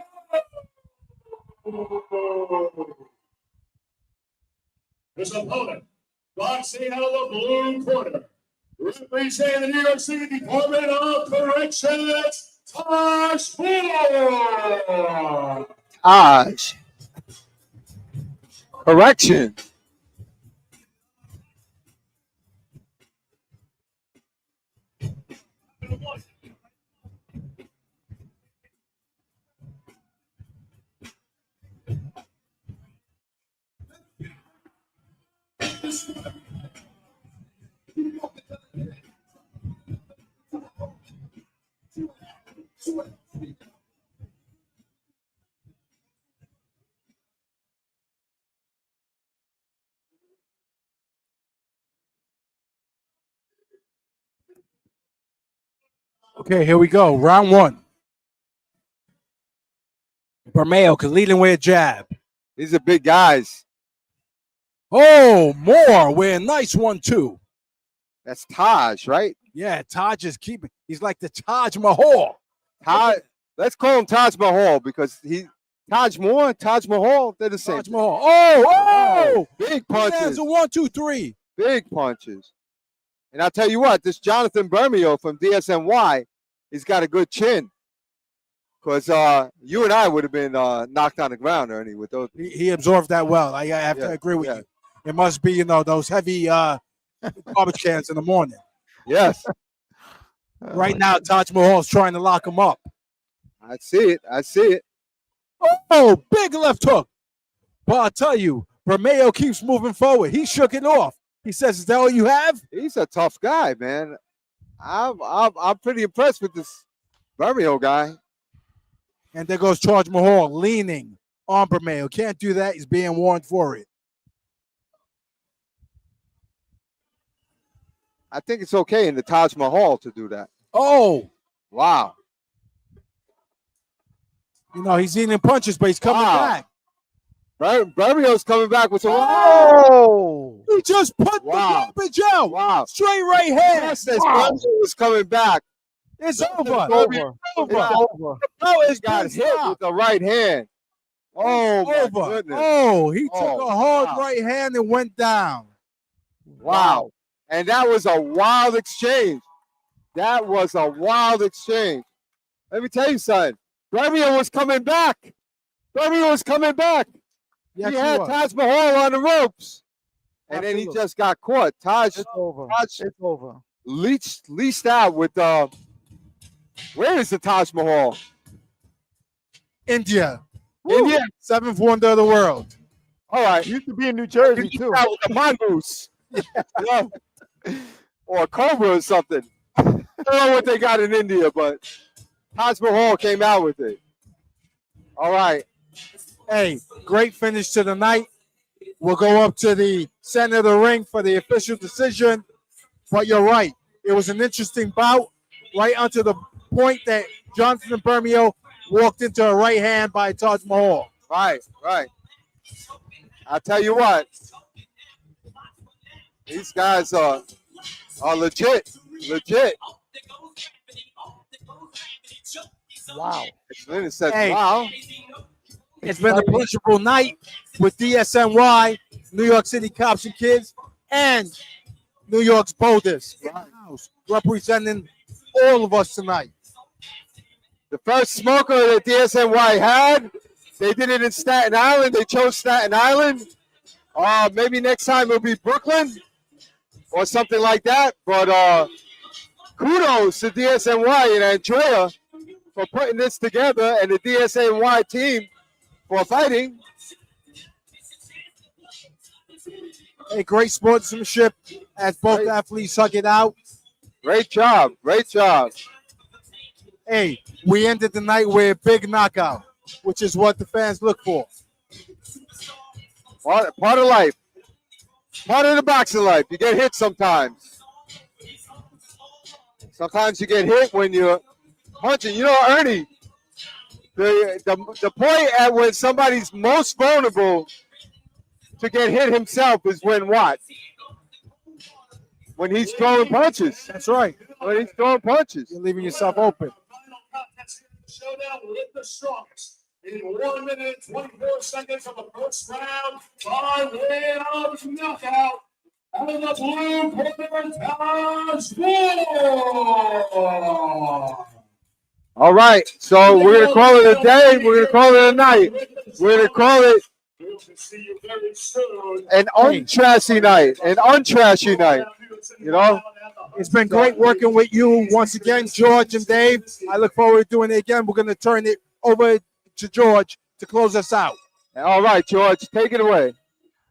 His opponent, boxing out of the blue corner, representing the New York City Department of Corrections, Taj Moore.
Taj. Correction.
Okay, here we go. Round 1. Bermeo can lead him with a jab.
These are big guys.
Oh, Moore with a nice 1-2.
That's Taj, right?
Yeah, Taj is keeping. He's like the Taj Mahal.
Taj. Let's call him Taj Mahal because Taj Moore and Taj Mahal, they're the same.
Taj Mahal. Oh!
Big
That's
punches.
a 1-2-3.
Big punches. And I'll tell you what, this Jonathan Bermeo from DSNY, he's got a good chin. Because you and I would have been knocked on the ground, Ernie, with those.
He absorbed that well. I have to agree with you. It must be, those heavy garbage cans in the morning.
Yes.
Right now, Taj Mahal's trying to lock him up.
I see it.
Oh, big left hook. But I'll tell you, Bermeo keeps moving forward. He shook it off. He says, "Is that all you have?"
He's a tough guy, man. I'm pretty impressed with this Bermeo guy.
And there goes Taj Mahal leaning on Bermeo. Can't do that. He's being warned for it.
I think it's okay in the Taj Mahal to do that.
Oh,
wow.
He's eating punches, but he's coming back.
Bermeo's coming back with some.
Oh! He just put the garbage out.
Wow.
Straight right hand.
Yes, Bermeo was coming back.
It's over.
He got hit with the right hand. Oh, my goodness.
Oh, he took a hard right hand and went down.
Wow. And that was a wild exchange. That was a wild exchange. Let me tell you something. Bermeo was coming back. Bermeo was coming back.
Yes,
he
he
had
was.
Taj Mahal on the ropes. And then he
Absolutely.
just got caught. Taj
It's over. It's over.
leased out with where is the Taj Mahal?
India.
India?
Seventh wonder of the world.
All right.
Used to be in New Jersey
Leased
too.
out with the mongoose. Yeah. Or a cobra or something. I don't know what they got in India, but Taj Mahal came out with it. All right.
Hey, great finish to the night. We'll go up to the center of the ring for the official decision. But you're right. It was an interesting bout right onto the point that Johnson and Bermeo walked into a right hand by Taj Mahal.
Right. I'll tell you what. These guys are legit.
Wow.
Then it says,
Hey.
wow.
It's been a pleasurable night with DSNY, New York City Cops and Kids, and New York's boldest in the house, representing all of us tonight.
The first smoker that DSNY had, they did it in Staten Island. They chose Staten Island. Maybe next time it'll be Brooklyn or something like that. But kudos to DSNY and Andrea for putting this together, and the DSNY team for fighting.
A great sportsmanship as both athletes hug it out.
Great job.
Hey, we ended the night with a big knockout, which is what the fans look for.
Part of life. Part of the boxing life. You get hit sometimes. Sometimes you get hit when you're punching. You know, Ernie, the point at when somebody's most vulnerable to get hit himself is when what? When he's throwing punches.
That's right.
When he's throwing punches.
You're leaving yourself open.
Showdown with the strongest in 1 minute and 24 seconds of the first round by way of knockout. Out of the blue corner, Taj Mahal.
All right, so we're going to call it a day. We're going to call it a night. We're going to call it an untrashy night. You know?
It's been great working with you once again, George and Dave. I look forward to doing it again. We're going to turn it over to George to close us out.
All right, George, take it away.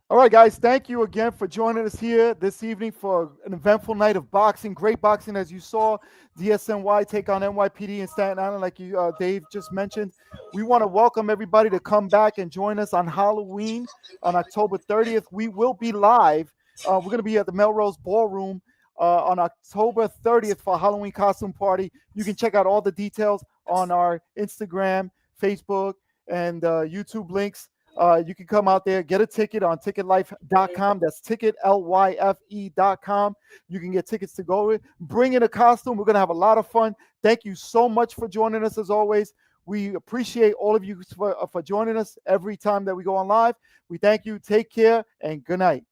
All right, guys, thank you again for joining us here this evening for an eventful night of boxing. Great boxing, as you saw. DSNY take on NYPD in Staten Island, like you, Dave just mentioned. We want to welcome everybody to come back and join us on Halloween on October 30th. We will be live. We're going to be at the Melrose Ballroom on October 30th for a Halloween costume party. You can check out all the details on our Instagram, Facebook, and YouTube links. You can come out there, get a ticket on ticketlife.com. That's ticketlyfe.com. You can get tickets to go in. Bring in a costume. We're going to have a lot of fun. Thank you so much for joining us as always. We appreciate all of you for joining us every time that we go on live. We thank you. Take care and good night.